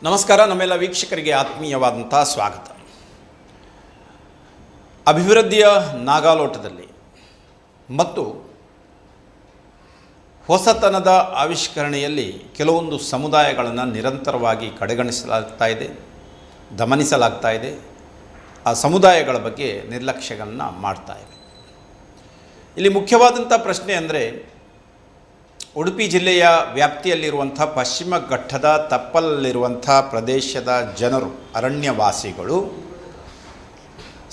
ನಮಸ್ಕಾರ. ನಮ್ಮೆಲ್ಲ ವೀಕ್ಷಕರಿಗೆ ಆತ್ಮೀಯವಾದಂಥ ಸ್ವಾಗತ. ಅಭಿವೃದ್ಧಿಯ ನಾಗಾಲೋಟದಲ್ಲಿ ಮತ್ತು ಹೊಸತನದ ಆವಿಷ್ಕರಣೆಯಲ್ಲಿ ಕೆಲವೊಂದು ಸಮುದಾಯಗಳನ್ನು ನಿರಂತರವಾಗಿ ಕಡೆಗಣಿಸಲಾಗ್ತಾ ಇದೆ, ದಮನಿಸಲಾಗ್ತಾ ಇದೆ. ಆ ಸಮುದಾಯಗಳ ಬಗ್ಗೆ ನಿರ್ಲಕ್ಷ್ಯಗಳನ್ನು ಮಾಡ್ತಾ ಇವೆ. ಇಲ್ಲಿ ಮುಖ್ಯವಾದಂಥ ಪ್ರಶ್ನೆ ಅಂದರೆ, ಉಡುಪಿ ಜಿಲ್ಲೆಯ ವ್ಯಾಪ್ತಿಯಲ್ಲಿರುವಂಥ ಪಶ್ಚಿಮ ಘಟ್ಟದ ತಪ್ಪಲಲ್ಲಿರುವಂಥ ಪ್ರದೇಶದ ಜನರು, ಅರಣ್ಯವಾಸಿಗಳು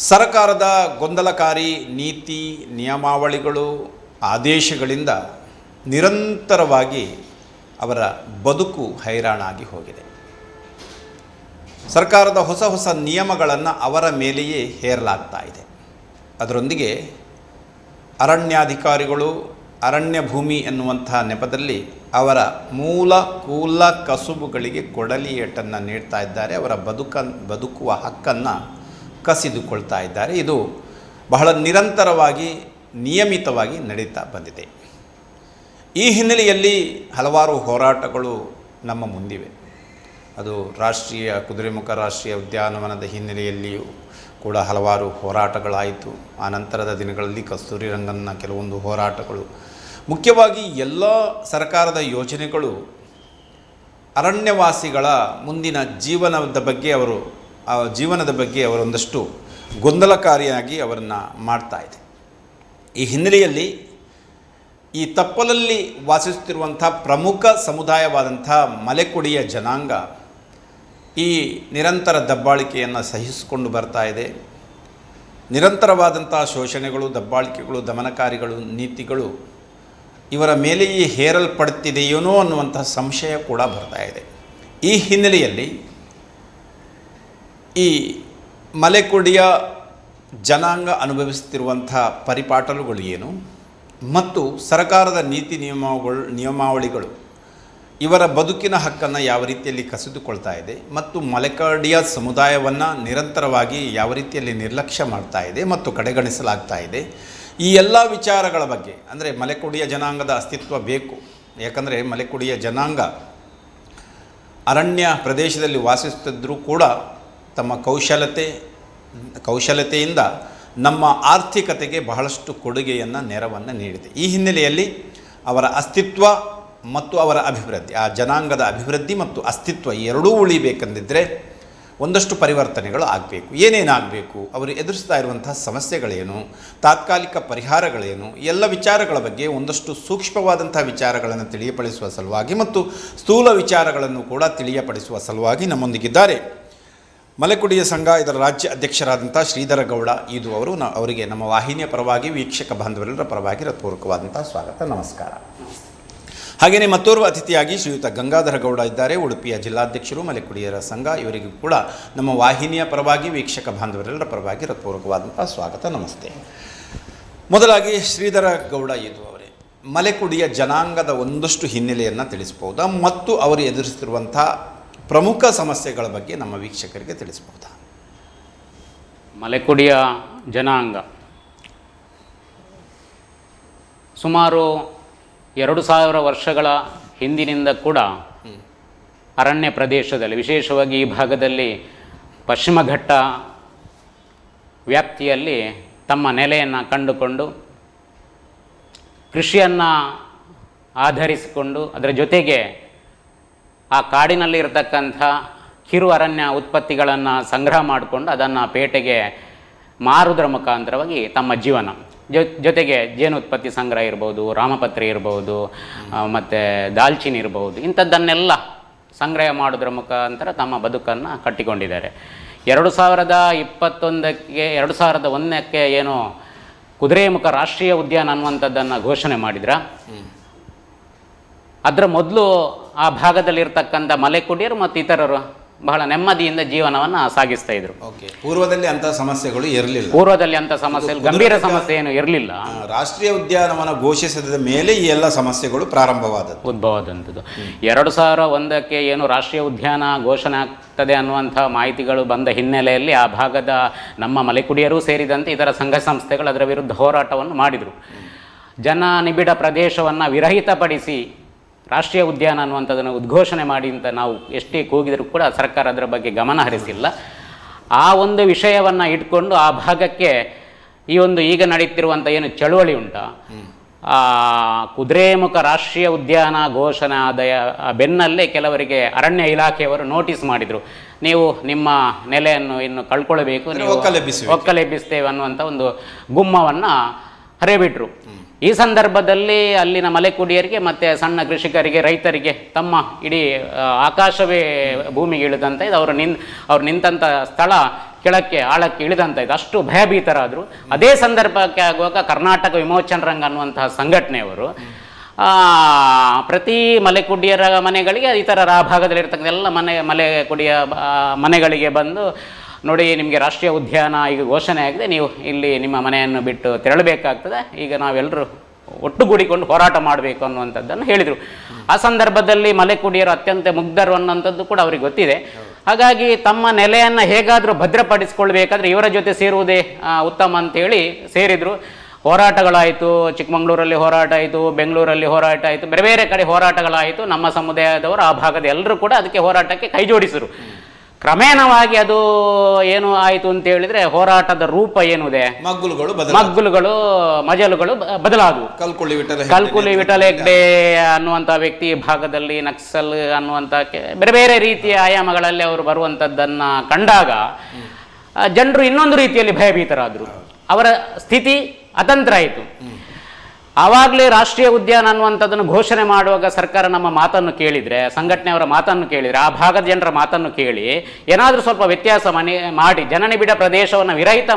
ಸರಕಾರದ ಗೊಂದಲಕಾರಿ ನೀತಿ ನಿಯಮಾವಳಿಗಳು ಆದೇಶಗಳಿಂದ ನಿರಂತರವಾಗಿ ಅವರ ಬದುಕು ಹೈರಾಣಾಗಿ ಹೋಗಿದೆ. ಸರ್ಕಾರದ ಹೊಸ ಹೊಸ ನಿಯಮಗಳನ್ನು ಅವರ ಮೇಲೆಯೇ ಹೇರಲಾಗ್ತಾ ಇದೆ. ಅದರೊಂದಿಗೆ ಅರಣ್ಯಾಧಿಕಾರಿಗಳು ಅರಣ್ಯ ಭೂಮಿ ಎನ್ನುವಂಥ ನೆಪದಲ್ಲಿ ಅವರ ಮೂಲ ಕೂಲ ಕಸುಬುಗಳಿಗೆ ಕೊಡಲಿ ಏಟನ್ನು ನೀಡ್ತಾ ಇದ್ದಾರೆ. ಅವರ ಬದುಕುವ ಹಕ್ಕನ್ನು ಕಸಿದುಕೊಳ್ತಾ ಇದ್ದಾರೆ. ಇದು ಬಹಳ ನಿರಂತರವಾಗಿ ನಿಯಮಿತವಾಗಿ ನಡೀತಾ ಬಂದಿದೆ. ಈ ಹಿನ್ನೆಲೆಯಲ್ಲಿ ಹಲವಾರು ಹೋರಾಟಗಳು ನಮ್ಮ ಮುಂದಿವೆ. ಅದು ರಾಷ್ಟ್ರೀಯ ಕುದುರೆಮುಖ ರಾಷ್ಟ್ರೀಯ ಉದ್ಯಾನವನದ ಹಿನ್ನೆಲೆಯಲ್ಲಿಯೂ ಕೂಡ ಹಲವಾರು ಹೋರಾಟಗಳಾಯಿತು. ಆ ನಂತರದ ದಿನಗಳಲ್ಲಿ ಕಸ್ತೂರಿ ರಂಗನ್ನ ಕೆಲವೊಂದು ಹೋರಾಟಗಳು, ಮುಖ್ಯವಾಗಿ ಎಲ್ಲ ಸರ್ಕಾರದ ಯೋಜನೆಗಳು ಅರಣ್ಯವಾಸಿಗಳ ಮುಂದಿನ ಜೀವನದ ಬಗ್ಗೆ ಅವರೊಂದಷ್ಟು ಗೊಂದಲಕಾರಿಯಾಗಿ ಅವರನ್ನು ಮಾಡ್ತಾ ಇದೆ. ಈ ಹಿನ್ನೆಲೆಯಲ್ಲಿ ಈ ತಪ್ಪಲಲ್ಲಿ ವಾಸಿಸುತ್ತಿರುವಂಥ ಪ್ರಮುಖ ಸಮುದಾಯವಾದಂಥ ಮಲೆಕುಡಿಯ ಜನಾಂಗ ಈ ನಿರಂತರ ದಬ್ಬಾಳಿಕೆಯನ್ನು ಸಹಿಸಿಕೊಂಡು ಬರ್ತಾ ಇದೆ. ನಿರಂತರವಾದಂಥ ಶೋಷಣೆಗಳು, ದಬ್ಬಾಳಿಕೆಗಳು, ದಮನಕಾರಿಗಳು, ನೀತಿಗಳು ಇವರ ಮೇಲೆಯೇ ಹೇರಲ್ಪಡುತ್ತಿದೆಯೇನೋ ಅನ್ನುವಂಥ ಸಂಶಯ ಕೂಡ ಬರ್ತಾ ಇದೆ. ಈ ಹಿನ್ನೆಲೆಯಲ್ಲಿ ಈ ಮಲೆಕುಡಿಯ ಜನಾಂಗ ಅನುಭವಿಸುತ್ತಿರುವಂಥ ಪರಿಪಾಟಲುಗಳು ಏನು ಮತ್ತು ಸರ್ಕಾರದ ನೀತಿ ನಿಯಮಾವಳಿಗಳು ಇವರ ಬದುಕಿನ ಹಕ್ಕನ್ನು ಯಾವ ರೀತಿಯಲ್ಲಿ ಕಸಿದುಕೊಳ್ತಾ ಇದೆ ಮತ್ತು ಮಲೆಕುಡಿಯ ಸಮುದಾಯವನ್ನು ನಿರಂತರವಾಗಿ ಯಾವ ರೀತಿಯಲ್ಲಿ ನಿರ್ಲಕ್ಷ್ಯ ಮಾಡ್ತಾ ಇದೆ ಮತ್ತು ಕಡೆಗಣಿಸಲಾಗ್ತಾ ಇದೆ, ಈ ಎಲ್ಲ ವಿಚಾರಗಳ ಬಗ್ಗೆ, ಅಂದರೆ ಮಲೆಕುಡಿಯ ಜನಾಂಗದ ಅಸ್ತಿತ್ವ ಬೇಕು. ಯಾಕಂದರೆ ಮಲೆಕುಡಿಯ ಜನಾಂಗ ಅರಣ್ಯ ಪ್ರದೇಶದಲ್ಲಿ ವಾಸಿಸುತ್ತಿದ್ದರೂ ಕೂಡ ತಮ್ಮ ಕೌಶಲ್ಯತೆಯಿಂದ ನಮ್ಮ ಆರ್ಥಿಕತೆಗೆ ಬಹಳಷ್ಟು ಕೊಡುಗೆಯನ್ನು, ನೆರವನ್ನು ನೀಡಿದೆ. ಈ ಹಿನ್ನೆಲೆಯಲ್ಲಿ ಅವರ ಅಸ್ತಿತ್ವ ಮತ್ತು ಅವರ ಅಭಿವೃದ್ಧಿ, ಆ ಜನಾಂಗದ ಅಭಿವೃದ್ಧಿ ಮತ್ತು ಅಸ್ತಿತ್ವ ಎರಡೂ ಉಳಿಬೇಕೆಂದಿದ್ದರೆ ಒಂದಷ್ಟು ಪರಿವರ್ತನೆಗಳು ಆಗಬೇಕು. ಏನೇನಾಗಬೇಕು, ಅವರು ಎದುರಿಸ್ತಾ ಇರುವಂಥ ಸಮಸ್ಯೆಗಳೇನು, ತಾತ್ಕಾಲಿಕ ಪರಿಹಾರಗಳೇನು, ಎಲ್ಲ ವಿಚಾರಗಳ ಬಗ್ಗೆ ಒಂದಷ್ಟು ಸೂಕ್ಷ್ಮವಾದಂಥ ವಿಚಾರಗಳನ್ನು ತಿಳಿಯಪಡಿಸುವ ಸಲುವಾಗಿ ಮತ್ತು ಸ್ಥೂಲ ವಿಚಾರಗಳನ್ನು ಕೂಡ ತಿಳಿಯಪಡಿಸುವ ಸಲುವಾಗಿ ನಮ್ಮೊಂದಿಗಿದ್ದಾರೆ ಮಲೆಕುಡಿಯ ಸಂಘ ಇದರ ರಾಜ್ಯ ಅಧ್ಯಕ್ಷರಾದಂಥ ಶ್ರೀಧರ ಗೌಡ ಇದು ಅವರು. ಅವರಿಗೆ ನಮ್ಮ ವಾಹಿನಿಯ ಪರವಾಗಿ, ವೀಕ್ಷಕ ಬಾಂಧವರೆಲ್ಲರ ಪರವಾಗಿ ಹೃತ್ಪೂರ್ವಕವಾದಂಥ ಸ್ವಾಗತ, ನಮಸ್ಕಾರ. ಹಾಗೆಯೇ ಮತ್ತೋರ್ವ ಅತಿಥಿಯಾಗಿ ಶ್ರೀಯುತ ಗಂಗಾಧರ ಗೌಡ ಇದ್ದಾರೆ, ಉಡುಪಿಯ ಜಿಲ್ಲಾಧ್ಯಕ್ಷರು, ಮಲೆಕುಡಿಯರ ಸಂಘ. ಇವರಿಗೂ ಕೂಡ ನಮ್ಮ ವಾಹಿನಿಯ ಪರವಾಗಿ, ವೀಕ್ಷಕ ಬಾಂಧವರೆಲ್ಲರ ಪರವಾಗಿ ಹೃತ್ಪೂರ್ವಕವಾದಂಥ ಸ್ವಾಗತ, ನಮಸ್ತೆ. ಮೊದಲಾಗಿ ಶ್ರೀಧರ ಗೌಡ ಇದು ಅವರೇ, ಮಲೆಕುಡಿಯ ಜನಾಂಗದ ಒಂದಷ್ಟು ಹಿನ್ನೆಲೆಯನ್ನು ತಿಳಿಸ್ಬೋದಾ ಮತ್ತು ಅವರು ಎದುರಿಸುತ್ತಿರುವಂಥ ಪ್ರಮುಖ ಸಮಸ್ಯೆಗಳ ಬಗ್ಗೆ ನಮ್ಮ ವೀಕ್ಷಕರಿಗೆ ತಿಳಿಸ್ಬೋದಾ? ಮಲೆಕುಡಿಯ ಜನಾಂಗ ಸುಮಾರು 2000 ವರ್ಷಗಳ ಹಿಂದಿನಿಂದ ಕೂಡ ಅರಣ್ಯ ಪ್ರದೇಶದಲ್ಲಿ, ವಿಶೇಷವಾಗಿ ಈ ಭಾಗದಲ್ಲಿ ಪಶ್ಚಿಮ ಘಟ್ಟ ವ್ಯಾಪ್ತಿಯಲ್ಲಿ ತಮ್ಮ ನೆಲೆಯನ್ನು ಕಂಡುಕೊಂಡು ಕೃಷಿಯನ್ನು ಆಧರಿಸಿಕೊಂಡು ಅದರ ಜೊತೆಗೆ ಆ ಕಾಡಿನಲ್ಲಿ ಇರತಕ್ಕಂಥ ಕಿರು ಅರಣ್ಯ ಉತ್ಪತ್ತಿಗಳನ್ನು ಸಂಗ್ರಹ ಮಾಡಿಕೊಂಡು ಅದನ್ನು ಪೇಟೆಗೆ ಮಾರುವುದರ ಮುಖಾಂತರವಾಗಿ ತಮ್ಮ ಜೀವನ, ಜೊತೆಗೆ ಜೇನು ಉತ್ಪತ್ತಿ ಸಂಗ್ರಹ ಇರ್ಬೋದು, ರಾಮಪತ್ರೆ ಇರ್ಬೋದು, ಮತ್ತು ದಾಲ್ಚಿನ್ನಿ ಇರ್ಬೋದು, ಇಂಥದ್ದನ್ನೆಲ್ಲ ಸಂಗ್ರಹ ಮಾಡೋದ್ರ ಮುಖಾಂತರ ತಮ್ಮ ಬದುಕನ್ನು ಕಟ್ಟಿಕೊಂಡಿದ್ದಾರೆ. 2001ಕ್ಕೆ ಏನು ಕುದುರೆಮುಖ ರಾಷ್ಟ್ರೀಯ ಉದ್ಯಾನ ಅನ್ನುವಂಥದ್ದನ್ನು ಘೋಷಣೆ ಮಾಡಿದ್ರ, ಅದರ ಮೊದಲು ಆ ಭಾಗದಲ್ಲಿರ್ತಕ್ಕಂಥ ಮಲೆಕುಡಿಯರು ಮತ್ತು ಇತರರು ಬಹಳ ನೆಮ್ಮದಿಯಿಂದ ಜೀವನವನ್ನು ಸಾಗಿಸ್ತಾ ಇದ್ರು. ಪೂರ್ವದಲ್ಲಿ ಅಂಥ ಸಮಸ್ಯೆಗಳು ಇರಲಿಲ್ಲ. ಗಂಭೀರ ಸಮಸ್ಯೆ ಏನು ಇರಲಿಲ್ಲ. ರಾಷ್ಟ್ರೀಯ ಉದ್ಯಾನವನ ಘೋಷಿಸಿದ ಮೇಲೆ ಈ ಎಲ್ಲ ಸಮಸ್ಯೆಗಳು ಉದ್ಭವವಾದಂಥದ್ದು. 2001ಕ್ಕೆ ಏನು ರಾಷ್ಟ್ರೀಯ ಉದ್ಯಾನ ಘೋಷಣೆ ಆಗ್ತದೆ ಅನ್ನುವಂಥ ಮಾಹಿತಿಗಳು ಬಂದ ಹಿನ್ನೆಲೆಯಲ್ಲಿ ಆ ಭಾಗದ ನಮ್ಮ ಮಲೆಕುಡಿಯರೂ ಸೇರಿದಂತೆ ಇತರ ಸಂಘ ಸಂಸ್ಥೆಗಳು ಅದರ ವಿರುದ್ಧ ಹೋರಾಟವನ್ನು ಮಾಡಿದರು. ಜನ ನಿಬಿಡ ಪ್ರದೇಶವನ್ನು ವಿರಹಿತಪಡಿಸಿ ರಾಷ್ಟ್ರೀಯ ಉದ್ಯಾನ ಅನ್ನುವಂಥದ್ದನ್ನು ಉದ್ಘೋಷಣೆ ಮಾಡಿ ಅಂತ ನಾವು ಎಷ್ಟೇ ಕೂಗಿದರೂ ಕೂಡ ಸರ್ಕಾರ ಅದರ ಬಗ್ಗೆ ಗಮನ ಹರಿಸಿಲ್ಲ. ಆ ಒಂದು ವಿಷಯವನ್ನು ಇಟ್ಕೊಂಡು ಆ ಭಾಗಕ್ಕೆ ಈ ಒಂದು ಈಗ ನಡೀತಿರುವಂಥ ಏನು ಚಳುವಳಿ ಉಂಟ, ಕುದುರೆಮುಖ ರಾಷ್ಟ್ರೀಯ ಉದ್ಯಾನ ಘೋಷಣೆ ಆದ ಬೆನ್ನಲ್ಲೇ ಕೆಲವರಿಗೆ ಅರಣ್ಯ ಇಲಾಖೆಯವರು ನೋಟಿಸ್ ಮಾಡಿದರು, ನೀವು ನಿಮ್ಮ ನೆಲೆಯನ್ನು ಇನ್ನು ಕಳ್ಕೊಳ್ಬೇಕು, ನೀವು ಒಕ್ಕಲೆಬ್ಬಿಸ್ತೇವೆ ಅನ್ನುವಂಥ ಒಂದು ಗುಮ್ಮವನ್ನು ಹರಿಬಿಟ್ರು. ಈ ಸಂದರ್ಭದಲ್ಲಿ ಅಲ್ಲಿನ ಮಲೆಕುಡಿಯರಿಗೆ ಮತ್ತು ಸಣ್ಣ ಕೃಷಿಕರಿಗೆ, ರೈತರಿಗೆ ತಮ್ಮ ಇಡೀ ಆಕಾಶವೇ ಭೂಮಿಗೆ ಇಳಿದಂತ ಇದು, ಅವ್ರು ನಿಂತಂಥ ಸ್ಥಳ ಕೆಳಕ್ಕೆ ಆಳಕ್ಕೆ ಇಳಿದಂತ ಇದು, ಅಷ್ಟು ಭಯಭೀತರಾದರು. ಅದೇ ಸಂದರ್ಭಕ್ಕೆ ಆಗುವಾಗ ಕರ್ನಾಟಕ ವಿಮೋಚನ ರಂಗ ಅನ್ನುವಂತಹ ಸಂಘಟನೆಯವರು ಪ್ರತಿ ಮಲೆಕುಡಿಯರ ಮನೆಗಳಿಗೆ, ಇತರ ಆ ಭಾಗದಲ್ಲಿರ್ತಕ್ಕಂಥ ಎಲ್ಲ ಮಲೆಕುಡಿಯ ಮನೆಗಳಿಗೆ ಬಂದು, ನೋಡಿ ನಿಮಗೆ ರಾಷ್ಟ್ರೀಯ ಉದ್ಯಾನ ಈಗ ಘೋಷಣೆ ಆಗಿದೆ, ನೀವು ಇಲ್ಲಿ ನಿಮ್ಮ ಮನೆಯನ್ನು ಬಿಟ್ಟು ತೆರಳಬೇಕಾಗ್ತದೆ, ಈಗ ನಾವೆಲ್ಲರೂ ಒಟ್ಟುಗೂಡಿಕೊಂಡು ಹೋರಾಟ ಮಾಡಬೇಕು ಅನ್ನುವಂಥದ್ದನ್ನು ಹೇಳಿದರು. ಆ ಸಂದರ್ಭದಲ್ಲಿ ಮಲೆಕುಡಿಯರು ಅತ್ಯಂತ ಮುಗ್ಧರು ಅನ್ನೋಂಥದ್ದು ಕೂಡ ಅವ್ರಿಗೆ ಗೊತ್ತಿದೆ. ಹಾಗಾಗಿ ತಮ್ಮ ನೆಲೆಯನ್ನು ಹೇಗಾದರೂ ಭದ್ರಪಡಿಸ್ಕೊಳ್ಬೇಕಾದ್ರೆ ಇವರ ಜೊತೆ ಸೇರುವುದೇ ಉತ್ತಮ ಅಂತೇಳಿ ಸೇರಿದರು. ಹೋರಾಟಗಳಾಯಿತು, ಚಿಕ್ಕಮಗಳೂರಲ್ಲಿ ಹೋರಾಟ ಆಯಿತು, ಬೆಂಗಳೂರಲ್ಲಿ ಹೋರಾಟ ಆಯಿತು, ಬೇರೆ ಬೇರೆ ಕಡೆ ಹೋರಾಟಗಳಾಯಿತು. ನಮ್ಮ ಸಮುದಾಯದವರು ಆ ಭಾಗದ ಎಲ್ಲರೂ ಕೂಡ ಅದಕ್ಕೆ ಹೋರಾಟಕ್ಕೆ ಕೈ ಜೋಡಿಸಿದರು. ಕ್ರಮೇಣವಾಗಿ ಅದು ಏನು ಆಯಿತು ಅಂತ ಹೇಳಿದ್ರೆ, ಹೋರಾಟದ ರೂಪ ಏನಿದೆ, ಮಗ್ಗುಲುಗಳು ಮಜಲುಗಳು ಬದಲಾದವು. ಕಲ್ಕುಲಿ ವಿಠಲ ಹೆಗ್ಡೆ ಅನ್ನುವಂಥ ವ್ಯಕ್ತಿ ಭಾಗದಲ್ಲಿ ನಕ್ಸಲ್ ಅನ್ನುವಂಥ ಬೇರೆ ಬೇರೆ ರೀತಿಯ ಆಯಾಮಗಳಲ್ಲಿ ಅವರು ಬರುವಂಥದ್ದನ್ನು ಕಂಡಾಗ ಜನರು ಇನ್ನೊಂದು ರೀತಿಯಲ್ಲಿ ಭಯಭೀತರಾದರು. ಅವರ ಸ್ಥಿತಿ ಅತಂತ್ರ ಆಯಿತು. ಆವಾಗಲೇ ರಾಷ್ಟ್ರೀಯ ಉದ್ಯಾನ ಅನ್ನುವಂಥದ್ದನ್ನು ಘೋಷಣೆ ಮಾಡುವಾಗ ಸರ್ಕಾರ ನಮ್ಮ ಮಾತನ್ನು ಕೇಳಿದರೆ, ಸಂಘಟನೆಯವರ ಮಾತನ್ನು ಕೇಳಿದರೆ, ಆ ಭಾಗದ ಜನರ ಮಾತನ್ನು ಕೇಳಿ ಏನಾದರೂ ಸ್ವಲ್ಪ ವ್ಯತ್ಯಾಸ ಮಾಡಿ ಜನನಿಬಿಡ ಪ್ರದೇಶವನ್ನು ವಿರಹಿತ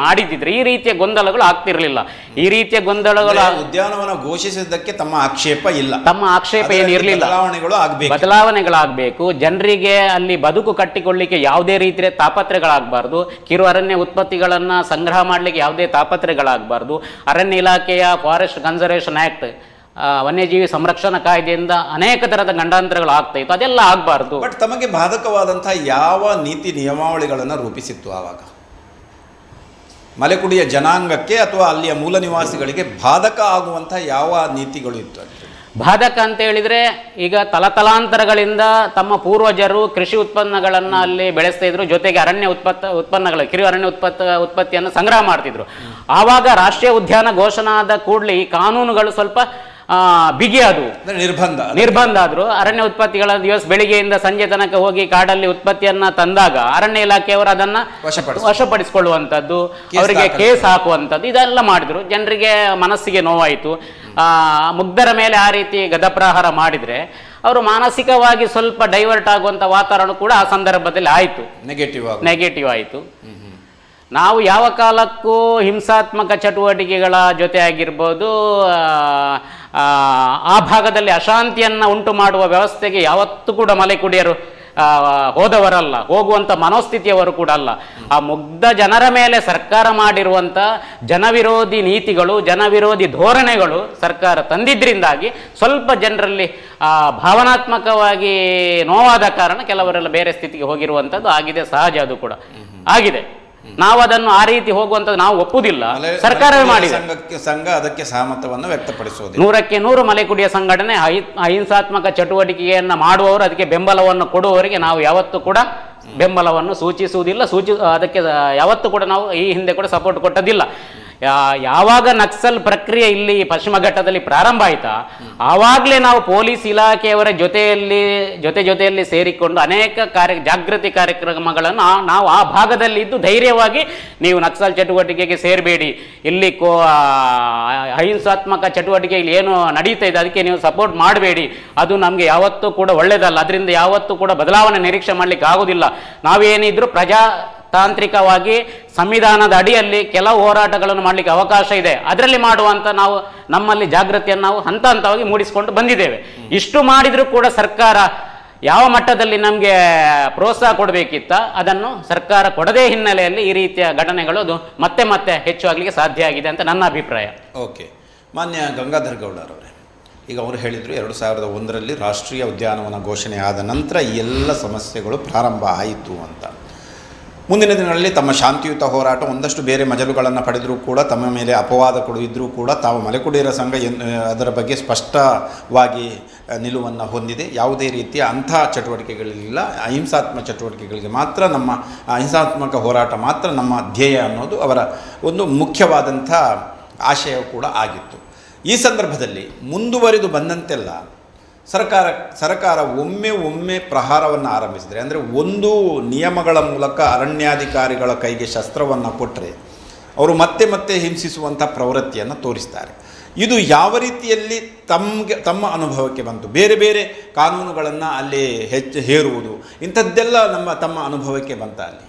ಮಾಡಿದ್ದಿದ್ರೆ ಈ ರೀತಿಯ ಗೊಂದಲಗಳು ಆಗ್ತಿರಲಿಲ್ಲ. ಈ ರೀತಿಯ ಗೊಂದಲಗಳು, ಉದ್ಯಾನವನ ಘೋಷಿಸಿದ್ದಕ್ಕೆ ತಮ್ಮ ಆಕ್ಷೇಪ ಇಲ್ಲ, ತಮ್ಮ ಆಕ್ಷೇಪ ಏನಿರಲಿಲ್ಲ. ಬದಲಾವಣೆಗಳಾಗಬೇಕು. ಜನರಿಗೆ ಅಲ್ಲಿ ಬದುಕು ಕಟ್ಟಿಕೊಳ್ಳಿಕ್ಕೆ ಯಾವುದೇ ರೀತಿಯ ತಾಪತ್ರೆಗಳಾಗಬಾರ್ದು. ಕಿರು ಅರಣ್ಯ ಉತ್ಪತ್ತಿಗಳನ್ನು ಸಂಗ್ರಹ ಮಾಡಲಿಕ್ಕೆ ಯಾವುದೇ ತಾಪತ್ರೆಗಳಾಗಬಾರ್ದು. ಅರಣ್ಯ ಇಲಾಖೆಯ ಫಾರೆಸ್ಟ್ ಕನ್ಸರ್ವೇಷನ್ ಆಕ್ಟ್, ವನ್ಯಜೀವಿ ಸಂರಕ್ಷಣಾ ಕಾಯ್ದೆಯಿಂದ ಅನೇಕ ತರದ ಗಂಡಾಂತರಗಳು ಆಗ್ತಾ ಇತ್ತು, ಅದೆಲ್ಲ ಆಗಬಾರ್ದು. ಬಟ್ ತಮಗೆ ಬಾಧಕವಾದಂತಹ ಯಾವ ನೀತಿ ನಿಯಮಾವಳಿಗಳನ್ನು ರೂಪಿಸಿತ್ತು ಆವಾಗ? ಮಲೆಕುಡಿಯ ಜನಾಂಗಕ್ಕೆ ಅಥವಾ ಅಲ್ಲಿಯ ಮೂಲ ನಿವಾಸಿಗಳಿಗೆ ಬಾಧಕ ಆಗುವಂತಹ ಯಾವ ನೀತಿಗಳು ಇತ್ತು? ಬಾಧಕ ಅಂತ ಹೇಳಿದ್ರೆ, ಈಗ ತಲತಲಾಂತರಗಳಿಂದ ತಮ್ಮ ಪೂರ್ವಜರು ಕೃಷಿ ಉತ್ಪನ್ನಗಳನ್ನು ಅಲ್ಲಿ ಬೆಳೆಸ್ತಾ ಇದ್ರು, ಜೊತೆಗೆ ಅರಣ್ಯ ಉತ್ಪನ್ನಗಳು ಕಿರು ಅರಣ್ಯ ಉತ್ಪತ್ತಿಯನ್ನು ಸಂಗ್ರಹ ಮಾಡ್ತಿದ್ರು. ಆವಾಗ ರಾಷ್ಟ್ರೀಯ ಉದ್ಯಾನ ಘೋಷಣೆ ಆದ ಕೂಡಲೇ ಈ ಕಾನೂನುಗಳು ಸ್ವಲ್ಪ ಬಿಗಿಯಾದವು, ನಿರ್ಬಂಧ ಆದ್ರು. ಅರಣ್ಯ ಉತ್ಪತ್ತಿಗಳ ದಿವಸ ಬೆಳಿಗ್ಗೆಯಿಂದ ಸಂಜೆ ತನಕ ಹೋಗಿ ಕಾಡಲ್ಲಿ ಉತ್ಪತ್ತಿಯನ್ನ ತಂದಾಗ ಅರಣ್ಯ ಇಲಾಖೆಯವರು ಅದನ್ನ ವಶಪಡಿಸಿಕೊಳ್ಳುವಂಥದ್ದು, ಅವರಿಗೆ ಕೇಸ್ ಹಾಕುವಂಥದ್ದು, ಇದೆಲ್ಲ ಮಾಡಿದ್ರು. ಜನರಿಗೆ ಮನಸ್ಸಿಗೆ ನೋವಾಯಿತು. ಮುಗ್ಧರ ಮೇಲೆ ಆ ರೀತಿ ಗದಪ್ರಹಾರ ಮಾಡಿದ್ರೆ ಅವರು ಮಾನಸಿಕವಾಗಿ ಸ್ವಲ್ಪ ಡೈವರ್ಟ್ ಆಗುವಂಥ ವಾತಾವರಣ ಕೂಡ ಆ ಸಂದರ್ಭದಲ್ಲಿ ಆಯಿತು, ನೆಗೆಟಿವ್ ಆಯಿತು. ನಾವು ಯಾವ ಕಾಲಕ್ಕೂ ಹಿಂಸಾತ್ಮಕ ಚಟುವಟಿಕೆಗಳ ಜೊತೆ ಆಗಿರ್ಬೋದು, ಆ ಭಾಗದಲ್ಲಿ ಅಶಾಂತಿಯನ್ನು ಉಂಟು ಮಾಡುವ ವ್ಯವಸ್ಥೆಗೆ ಯಾವತ್ತೂ ಕೂಡ ಮಲೆಕುಡಿಯರು ಹೋದವರಲ್ಲ, ಹೋಗುವಂಥ ಮನೋಸ್ಥಿತಿಯವರು ಕೂಡ ಅಲ್ಲ. ಆ ಮುಗ್ಧ ಜನರ ಮೇಲೆ ಸರ್ಕಾರ ಮಾಡಿರುವಂಥ ಜನವಿರೋಧಿ ನೀತಿಗಳು, ಜನವಿರೋಧಿ ಧೋರಣೆಗಳು ಸರ್ಕಾರ ತಂದಿದ್ದರಿಂದಾಗಿ ಸ್ವಲ್ಪ ಜನರಲ್ಲಿ ಭಾವನಾತ್ಮಕವಾಗಿ ನೋವಾದ ಕಾರಣ ಕೆಲವರೆಲ್ಲ ಬೇರೆ ಸ್ಥಿತಿಗೆ ಹೋಗಿರುವಂಥದ್ದು ಆಗಿದೆ. ಸಹಜ, ಅದು ಕೂಡ ಆಗಿದೆ. ನಾವು ಅದನ್ನು ಆ ರೀತಿ ಹೋಗುವಂಥದ್ದು ನಾವು ಒಪ್ಪುವುದಿಲ್ಲ. ಸರ್ಕಾರವೇ ಮಾಡಿದೆ. ಸಂಘ ಅದಕ್ಕೆ ಸಹಮತವನ್ನು ವ್ಯಕ್ತಪಡಿಸುವುದು. 100ಕ್ಕೆ 100 ಮಲೆಕುಡಿಯ ಸಂಘಟನೆ ಅಹಿಂಸಾತ್ಮಕ ಚಟುವಟಿಕೆಯನ್ನು ಮಾಡುವವರು, ಅದಕ್ಕೆ ಬೆಂಬಲವನ್ನು ಕೊಡುವವರಿಗೆ ನಾವು ಯಾವತ್ತೂ ಕೂಡ ಬೆಂಬಲವನ್ನು ಸೂಚಿಸುವುದಿಲ್ಲ. ಅದಕ್ಕೆ ಯಾವತ್ತೂ ಕೂಡ ನಾವು ಈ ಹಿಂದೆ ಕೂಡ ಸಪೋರ್ಟ್ ಕೊಟ್ಟದಿಲ್ಲ. ಯಾವಾಗ ನಕ್ಸಲ್ ಪ್ರಕ್ರಿಯೆ ಇಲ್ಲಿ ಪಶ್ಚಿಮ ಘಟ್ಟದಲ್ಲಿ ಪ್ರಾರಂಭ ಆಯ್ತಾ, ಆವಾಗಲೇ ನಾವು ಪೊಲೀಸ್ ಇಲಾಖೆಯವರ ಜೊತೆಯಲ್ಲಿ ಸೇರಿಕೊಂಡು ಅನೇಕ ಜಾಗೃತಿ ಕಾರ್ಯಕ್ರಮಗಳನ್ನು ನಾವು ಆ ಭಾಗದಲ್ಲಿ ಇದ್ದು ಧೈರ್ಯವಾಗಿ, ನೀವು ನಕ್ಸಲ್ ಚಟುವಟಿಕೆಗೆ ಸೇರಬೇಡಿ, ಇಲ್ಲಿ ಅಹಿಂಸಾತ್ಮಕ ಚಟುವಟಿಕೆ ಇಲ್ಲಿ ಏನು ನಡೀತಾ ಇದೆ ಅದಕ್ಕೆ ನೀವು ಸಪೋರ್ಟ್ ಮಾಡಬೇಡಿ, ಅದು ನಮಗೆ ಯಾವತ್ತೂ ಕೂಡ ಒಳ್ಳೆಯದಲ್ಲ, ಅದರಿಂದ ಯಾವತ್ತೂ ಕೂಡ ಬದಲಾವಣೆ ನಿರೀಕ್ಷೆ ಮಾಡಲಿಕ್ಕೆ ಆಗೋದಿಲ್ಲ. ನಾವೇನಿದ್ರು ತಾಂತ್ರಿಕವಾಗಿ ಸಂವಿಧಾನದ ಅಡಿಯಲ್ಲಿ ಕೆಲವು ಹೋರಾಟಗಳನ್ನು ಮಾಡಲಿಕ್ಕೆ ಅವಕಾಶ ಇದೆ, ಅದರಲ್ಲಿ ಮಾಡುವಂಥ ನಾವು ನಮ್ಮಲ್ಲಿ ಜಾಗೃತಿಯನ್ನು ನಾವು ಹಂತ ಹಂತವಾಗಿ ಮೂಡಿಸಿಕೊಂಡು ಬಂದಿದ್ದೇವೆ. ಇಷ್ಟು ಮಾಡಿದರೂ ಕೂಡ ಸರ್ಕಾರ ಯಾವ ಮಟ್ಟದಲ್ಲಿ ನಮಗೆ ಪ್ರೋತ್ಸಾಹ ಕೊಡಬೇಕಿತ್ತ ಅದನ್ನು ಸರ್ಕಾರ ಕೊಡದೇ ಹಿನ್ನೆಲೆಯಲ್ಲಿ ಈ ರೀತಿಯ ಘಟನೆಗಳು ಅದು ಮತ್ತೆ ಮತ್ತೆ ಹೆಚ್ಚಾಗಲಿಕ್ಕೆ ಸಾಧ್ಯ ಆಗಿದೆ ಅಂತ ನನ್ನ ಅಭಿಪ್ರಾಯ. ಓಕೆ, ಮಾನ್ಯ ಗಂಗಾಧರ್ ಗೌಡರವರೇ, ಈಗ ಅವರು ಹೇಳಿದರು 2001ರಲ್ಲಿ ರಾಷ್ಟ್ರೀಯ ಉದ್ಯಾನವನ ಘೋಷಣೆ ಆದ ನಂತರ ಈ ಎಲ್ಲ ಸಮಸ್ಯೆಗಳು ಪ್ರಾರಂಭ ಆಯಿತು ಅಂತ. ಮುಂದಿನ ದಿನಗಳಲ್ಲಿ ತಮ್ಮ ಶಾಂತಿಯುತ ಹೋರಾಟ ಒಂದಷ್ಟು ಬೇರೆ ಮಜಲುಗಳನ್ನು ಪಡೆದರೂ ಕೂಡ ತಮ್ಮ ಮೇಲೆ ಅಪವಾದಗಳು ಇದ್ದರೂ ಕೂಡ ತಾವು ಮಲೆಕುಡಿಯರ ಸಂಘ ಅದರ ಬಗ್ಗೆ ಸ್ಪಷ್ಟವಾಗಿ ನಿಲುವನ್ನು ಹೊಂದಿದೆ. ಯಾವುದೇ ರೀತಿಯ ಅಂಥ ಚಟುವಟಿಕೆಗಳಿಲ್ಲ, ಅಹಿಂಸಾತ್ಮಕ ಚಟುವಟಿಕೆಗಳಿಗೆ ಮಾತ್ರ ನಮ್ಮ ಅಹಿಂಸಾತ್ಮಕ ಹೋರಾಟ ಮಾತ್ರ ನಮ್ಮ ಧ್ಯೇಯ ಅನ್ನೋದು ಅವರ ಒಂದು ಮುಖ್ಯವಾದಂಥ ಆಶಯ ಕೂಡ ಆಗಿತ್ತು. ಈ ಸಂದರ್ಭದಲ್ಲಿ ಮುಂದುವರಿದು ಬಂದಂತೆಲ್ಲ ಸರ್ಕಾರ ಒಮ್ಮೆ ಪ್ರಹಾರವನ್ನು ಆರಂಭಿಸಿದರೆ, ಅಂದರೆ ಒಂದು ನಿಯಮಗಳ ಮೂಲಕ ಅರಣ್ಯಾಧಿಕಾರಿಗಳ ಕೈಗೆ ಶಸ್ತ್ರವನ್ನು ಕೊಟ್ಟರೆ ಅವರು ಮತ್ತೆ ಹಿಂಸಿಸುವಂಥ ಪ್ರವೃತ್ತಿಯನ್ನು ತೋರಿಸ್ತಾರೆ. ಇದು ಯಾವ ರೀತಿಯಲ್ಲಿ ತಮ್ಮ ಅನುಭವಕ್ಕೆ ಬಂತು? ಬೇರೆ ಬೇರೆ ಕಾನೂನುಗಳನ್ನು ಅಲ್ಲಿ ಹೇರುವುದು ಇಂಥದ್ದೆಲ್ಲ ತಮ್ಮ ಅನುಭವಕ್ಕೆ ಬಂತ ಅಲ್ಲಿ?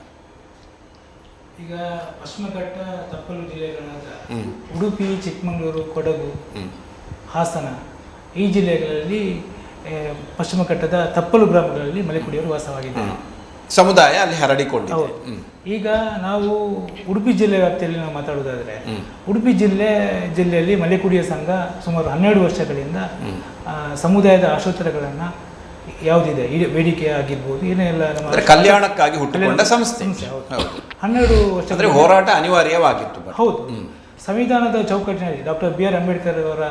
ಈಗ ಪಶ್ಚಿಮ ಘಟ್ಟ ತಪ್ಪಲು ಜಿಲ್ಲೆಗಳಾದ ಉಡುಪಿ, ಚಿಕ್ಕಮಗಳೂರು, ಕೊಡಗು, ಹಾಸನ ಈ ಜಿಲ್ಲೆಗಳಲ್ಲಿ ಪಶ್ಚಿಮ ಘಟ್ಟದ ತಪ್ಪಲು ಗ್ರಾಮಗಳಲ್ಲಿ ಮಲೆಕುಡಿಯರು ವಾಸವಾಗಿದ್ದಾರೆ. ಸಮುದಾಯ ಅಲ್ಲಿ ಹರಡಿಕೊಂಡಿದೆ. ಈಗ ನಾವು ಉಡುಪಿ ಜಿಲ್ಲೆ ವ್ಯಾಪ್ತಿಯಲ್ಲಿ ನಾವು ಮಾತಾಡೋದಾದರೆ, ಉಡುಪಿ ಜಿಲ್ಲೆಯಲ್ಲಿ ಮಲೆಕುಡಿಯ ಸಂಘ ಸುಮಾರು 12 ವರ್ಷಗಳಿಂದ ಸಮುದಾಯದ ಆಶೋತ್ತರಗಳನ್ನು ಯಾವುದಿದೆ ಬೇಡಿಕೆ ಆಗಿರ್ಬೋದು ಏನೆಲ್ಲ ನಮ್ಮ ಕಲ್ಯಾಣಕ್ಕಾಗಿ ಹುಟ್ಟಿಕೊಂಡ ಸಂಸ್ಥೆ 12 ವರ್ಷ ಹೋರಾಟ ಅನಿವಾರ್ಯವಾಗಿತ್ತು. ಹೌದು. ಸಂವಿಧಾನದ ಚೌಕಟ್ಟಿನಲ್ಲಿ ಡಾಕ್ಟರ್ BR ಅಂಬೇಡ್ಕರ್ ಅವರ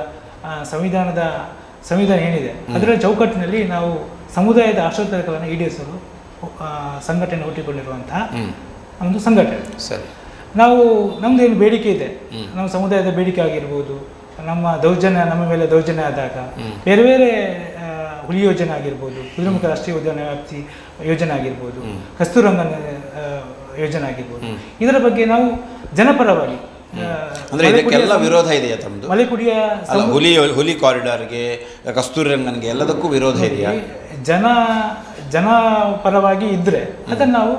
ಸಂವಿಧಾನ ಏನಿದೆ ಅದರ ಚೌಕಟ್ಟಿನಲ್ಲಿ ನಾವು ಸಮುದಾಯದ ಆಶೋತ್ತರಗಳನ್ನು ಈಡೇರಿಸಲು ಸಂಘಟನೆ ಹುಟ್ಟಿಕೊಂಡಿರುವಂತಹ ಒಂದು ಸಂಘಟನೆ. ಸರಿ, ನಾವು ನಮ್ದು ಏನು ಬೇಡಿಕೆ ಇದೆ, ನಮ್ಮ ಸಮುದಾಯದ ಬೇಡಿಕೆ ಆಗಿರ್ಬೋದು, ನಮ್ಮ ಮೇಲೆ ದೌರ್ಜನ್ಯ ಆದಾಗ ಬೇರೆ ಬೇರೆ ಹುಲಿ ಯೋಜನೆ ಆಗಿರ್ಬೋದು, ಕುದುರೆಮುಖ ರಾಷ್ಟ್ರೀಯ ಉದ್ಯಾನ ವ್ಯಾಪ್ತಿ ಯೋಜನೆ ಆಗಿರ್ಬೋದು, ಕಸ್ತೂರಂಗನ ಯೋಜನೆ ಆಗಿರ್ಬೋದು, ಇದರ ಬಗ್ಗೆ ನಾವು ಜನಪರವಾಗಿ ಅಂದ್ರೆ ಇದಕ್ಕೆಲ್ಲ ವಿರೋಧ ಇದೆಯಾ ತಮ್ಮದು? ಮಲೆಕುಡಿಯ ಹುಲಿ ಕಾರಿಡಾರ್ಗೆ, ಕಸ್ತೂರಿರಂಗನ್ಗೆ ಎಲ್ಲದಕ್ಕೂ ವಿರೋಧ ಇದೆಯಾ? ಜನ ಪರವಾಗಿ ಇದ್ರೆ ಅದನ್ನು ನಾವು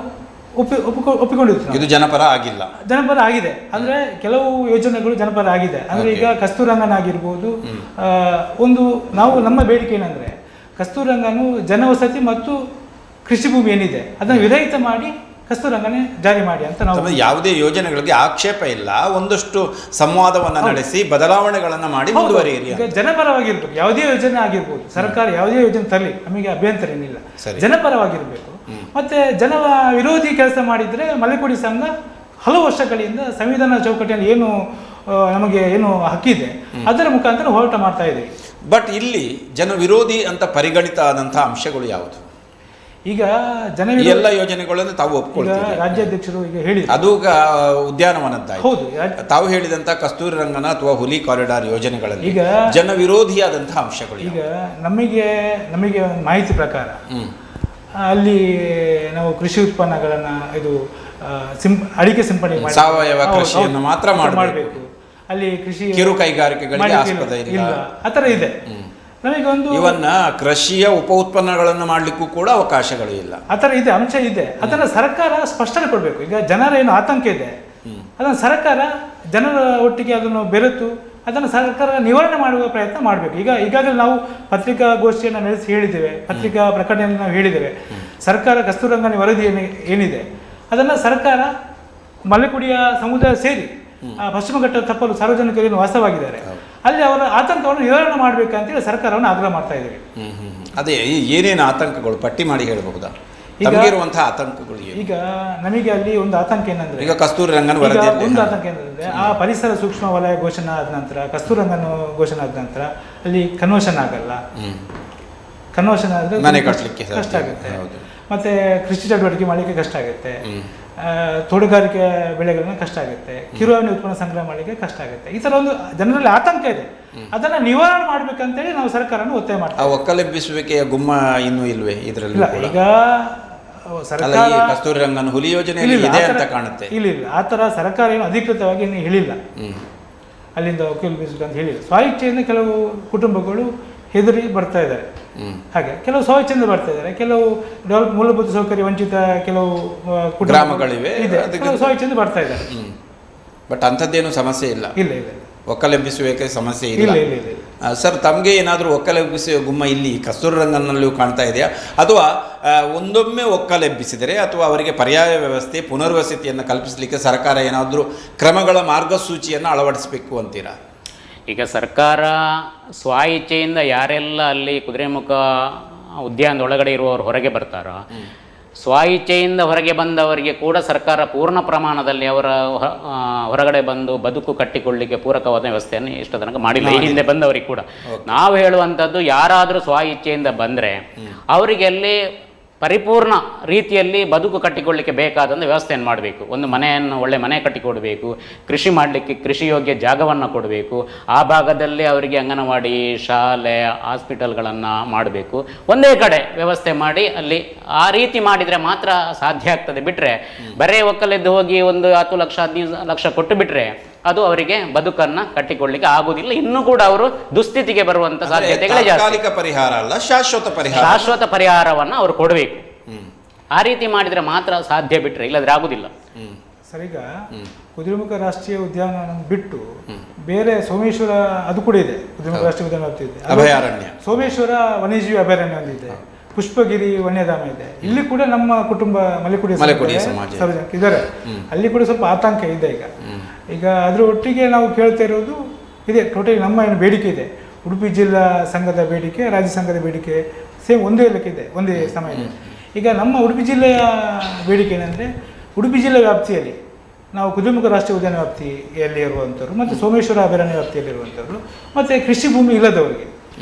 ಒಪ್ಪಿಕೊಂಡಿರ್ತೀವಿ. ಇದು ಜನಪರ ಆಗಿಲ್ಲ. ಜನಪರ ಆಗಿದೆ ಅಂದ್ರೆ ಕೆಲವು ಯೋಜನೆಗಳು ಜನಪರ ಆಗಿದೆ. ಅಂದ್ರೆ ಈಗ ಕಸ್ತೂರಂಗನ ಆಗಿರ್ಬೋದು, ನಮ್ಮ ಬೇಡಿಕೆ ಏನಂದ್ರೆ ಕಸ್ತೂರಂಗನು ಜನವಸತಿ ಮತ್ತು ಕೃಷಿ ಭೂಮಿ ಏನಿದೆ ಅದನ್ನು ವಿರಹಿತ ಮಾಡಿ ಕಸ್ತೂರಂಗನೇ ಜಾರಿ ಮಾಡಿ ಅಂತ ನಾವು ಯಾವುದೇ ಯೋಜನೆಗಳಿಗೆ ಆಕ್ಷೇಪ ಇಲ್ಲ, ಒಂದಷ್ಟು ಸಂವಾದವನ್ನು ನಡೆಸಿ ಬದಲಾವಣೆಗಳನ್ನು ಮಾಡಿ ಮುಂದುವರಿಯಿರಿ. ಈಗ ಜನಪರವಾಗಿರ್ಬೇಕು, ಯಾವುದೇ ಯೋಜನೆ ಆಗಿರ್ಬೋದು, ಸರ್ಕಾರ ಯಾವುದೇ ಯೋಜನೆ ತರಲಿ ನಮಗೆ ಅಭ್ಯಂತರ ಏನಿಲ್ಲ, ಜನಪರವಾಗಿರ್ಬೇಕು. ಮತ್ತೆ ಜನ ವಿರೋಧಿ ಕೆಲಸ ಮಾಡಿದ್ರೆ ಮಲೆಕುಡಿ ಸಂಘ ಹಲವು ವರ್ಷಗಳಿಂದ ಸಂವಿಧಾನ ಚೌಕಟ್ಟಿನಲ್ಲಿ ನಮಗೆ ಏನು ಹಕ್ಕಿದೆ ಅದರ ಮುಖಾಂತರ ಹೋರಾಟ ಮಾಡ್ತಾ ಇದ್ದೀವಿ. ಬಟ್ ಇಲ್ಲಿ ಜನ ವಿರೋಧಿ ಅಂತ ಪರಿಗಣಿತ ಆದಂತಹ ಅಂಶಗಳು ಯಾವುದು? ಈಗ ಎಲ್ಲ ಯೋಜನೆಗಳನ್ನು ತಾವು ಒಪ್ಪಿಕೊಳ್ಳುತ್ತೀರಿ. ರಾಜ್ಯಾಧ್ಯಕ್ಷರು ಈಗ ಹೇಳಿದ್ರು ಅದು ಉದ್ಯಾನವನದ. ಹೌದು, ತಾವು ಹೇಳಿದಂತ ಕಸ್ತೂರಿ ರಂಗನ ಅಥವಾ ಹುಲಿ ಕಾರಿಡಾರ್ ಯೋಜನೆಗಳಲ್ಲಿ ಈಗ ಜನ ವಿರೋಧಿಯಾದಂತಹ ಅಂಶಗಳು. ಈಗ ನಮಗೆ ಮಾಹಿತಿ ಪ್ರಕಾರ ಅಲ್ಲಿ ನಾವು ಕೃಷಿ ಉತ್ಪನ್ನಗಳನ್ನ ಅಡಿಕೆ ಸಿಂಪಡಣೆ ಮಾಡಿ ಸಾವಯವ ಕೃಷಿಯನ್ನು ಮಾತ್ರ ಮಾಡಬೇಕು, ಅಲ್ಲಿ ಕೃಷಿ ಕಿರು ಕೈಗಾರಿಕೆಗಳಿಗೆ ಆಸ್ಪದ ಇಲ್ಲ, ಆ ಥರ ಇದೆ. ಇವನ್ನ ಕೃಷಿಯ ಉಪ ಉತ್ಪನ್ನಗಳನ್ನು ಮಾಡಲಿಕ್ಕೂ ಕೂಡ ಅವಕಾಶಗಳು ಇಲ್ಲ, ಆ ಥರ ಇದೆ, ಅಂಶ ಇದೆ. ಅದನ್ನು ಸರ್ಕಾರ ಸ್ಪಷ್ಟನೆ ಕೊಡಬೇಕು. ಈಗ ಜನರ ಏನು ಆತಂಕ ಇದೆ ಅದನ್ನು ಸರ್ಕಾರ ಜನರ ಒಟ್ಟಿಗೆ ಅದನ್ನು ಬೆರೆತು ಅದನ್ನು ಸರ್ಕಾರ ನಿವಾರಣೆ ಮಾಡುವ ಪ್ರಯತ್ನ ಮಾಡಬೇಕು. ಈಗಾಗಲೇ ನಾವು ಪತ್ರಿಕಾಗೋಷ್ಠಿಯನ್ನು ನಡೆಸಿ ಹೇಳಿದ್ದೇವೆ, ಪತ್ರಿಕಾ ಪ್ರಕಟಣೆಯನ್ನು ನಾವು ಹೇಳಿದ್ದೇವೆ. ಸರ್ಕಾರ ಕಸ್ತೂರಂಗನ ವರದಿ ಏನಿದೆ ಅದನ್ನು ಸರ್ಕಾರ ಮಲೆಕುಡಿಯ ಸಮುದಾಯ ಸೇರಿ ಪಶ್ಚಿಮ ಘಟ್ಟ ತಪ್ಪಲು ಸಾರ್ವಜನಿಕರು ವಾಸವಾಗಿದ್ದಾರೆ, ಅಲ್ಲಿ ಅವರ ಆತಂಕವನ್ನು ನಿವಾರಣೆ ಮಾಡಬೇಕಂತೇಳಿ ಸರ್ಕಾರವನ್ನು ಆಗ್ರಹ ಮಾಡ್ತಾ ಇದ್ದೀವಿ. ಅದೇ ಏನೇನು ಆತಂಕಗಳು ಪಟ್ಟಿ ಮಾಡಿ ಹೇಳಬಹುದಾ? ಇರುವಂತಹ ಆತಂಕಗಳು ಈಗ ನಮಗೆ ಅಲ್ಲಿ ಒಂದು ಆತಂಕ ಏನಂದ್ರೆ, ಈಗ ಕಸ್ತೂರಿ ರಂಗನ ಒಂದು ಆತಂಕ ಏನಂದ್ರೆ ಆ ಪರಿಸರ ಸೂಕ್ಷ್ಮ ವಲಯ ಘೋಷಣೆ ಆದ ನಂತರ, ಕಸ್ತೂರಿ ರಂಗನ ಘೋಷಣೆ ಆದ ನಂತರ ಅಲ್ಲಿ ಕನ್ವರ್ಷನ್ ಆಗಲ್ಲ. ಕನ್ವರ್ಷನ್ ಆದ್ರೆ ಮನೆ ಕಟ್ಟಲಿಕ್ಕೆ ಕಷ್ಟ ಆಗುತ್ತೆ, ಮತ್ತೆ ಕೃಷಿ ಚಟುವಟಿಕೆ ಮಾಡಲಿಕ್ಕೆ ಕಷ್ಟ ಆಗುತ್ತೆ, ತೋಟಗಾರಿಕೆ ಬೆಳೆಗಳನ್ನ ಕಷ್ಟ ಆಗುತ್ತೆ, ಕಿರುವಣಿ ಉತ್ಪನ್ನ ಸಂಗ್ರಹ ಮಾಡಲಿಕ್ಕೆ ಕಷ್ಟ ಆಗುತ್ತೆ. ಈ ತರ ಒಂದು ಜನರಲ್ಲಿ ಆತಂಕ ಇದೆ, ಅದನ್ನ ನಿವಾರಣೆ ಮಾಡ್ಬೇಕಂತೇಳಿ ನಾವು ಸರ್ಕಾರನ ಒತ್ತಾಯ ಮಾಡ್ತೀವಿ. ಒಕ್ಕಲೆಬ್ಬಿಸುವಿಕೆಯ ಗುಮ್ಮ ಇನ್ನೂ ಇಲ್ವೇ ಇದರಲ್ಲಿ? ಈಗ ಸರ್ಕಾರ ಕಸ್ತೂರಿ ರಂಗನ ಹುಲಿ ಯೋಜನೆ ಇದೆ ಅಂತ ಕಾಣುತ್ತೆ. ಇಲ್ಲ, ಆ ತರ ಸರ್ಕಾರ ಏನು ಅಧಿಕೃತವಾಗಿ ಏನು ಹೇಳಿಲ್ಲ, ಅಲ್ಲಿಂದ ಒಕ್ಕಲೆಬ್ಬಿಸುವುದು ಅಂತ ಹೇಳಿಲ್ಲ. ಸ್ವಇಚ್ಛೆಯಿಂದ ಕೆಲವು ಕುಟುಂಬಗಳು ಹೆದರಿ ಬರ್ತಾ ಇದ್ದಾರೆ, ಹಾಗೆ ಕೆಲವು ಸ್ವಇಚ್ಛೆಯಿಂದ ಬರ್ತಾ ಇದ್ದಾರೆ. ಕೆಲವು ಮೂಲಭೂತ ಸೌಕರ್ಯ ವಂಚಿತ ಕೆಲವು ಗ್ರಾಮಗಳಿವೆ, ಸ್ವಇಚ್ಛೆಯಿಂದ ಬರ್ತಾ ಇದ್ದಾರೆ. ಬಟ್ ಅಂಥದ್ದೇನು ಸಮಸ್ಯೆ ಇಲ್ಲ. ಇಲ್ಲ, ಒಕ್ಕಲೆಬ್ಬಿಸುವಿಕೆ ಸಮಸ್ಯೆ ಇಲ್ಲ. ಸರ್, ತಮಗೆ ಏನಾದರೂ ಒಕ್ಕಲೆಬ್ಬಿಸುವ ಗುಮ್ಮ ಇಲ್ಲಿ ಕಸ್ತೂರಿ ರಂಗನಲ್ಲೂ ಕಾಣ್ತಾ ಇದೆಯಾ, ಅಥವಾ ಒಂದೊಮ್ಮೆ ಒಕ್ಕಲೆಬ್ಬಿಸಿದರೆ ಅಥವಾ ಅವರಿಗೆ ಪರ್ಯಾಯ ವ್ಯವಸ್ಥೆ ಪುನರ್ವಸತಿಯನ್ನು ಕಲ್ಪಿಸಲಿಕ್ಕೆ ಸರ್ಕಾರ ಏನಾದರೂ ಕ್ರಮಗಳ ಮಾರ್ಗಸೂಚಿಯನ್ನು ಅಳವಡಿಸಬೇಕು ಅಂತೀರಾ? ಈಗ ಸರ್ಕಾರ ಸ್ವ ಇಚ್ಛೆಯಿಂದ ಯಾರೆಲ್ಲ ಅಲ್ಲಿ ಕುದುರೆಮುಖ ಉದ್ಯಾನದ ಒಳಗಡೆ ಇರುವವರು ಹೊರಗೆ ಬರ್ತಾರೋ ಸ್ವಇಚ್ಛೆಯಿಂದ ಹೊರಗೆ ಬಂದವರಿಗೆ ಕೂಡ ಸರ್ಕಾರ ಪೂರ್ಣ ಪ್ರಮಾಣದಲ್ಲಿ ಅವರ ಹೊರಗಡೆ ಬಂದು ಬದುಕು ಕಟ್ಟಿಕೊಳ್ಳಿಕ್ಕೆ ಪೂರಕವಾದ ವ್ಯವಸ್ಥೆಯನ್ನು ಇಷ್ಟ ತನಕ ಮಾಡಿಲ್ಲ. ಈ ಹಿಂದೆ ಬಂದವರಿಗೆ ಕೂಡ ನಾವು ಹೇಳುವಂಥದ್ದು, ಯಾರಾದರೂ ಸ್ವಇಚ್ಛೆಯಿಂದ ಬಂದರೆ ಅವರಿಗೆ ಅಲ್ಲಿ ಪರಿಪೂರ್ಣ ರೀತಿಯಲ್ಲಿ ಬದುಕು ಕಟ್ಟಿಕೊಳ್ಳಿಕ್ಕೆ ಬೇಕಾದಂಥ ವ್ಯವಸ್ಥೆಯನ್ನು ಮಾಡಬೇಕು. ಒಂದು ಮನೆಯನ್ನು, ಒಳ್ಳೆ ಮನೆ ಕಟ್ಟಿಕೊಡಬೇಕು, ಕೃಷಿ ಮಾಡಲಿಕ್ಕೆ ಕೃಷಿ ಯೋಗ್ಯ ಜಾಗವನ್ನು ಕೊಡಬೇಕು, ಆ ಭಾಗದಲ್ಲಿ ಅವರಿಗೆ ಅಂಗನವಾಡಿ, ಶಾಲೆ, ಹಾಸ್ಪಿಟಲ್ಗಳನ್ನು ಮಾಡಬೇಕು, ಒಂದೇ ಕಡೆ ವ್ಯವಸ್ಥೆ ಮಾಡಿ ಅಲ್ಲಿ ಆ ರೀತಿ ಮಾಡಿದರೆ ಮಾತ್ರ ಸಾಧ್ಯ ಆಗ್ತದೆ. ಬಿಟ್ಟರೆ ಬರೇ ಒಕ್ಕಲೆದ್ದು ಹೋಗಿ ಒಂದು 10 ಲಕ್ಷ 15 ಲಕ್ಷ ಕೊಟ್ಟು ಬಿಟ್ಟರೆ ಅದು ಅವರಿಗೆ ಬದುಕನ್ನು ಕಟ್ಟಿಕೊಳ್ಳಿಕ್ಕೆ ಆಗುವುದಿಲ್ಲ. ಇನ್ನೂ ಕೂಡ ಅವರು ದುಸ್ಥಿತಿಗೆ ಬರುವಂಥ ಸಾಧ್ಯತೆಗಳೇ ಜಾಸ್ತಿ. ಪರಿಹಾರ ಅಲ್ಲ, ಶಾಶ್ವತ ಪರಿಹಾರವನ್ನು ಅವರು ಕೊಡಬೇಕು. ಆ ರೀತಿ ಮಾಡಿದರೆ ಮಾತ್ರ ಸಾಧ್ಯ, ಬಿಟ್ಟರೆ ಇಲ್ಲದ್ರೆ ಆಗುದಿಲ್ಲ. ಸರ್, ಈಗ ಕುದುರೆಮುಖ ರಾಷ್ಟ್ರೀಯ ಉದ್ಯಾನ ಬಿಟ್ಟು ಬೇರೆ ಸೋಮೇಶ್ವರ ಅದು ಕೂಡ ಇದೆ, ಕುದುರೆಮುಖ ರಾಷ್ಟ್ರೀಯ ಉದ್ಯಾನ ಇದೆ, ಅಭಯಾರಣ್ಯ, ಸೋಮೇಶ್ವರ ವನ್ಯಜೀವಿ ಅಭಯಾರಣ್ಯ ಒಂದಿದೆ, ಪುಷ್ಪಗಿರಿ ವನ್ಯಧಾಮ ಇದೆ. ಇಲ್ಲಿ ಕೂಡ ನಮ್ಮ ಕುಟುಂಬ ಮಲೆಕುಡಿ ಸಾರ್ವಜನಿಕ ಇದ್ದಾರೆ. ಅಲ್ಲಿ ಕೂಡ ಸ್ವಲ್ಪ ಆತಂಕ ಇದೆ. ಈಗ ಅದ್ರ ಒಟ್ಟಿಗೆ ನಾವು ಕೇಳ್ತಾ ಇರೋದು ಇದೆ, ಟೋಟಲಿ ನಮ್ಮ ಏನು ಬೇಡಿಕೆ ಇದೆ, ಉಡುಪಿ ಜಿಲ್ಲಾ ಸಂಘದ ಬೇಡಿಕೆ, ರಾಜ್ಯ ಸಂಘದ ಬೇಡಿಕೆ ಸೇಮ್ ಒಂದೇ ಲೆಕ್ಕ ಇದೆ, ಒಂದೇ ಸಮಯ ಇದೆ. ಈಗ ನಮ್ಮ ಉಡುಪಿ ಜಿಲ್ಲೆಯ ಬೇಡಿಕೆ ಏನಂದರೆ, ಉಡುಪಿ ಜಿಲ್ಲೆ ವ್ಯಾಪ್ತಿಯಲ್ಲಿ ನಾವು ಕುದುರೆಮುಖ ರಾಷ್ಟ್ರೀಯ ಉದ್ಯಾನ ವ್ಯಾಪ್ತಿಯಲ್ಲಿ ಇರುವಂಥವ್ರು ಮತ್ತು ಸೋಮೇಶ್ವರ ಅಭಯಾರಣ್ಯ ವ್ಯಾಪ್ತಿಯಲ್ಲಿರುವಂಥವ್ರು ಮತ್ತು ಕೃಷಿ ಭೂಮಿ ಇಲ್ಲದವರಿಗೆ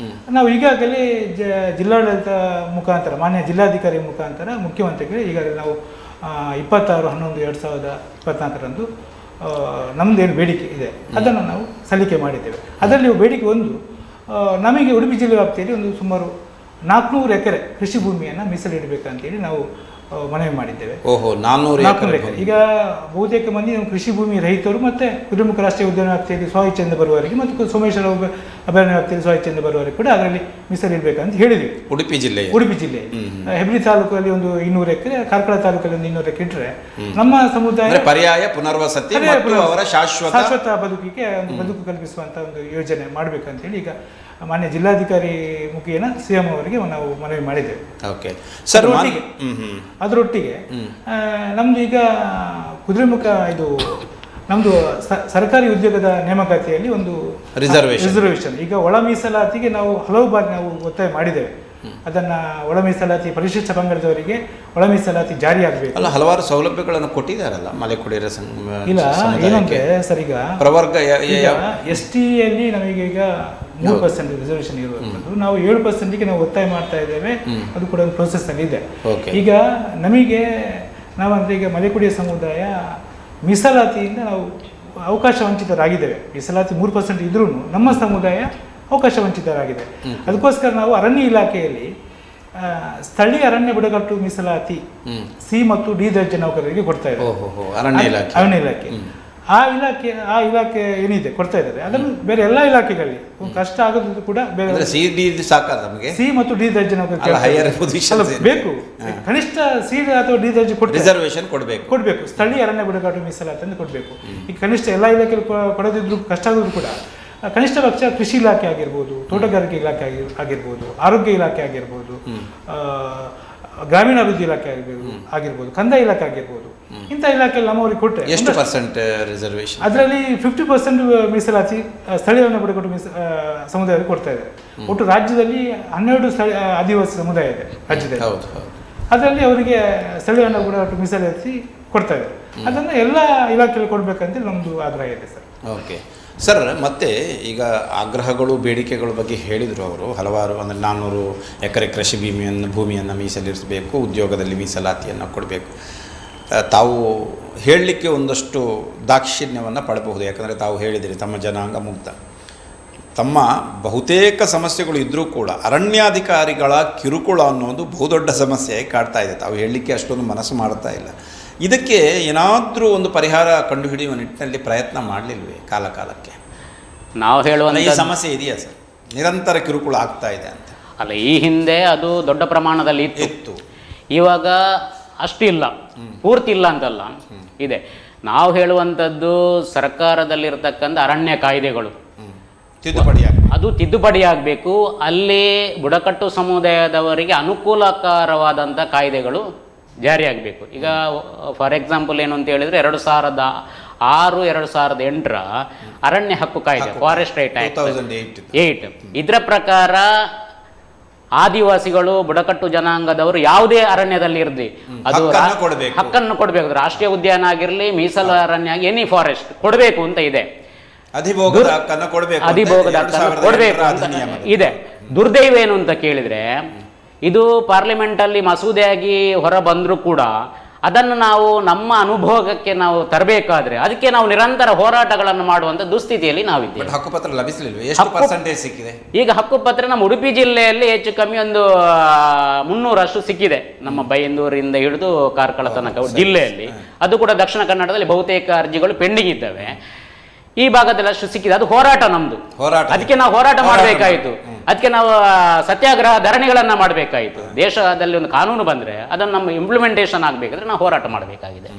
ನಾವು ಈಗಾಗಲೇ ಜಿಲ್ಲಾಡಳಿತ ಮುಖಾಂತರ, ಮಾನ್ಯ ಜಿಲ್ಲಾಧಿಕಾರಿ ಮುಖಾಂತರ ಮುಖ್ಯಮಂತ್ರಿಗಳಿಗೆ ಈಗಾಗಲೇ ನಾವು 26/11/2024 ನಮ್ಮದೇನು ಬೇಡಿಕೆ ಇದೆ ಅದನ್ನು ನಾವು ಸಲ್ಲಿಕೆ ಮಾಡಿದ್ದೇವೆ. ಅದರಲ್ಲಿ ಬೇಡಿಕೆ ಒಂದು, ನಮಗೆ ಉಡುಪಿ ಜಿಲ್ಲೆ ವ್ಯಾಪ್ತಿಯಲ್ಲಿ ಒಂದು ಸುಮಾರು 400 ಎಕರೆ ಕೃಷಿ ಭೂಮಿಯನ್ನು ಮೀಸಲಿಡಬೇಕಂತೇಳಿ ನಾವು ಮನವಿ ಮಾಡಿದ್ದೇವೆ. 400 ಎಕರೆ. ಈಗ ಬಹುತೇಕ ಮಂದಿ ಕೃಷಿ ಭೂಮಿ ರಹಿತರು ಮತ್ತು ಕುದುರೆಮುಖ ರಾಷ್ಟ್ರೀಯ ಉದ್ಯಾನ ವ್ಯಾಪ್ತಿಯಲ್ಲಿ ಸ್ವಇಚ್ಛೆಯಿಂದ ಬರುವವರಿಗೆ ಮತ್ತು ಸೋಮೇಶ್ವರ ಅಭಯಾರಣ್ಯ ವ್ಯಾಪ್ತಿಯಲ್ಲಿ ಸ್ವಇಚ್ಛೆಯಿಂದ ಬರುವವರಿಗೆ ಕೂಡ ಅದರಲ್ಲಿ ಮೀಸಲಿಡಬೇಕಂತ ಹೇಳಿದ್ವಿ. ಉಡುಪಿ ಜಿಲ್ಲೆ ಹೆಬ್ರಿ ತಾಲೂಕಲ್ಲಿ ಒಂದು 200 ಎಕರೆ, ಕಾರ್ಕಳ ತಾಲೂಕಲ್ಲಿ ಒಂದು 200 ಎಕರೆ ಇಟ್ಟರೆ ನಮ್ಮ ಸಮುದಾಯ ಪರ್ಯಾಯ ಪುನರ್ವಸತಿ ಮತ್ತು ಅವರ ಶಾಶ್ವತ ಬದುಕಿಗೆ ಒಂದು ಬದುಕು ಕಲ್ಪಿಸುವಂತ ಒಂದು ಯೋಜನೆ ಮಾಡಬೇಕಂತೇಳಿ ಈಗ ಮಾನ್ಯ ಜಿಲ್ಲಾಧಿಕಾರಿ ಮುಖೇನ ಸಿಎಂ ಅವರಿಗೆ ನಾವು ಮನವಿ ಮಾಡಿದ್ದೇವೆ. ಓಕೆ ಸರ್, ಅದರೊಟ್ಟಿಗೆ ನಮ್ದು ಈಗ ಕುದುರೆಮುಖ ಇದು ನಮ್ದು ಸರ್ಕಾರಿ ಉದ್ಯೋಗದ ನೇಮಕಾತಿಯಲ್ಲಿ ಒಂದು ರಿಸರ್ವೇಷನ್ ಈಗ ಒಳ ಮೀಸಲಾತಿಗೆ ನಾವು ಹಲವು ಬಾರಿ ನಾವು ಒತ್ತಾಯ ಮಾಡಿದ್ದೇವೆ. ಅದನ್ನ ಒಳ ಮೀಸಲಾತಿ ಪರಿಶಿಷ್ಟ ಪಂಗಡದವರಿಗೆ ಒಳ ಮೀಸಲಾತಿ ಜಾರಿ ಆಗಬೇಕು. ಅಲ್ಲ, ಹಲವಾರು ಸೌಲಭ್ಯಗಳನ್ನು ಕೊಟ್ಟಿದ್ದಾರಲ್ಲ ಮಲೆಕುಡಿಯರ ಇಲ್ಲ. ಏನಂದ್ರೆ ಸರ್, ಈಗ ಪ್ರವರ್ಗ ST-ಯಲ್ಲಿ ನಮಗೆ ಈಗ 3% ರಿಸರ್ವೇಷನ್ ಇರುವಂಥದ್ದು, ನಾವು 7%ಗೆ ನಾವು ಒತ್ತಾಯ ಮಾಡ್ತಾ ಇದ್ದೇವೆ. ಅದು ಕೂಡ ಒಂದು ಪ್ರೊಸೆಸ್ ಅಲ್ಲಿ ಇದೆ. ಈಗ ನಮಗೆ ನಾವಂದ್ರೆ ಈಗ ಮಲೆಕುಡಿಯ ಸಮುದಾಯ ಮೀಸಲಾತಿಯಿಂದ ನಾವು ಅವಕಾಶ ವಂಚಿತರಾಗಿದ್ದೇವೆ. ಮೀಸಲಾತಿ 3% ಇದ್ರೂ ನಮ್ಮ ಸಮುದಾಯ ಅವಕಾಶ ವಂಚಿತರಾಗಿದೆ. ಅದಕ್ಕೋಸ್ಕರ ನಾವು ಅರಣ್ಯ ಇಲಾಖೆಯಲ್ಲಿ ಸ್ಥಳೀಯ ಅರಣ್ಯ ಬುಡಕಟ್ಟು ಮೀಸಲಾತಿ C ಮತ್ತು D ದರ್ಜೆ ನೌಕರರಿಗೆ ಕೊಡ್ತಾ ಇದ್ದಾರೆ. ಅರಣ್ಯ ಇಲಾಖೆ ಆ ಇಲಾಖೆ ಏನಿದೆ ಕೊಡ್ತಾ ಇದ್ದಾರೆ. ಅದನ್ನು ಬೇರೆ ಎಲ್ಲ ಇಲಾಖೆಗಳಲ್ಲಿ ಕಷ್ಟ ಆಗೋದು ಕೂಡ ಬೇರೆ C ಮತ್ತು D ದರ್ಜೆ ನೌಕರರಿಗೆ ಬೇಕು. ಕನಿಷ್ಠ C ಅಥವಾ D ದರ್ಜೆ ಕೊಡಬೇಕು. ಸ್ಥಳೀಯ ಅರಣ್ಯ ಬುಡಕಟ್ಟು ಮೀಸಲಾತಿ ಅಂತ ಕೊಡಬೇಕು. ಈಗ ಕನಿಷ್ಠ ಎಲ್ಲ ಇಲಾಖೆಗಳು ಕೊಡದಿದ್ರು ಕಷ್ಟ ಆಗೋದು ಕೂಡ ಕನಿಷ್ಠ ಪಕ್ಷ ಕೃಷಿ ಇಲಾಖೆ ಆಗಿರ್ಬೋದು, ತೋಟಗಾರಿಕೆ ಇಲಾಖೆ ಆಗಿರ್ಬೋದು, ಆರೋಗ್ಯ ಇಲಾಖೆ ಆಗಿರ್ಬೋದು, ಗ್ರಾಮೀಣಾಭಿವೃದ್ಧಿ ಇಲಾಖೆ ಆಗಿರ್ಬೋದು, ಕಂದಾಯ ಇಲಾಖೆ ಆಗಿರ್ಬೋದು, ಇಂಥ ಇಲಾಖೆಯಲ್ಲಿ ನಮ್ಮವರಿಗೆ ಕೊಟ್ಟರೆ ಎಷ್ಟು ಪರ್ಸೆಂಟ್ ರಿಸರ್ವೇಷನ್? ಅದರಲ್ಲಿ 50% ಮೀಸಲಾತಿ ಸ್ಥಳೀಯ ಬುಡಕಟ್ಟು ಸಮುದಾಯಕ್ಕೆ ಕೊಡ್ತಾ ಇದ್ದಾರೆ. ಒಟ್ಟು ರಾಜ್ಯದಲ್ಲಿ 12 ಸ್ಥಳೀಯ ಆದಿವಾಸಿ ಸಮುದಾಯ ಇದೆ ರಾಜ್ಯದಲ್ಲಿ. ಅದರಲ್ಲಿ ಅವರಿಗೆ ಸ್ಥಳೀಯ ಬುಡಕಟ್ಟು ಮೀಸಲಾತಿ ಕೊಡ್ತಾ ಇದ್ದಾರೆ. ಅದನ್ನು ಎಲ್ಲ ಇಲಾಖೆಯಲ್ಲಿ ಕೊಡಬೇಕಂತ ನಮ್ಮದು ಆಗ್ರಹ ಇದೆ ಸರ್. ಓಕೆ ಸರ್, ಮತ್ತೆ ಈಗ ಆಗ್ರಹಗಳು ಬೇಡಿಕೆಗಳ ಬಗ್ಗೆ ಹೇಳಿದರು ಅವರು ಹಲವಾರು. ಅಂದರೆ 400 ಎಕರೆ ಕೃಷಿ ಭೂಮಿಯನ್ನು ಮೀಸಲಿರಿಸಬೇಕು, ಉದ್ಯೋಗದಲ್ಲಿ ಮೀಸಲಾತಿಯನ್ನು ಕೊಡಬೇಕು. ತಾವು ಹೇಳಲಿಕ್ಕೆ ಒಂದಷ್ಟು ದಾಕ್ಷಿಣ್ಯವನ್ನು ಪಡಬಹುದು. ಯಾಕಂದರೆ ತಾವು ಹೇಳಿದಿರಿ ತಮ್ಮ ಜನಾಂಗ ಮುಗ್ಧ, ತಮ್ಮ ಬಹುತೇಕ ಸಮಸ್ಯೆಗಳು ಇದ್ದರೂ ಕೂಡ ಅರಣ್ಯಾಧಿಕಾರಿಗಳ ಕಿರುಕುಳ ಅನ್ನೋದು ಬಹುದೊಡ್ಡ ಸಮಸ್ಯೆಯಾಗಿ ಕಾಡ್ತಾ ಇದೆ. ತಾವು ಹೇಳಲಿಕ್ಕೆ ಅಷ್ಟೊಂದು ಮನಸ್ಸು ಮಾಡ್ತಾ ಇಲ್ಲ. ಇದಕ್ಕೆ ಏನಾದರೂ ಒಂದು ಪರಿಹಾರ ಕಂಡುಹಿಡಿಯುವ ನಿಟ್ಟಿನಲ್ಲಿ ಪ್ರಯತ್ನ ಮಾಡಲಿಲ್ವೇ ಕಾಲಕ್ಕೆ? ನಾವು ಹೇಳುವ ಈ ಸಮಸ್ಯೆ ಇದೆಯಾ ಸರ್? ನಿರಂತರ ಕಿರುಕುಳ ಆಗ್ತಾ ಇದೆ ಅಂತ. ಅಲ್ಲ, ಈ ಹಿಂದೆ ಅದು ದೊಡ್ಡ ಪ್ರಮಾಣದಲ್ಲಿ ಇತ್ತು. ಇವಾಗ ಅಷ್ಟಿಲ್ಲ, ಪೂರ್ತಿ ಇಲ್ಲ ಅಂತಲ್ಲ, ಇದೆ. ನಾವು ಹೇಳುವಂಥದ್ದು ಸರ್ಕಾರದಲ್ಲಿರ್ತಕ್ಕಂಥ ಅರಣ್ಯ ಕಾಯ್ದೆಗಳು ಅದು ತಿದ್ದುಪಡಿಯಾಗಬೇಕು. ಅಲ್ಲಿ ಬುಡಕಟ್ಟು ಸಮುದಾಯದವರಿಗೆ ಅನುಕೂಲಕರವಾದಂಥ ಕಾಯ್ದೆಗಳು ಜಾರಿಯಾಗಬೇಕು. ಈಗ ಫಾರ್ ಎಕ್ಸಾಂಪಲ್ ಏನು ಅಂತ ಹೇಳಿದರೆ 2006-2008 ಅರಣ್ಯ ಹಕ್ಕು ಕಾಯ್ದೆ, ಫಾರೆಸ್ಟ್ ರೈಟ್ ಆಕ್ಟ್ 8, ಇದರ ಪ್ರಕಾರ ಆದಿವಾಸಿಗಳು ಬುಡಕಟ್ಟು ಜನಾಂಗದವರು ಯಾವುದೇ ಅರಣ್ಯದಲ್ಲಿ ಇರಲಿ ಅದು ಹಕ್ಕನ್ನು ಕೊಡ್ಬೇಕು. ಹಕ್ಕನ್ನು ಕೊಡಬೇಕು. ರಾಷ್ಟ್ರೀಯ ಉದ್ಯಾನ ಆಗಿರಲಿ, ಮೀಸಲು ಅರಣ್ಯ, ಎನಿ ಫಾರೆಸ್ಟ್ ಕೊಡಬೇಕು ಅಂತ ಇದೆ. ಅಧಿಭೋಗದ ಹಕ್ಕನ್ನು ಕೊಡಬೇಕು, ಅಧಿಭೋಗದ ಹಕ್ಕನ್ನು ಕೊಡಬೇಕು ಅಂತ ಇದೆ. ದುರ್ದೈವ ಏನು ಅಂತ ಕೇಳಿದ್ರೆ, ಇದು ಪಾರ್ಲಿಮೆಂಟಲ್ಲಿ ಮಸೂದೆಯಾಗಿ ಹೊರ ಬಂದರೂ ಕೂಡ ಅದನ್ನು ನಾವು ನಮ್ಮ ಅನುಭೋಗಕ್ಕೆ ನಾವು ತರಬೇಕಾದ್ರೆ ಅದಕ್ಕೆ ನಾವು ನಿರಂತರ ಹೋರಾಟಗಳನ್ನು ಮಾಡುವಂಥ ದುಸ್ಥಿತಿಯಲ್ಲಿ ನಾವಿದ್ದೇವೆ. ಹಕ್ಕುಪತ್ರ ಲಭಿಸಲಿಲ್ಲ. ಎಷ್ಟು ಪರ್ಸೆಂಟೇಜ್ ಸಿಕ್ಕಿದೆ? ಈಗ ಹಕ್ಕುಪತ್ರ ನಮ್ಮ ಉಡುಪಿ ಜಿಲ್ಲೆಯಲ್ಲಿ ಹೆಚ್ಚು ಕಮ್ಮಿ ಒಂದು 300 ಸಿಕ್ಕಿದೆ. ನಮ್ಮ ಬೈಂದೂರಿಂದ ಹಿಡಿದು ಕಾರ್ಕಳ ತನಕ ಜಿಲ್ಲೆಯಲ್ಲಿ. ಅದು ಕೂಡ ದಕ್ಷಿಣ ಕನ್ನಡದಲ್ಲಿ ಬಹುತೇಕ ಅರ್ಜಿಗಳು ಪೆಂಡಿಂಗ್ ಇದ್ದಾವೆ. ಈ ಭಾಗದಲ್ಲಿ ಅಷ್ಟು ಸಿಕ್ಕಿದೆ. ಅದು ಹೋರಾಟ ನಮ್ದು. ಅದಕ್ಕೆ ನಾವು ಹೋರಾಟ ಮಾಡಬೇಕಾಯಿತು. ಅದಕ್ಕೆ ನಾವು ಸತ್ಯಾಗ್ರಹ ಧರಣಿಗಳನ್ನ ಮಾಡಬೇಕಾಯಿತು. ದೇಶದಲ್ಲಿ ಒಂದು ಕಾನೂನು ಬಂದರೆ ಅದನ್ನು ನಮ್ಮ ಇಂಪ್ಲಿಮೆಂಟೇಷನ್ ಆಗಬೇಕಾದ್ರೆ ನಾವು ಹೋರಾಟ ಮಾಡಬೇಕಾಗಿದೆ.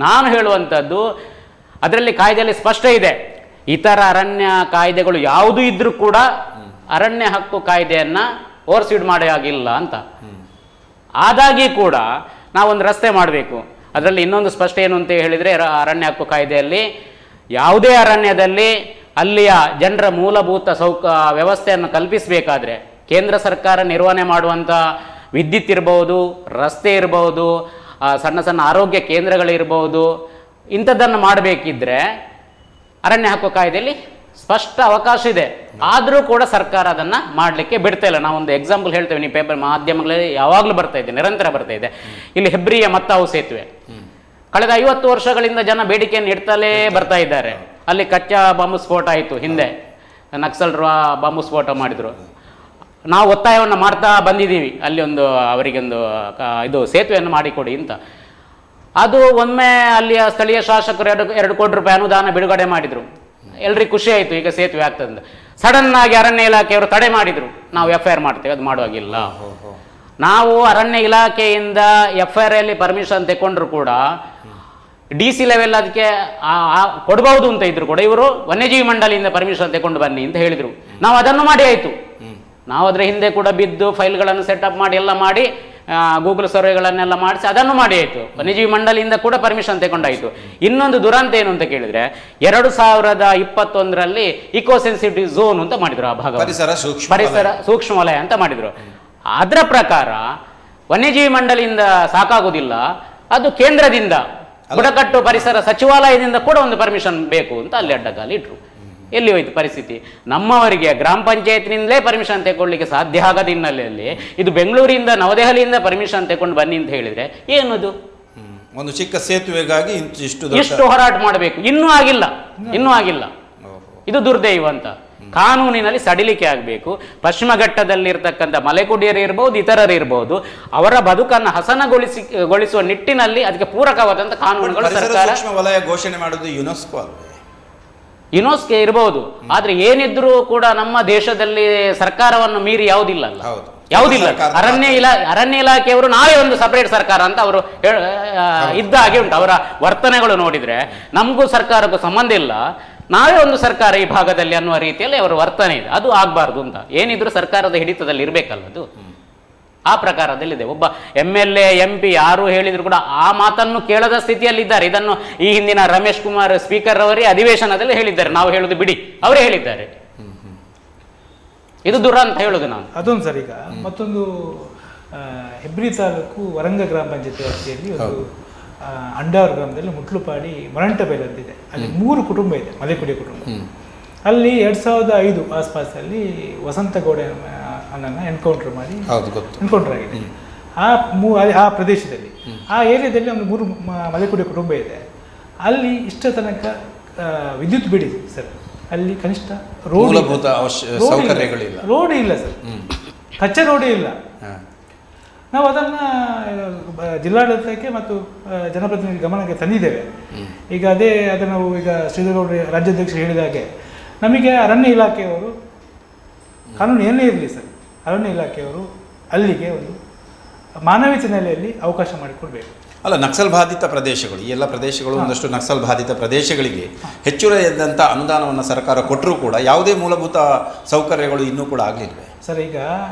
ನಾನು ಹೇಳುವಂಥದ್ದು ಅದರಲ್ಲಿ ಕಾಯ್ದೆಯಲ್ಲಿ ಸ್ಪಷ್ಟ ಇದೆ. ಇತರ ಅರಣ್ಯ ಕಾಯ್ದೆಗಳು ಯಾವುದು ಇದ್ರೂ ಕೂಡ ಅರಣ್ಯ ಹಕ್ಕು ಕಾಯ್ದೆಯನ್ನ ಓವರ್ಸೀಡ್ ಮಾಡೋ ಆಗಿಲ್ಲ ಅಂತ. ಆದಾಗಿ ಕೂಡ ನಾವೊಂದು ರಸ್ತೆ ಮಾಡಬೇಕು. ಅದರಲ್ಲಿ ಇನ್ನೊಂದು ಸ್ಪಷ್ಟ ಏನು ಅಂತ ಹೇಳಿದರೆ, ಅರಣ್ಯ ಹಕ್ಕು ಕಾಯ್ದೆಯಲ್ಲಿ ಯಾವುದೇ ಅರಣ್ಯದಲ್ಲಿ ಅಲ್ಲಿಯ ಜನರ ಮೂಲಭೂತ ವ್ಯವಸ್ಥೆಯನ್ನು ಕಲ್ಪಿಸಬೇಕಾದ್ರೆ ಕೇಂದ್ರ ಸರ್ಕಾರ ನಿರ್ವಹಣೆ ಮಾಡುವಂಥ ವಿದ್ಯುತ್ ಇರ್ಬೋದು, ರಸ್ತೆ ಇರ್ಬೋದು, ಸಣ್ಣ ಸಣ್ಣ ಆರೋಗ್ಯ ಕೇಂದ್ರಗಳಿರ್ಬೋದು, ಇಂಥದ್ದನ್ನು ಮಾಡಬೇಕಿದ್ರೆ ಅರಣ್ಯ ಹಕ್ಕು ಕಾಯ್ದೆಯಲ್ಲಿ ಸ್ಪಷ್ಟ ಅವಕಾಶ ಇದೆ. ಆದರೂ ಕೂಡ ಸರ್ಕಾರ ಅದನ್ನು ಮಾಡಲಿಕ್ಕೆ ಬಿಡ್ತಾ ಇಲ್ಲ. ನಾವೊಂದು ಎಕ್ಸಾಂಪಲ್ ಹೇಳ್ತೇವೆ, ನೀವು ಪೇಪರ್ ಮಾಧ್ಯಮಗಳಲ್ಲಿ ಯಾವಾಗಲೂ ಬರ್ತಾ ಇದೆ, ನಿರಂತರ ಬರ್ತಾ ಇದೆ. ಇಲ್ಲಿ ಹೆಬ್ರಿಯ ಮತ್ತಾವು ಸೇತುವೆ ಕಳೆದ 50 ವರ್ಷಗಳಿಂದ ಜನ ಬೇಡಿಕೆಯನ್ನು ಇಡ್ತಲೇ ಬರ್ತಾ ಇದ್ದಾರೆ. ಅಲ್ಲಿ ಕಚ್ಚಾ ಬಾಂಬು ಸ್ಫೋಟ ಆಯಿತು, ಹಿಂದೆ ನಕ್ಸಲರು ಬಾಂಬು ಸ್ಫೋಟ ಮಾಡಿದರು. ನಾವು ಒತ್ತಾಯವನ್ನು ಮಾಡ್ತಾ ಬಂದಿದ್ದೀವಿ, ಅಲ್ಲಿ ಒಂದು ಅವರಿಗೊಂದು ಇದು ಸೇತುವೆಯನ್ನು ಮಾಡಿಕೊಡಿ ಅಂತ. ಅದು ಒಮ್ಮೆ ಅಲ್ಲಿಯ ಸ್ಥಳೀಯ ಶಾಸಕರು 2 ಕೋಟಿ ರೂಪಾಯಿ ಅನುದಾನ ಬಿಡುಗಡೆ ಮಾಡಿದರು. ಎಲ್ರಿಗೂ ಖುಷಿ ಆಯಿತು, ಈಗ ಸೇತುವೆ ಆಗ್ತದೆ. ಸಡನ್ ಆಗಿ ಅರಣ್ಯ ಇಲಾಖೆಯವರು ತಡೆ ಮಾಡಿದರು. ನಾವು FIR ಮಾಡ್ತೇವೆ, ಅದು ಮಾಡುವಾಗಿಲ್ಲ. ನಾವು ಅರಣ್ಯ ಇಲಾಖೆಯಿಂದ FIR ಅಲ್ಲಿ ಪರ್ಮಿಷನ್ ತಗೊಂಡ್ರು ಕೂಡ DC ಲೆವೆಲ್ ಅದಕ್ಕೆ ಕೊಡಬಹುದು ಅಂತ ಇದ್ರು ಕೂಡ ಇವರು ವನ್ಯಜೀವಿ ಮಂಡಳಿಯಿಂದ ಪರ್ಮಿಷನ್ ತಗೊಂಡು ಬನ್ನಿ ಅಂತ ಹೇಳಿದರು. ನಾವು ಅದನ್ನು ಮಾಡಿ ಆಯಿತು. ನಾವು ಅದರ ಹಿಂದೆ ಕೂಡ ಬಿದ್ದು ಫೈಲ್ಗಳನ್ನು ಸೆಟಪ್ ಮಾಡಿ ಎಲ್ಲ ಮಾಡಿ ಗೂಗಲ್ ಸರ್ವೆಗಳನ್ನೆಲ್ಲ ಮಾಡಿಸಿ ಅದನ್ನು ಮಾಡಿ ಆಯಿತು. ವನ್ಯಜೀವಿ ಮಂಡಳಿಯಿಂದ ಕೂಡ ಪರ್ಮಿಷನ್ ತಗೊಂಡಾಯಿತು. ಇನ್ನೊಂದು ದುರಂತ ಏನು ಅಂತ ಕೇಳಿದ್ರೆ, 2021ರಲ್ಲಿ ಇಕೋ ಸೆನ್ಸಿಟಿವ್ ಝೋನ್ ಅಂತ ಮಾಡಿದ್ರು. ಆ ಭಾಗ ಪರಿಸರ ಸೂಕ್ಷ್ಮ ವಲಯ ಅಂತ ಮಾಡಿದ್ರು. ಅದರ ಪ್ರಕಾರ ವನ್ಯಜೀವಿ ಮಂಡಳಿಯಿಂದ ಸಾಕಾಗುವುದಿಲ್ಲ, ಅದು ಕೇಂದ್ರದಿಂದ ಬುಡಕಟ್ಟು ಪರಿಸರ ಸಚಿವಾಲಯದಿಂದ ಕೂಡ ಒಂದು ಪರ್ಮಿಷನ್ ಬೇಕು ಅಂತ ಅಲ್ಲಿ ಅಡ್ಡಗಾಲಿ ಇಟ್ರು. ಎಲ್ಲಿ ಹೋಯ್ತು ಪರಿಸ್ಥಿತಿ? ನಮ್ಮವರಿಗೆ ಗ್ರಾಮ ಪಂಚಾಯತ್ನಿಂದಲೇ ಪರ್ಮಿಷನ್ ತಗೊಳ್ಳಿಕ್ಕೆ ಸಾಧ್ಯ ಆಗದ ಹಿನ್ನೆಲೆಯಲ್ಲಿ ಇದು ಬೆಂಗಳೂರಿಂದ ನವದೆಹಲಿಯಿಂದ ಪರ್ಮಿಷನ್ ತಗೊಂಡು ಬನ್ನಿ ಅಂತ ಹೇಳಿದ್ರೆ ಏನದು? ಒಂದು ಚಿಕ್ಕ ಸೇತುವೆಗಾಗಿ ಎಷ್ಟು ಹೋರಾಟ ಮಾಡಬೇಕು? ಇನ್ನೂ ಆಗಿಲ್ಲ. ಇದು ದುರ್ದೈವ ಅಂತ. ಕಾನೂನಿನಲ್ಲಿ ಸಡಿಲಿಕೆ ಆಗಬೇಕು. ಪಶ್ಚಿಮ ಘಟ್ಟದಲ್ಲಿರ್ತಕ್ಕಂಥ ಮಲೆಕುಡಿಯರು ಇರ್ಬೋದು, ಇತರರು ಇರ್ಬೋದು, ಅವರ ಬದುಕನ್ನು ಹಸನಗೊಳಿಸುವ ನಿಟ್ಟಿನಲ್ಲಿ ಅದಕ್ಕೆ ಪೂರಕವಾದಂಥ ಕಾನೂನುಗಳು ಸರ್ಕಾರ ವಲಯ ಘೋಷಣೆ ಮಾಡುವುದು ಯುನೆಸ್ಕೋ ಇರಬಹುದು. ಆದ್ರೆ ಏನಿದ್ರೂ ಕೂಡ ನಮ್ಮ ದೇಶದಲ್ಲಿ ಸರ್ಕಾರವನ್ನು ಮೀರಿ ಯಾವುದಿಲ್ಲ. ಅರಣ್ಯ ಇಲಾಖೆಯವರು ನಾವೇ ಒಂದು ಸಪರೇಟ್ ಸರ್ಕಾರ ಅಂತ ಅವರು ಇದ್ದ ಹಾಗೆ ಉಂಟು. ಅವರ ವರ್ತನೆಗಳು ನೋಡಿದ್ರೆ ನಮಗೂ ಸರ್ಕಾರಕ್ಕೂ ಸಂಬಂಧ ಇಲ್ಲ, ನಾವೇ ಒಂದು ಸರ್ಕಾರ ಈ ಭಾಗದಲ್ಲಿ ಅನ್ನುವ ರೀತಿಯಲ್ಲಿ ಅವರ ವರ್ತನೆ ಇದೆ. ಅದು ಆಗಬಾರ್ದು ಅಂತ. ಏನಿದ್ರು ಸರ್ಕಾರದ ಹಿಡಿತದಲ್ಲಿ ಇರಬೇಕಲ್ಲ ಅದು. ಆ ಪ್ರಕಾರದಲ್ಲಿದೆ. ಒಬ್ಬ MLA MP ಯಾರು ಹೇಳಿದ್ರು ಕೂಡ ಆ ಮಾತನ್ನು ಕೇಳದ ಸ್ಥಿತಿಯಲ್ಲಿದ್ದಾರೆ. ಇದನ್ನು ಈ ಹಿಂದಿನ ರಮೇಶ್ ಕುಮಾರ್ ಸ್ಪೀಕರ್ ಅವರೇ ಅಧಿವೇಶನದಲ್ಲಿ ಹೇಳಿದ್ದಾರೆ. ನಾವು ಹೇಳುದು ಬಿಡಿ, ಅವರೇ ಹೇಳಿದ್ದಾರೆ. ಇದು ದುರಂತ ಹೇಳುದು ನಾನು. ಅದೊಂದು ಸರ್. ಈಗ ಮತ್ತೊಂದು ಹೆಬ್ರಿ ತಾಲೂಕು ವರಂಗ ಗ್ರಾಮ ಪಂಚಾಯತ್ ವ್ಯಾಪ್ತಿಯಲ್ಲಿ ಒಂದು ಅಂಡಾವರ ಗ್ರಾಮದಲ್ಲಿ ಮುಟ್ಲುಪಾಡಿ ಮರಂಟಬೇಲ್ ಅಂತಿದೆ. ಅಲ್ಲಿ 3 ಕುಟುಂಬ ಇದೆ, ಮಲೆಕುಡಿ ಕುಟುಂಬ. ಅಲ್ಲಿ 2005 ಆಸ್ಪಾಸಲ್ಲಿ ವಸಂತಗೌಡ ಅನ್ನನ್ನು ಎನ್ಕೌಂಟರ್ ಆಗಿದೆ. ಆ ಪ್ರದೇಶದಲ್ಲಿ, ಆ ಏರಿಯಾದಲ್ಲಿ ಒಂದು 3 ಮಲೆಕುಡಿ ಕುಟುಂಬ ಇದೆ. ಅಲ್ಲಿ ಇಷ್ಟ ತನಕ ವಿದ್ಯುತ್ ಬಿಡಿ ಸರ್. ಅಲ್ಲಿ ಕನಿಷ್ಠ ರೋಡ್ ಇಲ್ಲ ಸರ್, ಕಚ್ಚಾ ರೋಡೇ ಇಲ್ಲ. ನಾವು ಅದನ್ನು ಜಿಲ್ಲಾಡಳಿತಕ್ಕೆ ಮತ್ತು ಜನಪ್ರತಿನಿಧಿ ಗಮನಕ್ಕೆ ತಂದಿದ್ದೇವೆ. ಈಗ ಅದನ್ನು ನಾವು ಈಗ ಶ್ರೀಧರಗೌಡರು ರಾಜ್ಯಾಧ್ಯಕ್ಷರು ಹೇಳಿದಾಗೆ ನಮಗೆ ಅರಣ್ಯ ಇಲಾಖೆಯವರು, ಕಾನೂನು ಏನೇ ಇರಲಿ ಸರ್, ಅರಣ್ಯ ಇಲಾಖೆಯವರು ಅಲ್ಲಿಗೆ ಒಂದು ಮಾನವೀಯತೆ ನೆಲೆಯಲ್ಲಿ ಅವಕಾಶ ಮಾಡಿಕೊಡ್ಬೇಕು. ಅಲ್ಲ, ನಕ್ಸಲ್ ಬಾಧಿತ ಪ್ರದೇಶಗಳು, ಈ ಎಲ್ಲ ಪ್ರದೇಶಗಳು ಒಂದಷ್ಟು ನಕ್ಸಲ್ ಬಾಧಿತ ಪ್ರದೇಶಗಳಿಗೆ ಹೆಚ್ಚುವರಿಯಾದಂಥ ಅನುದಾನವನ್ನು ಸರ್ಕಾರ ಕೊಟ್ಟರೂ ಕೂಡ ಯಾವುದೇ ಮೂಲಭೂತ ಸೌಕರ್ಯಗಳು ಇನ್ನೂ ಕೂಡ ಆಗಲಿಲ್ವೇ ಸರ್? ಈಗ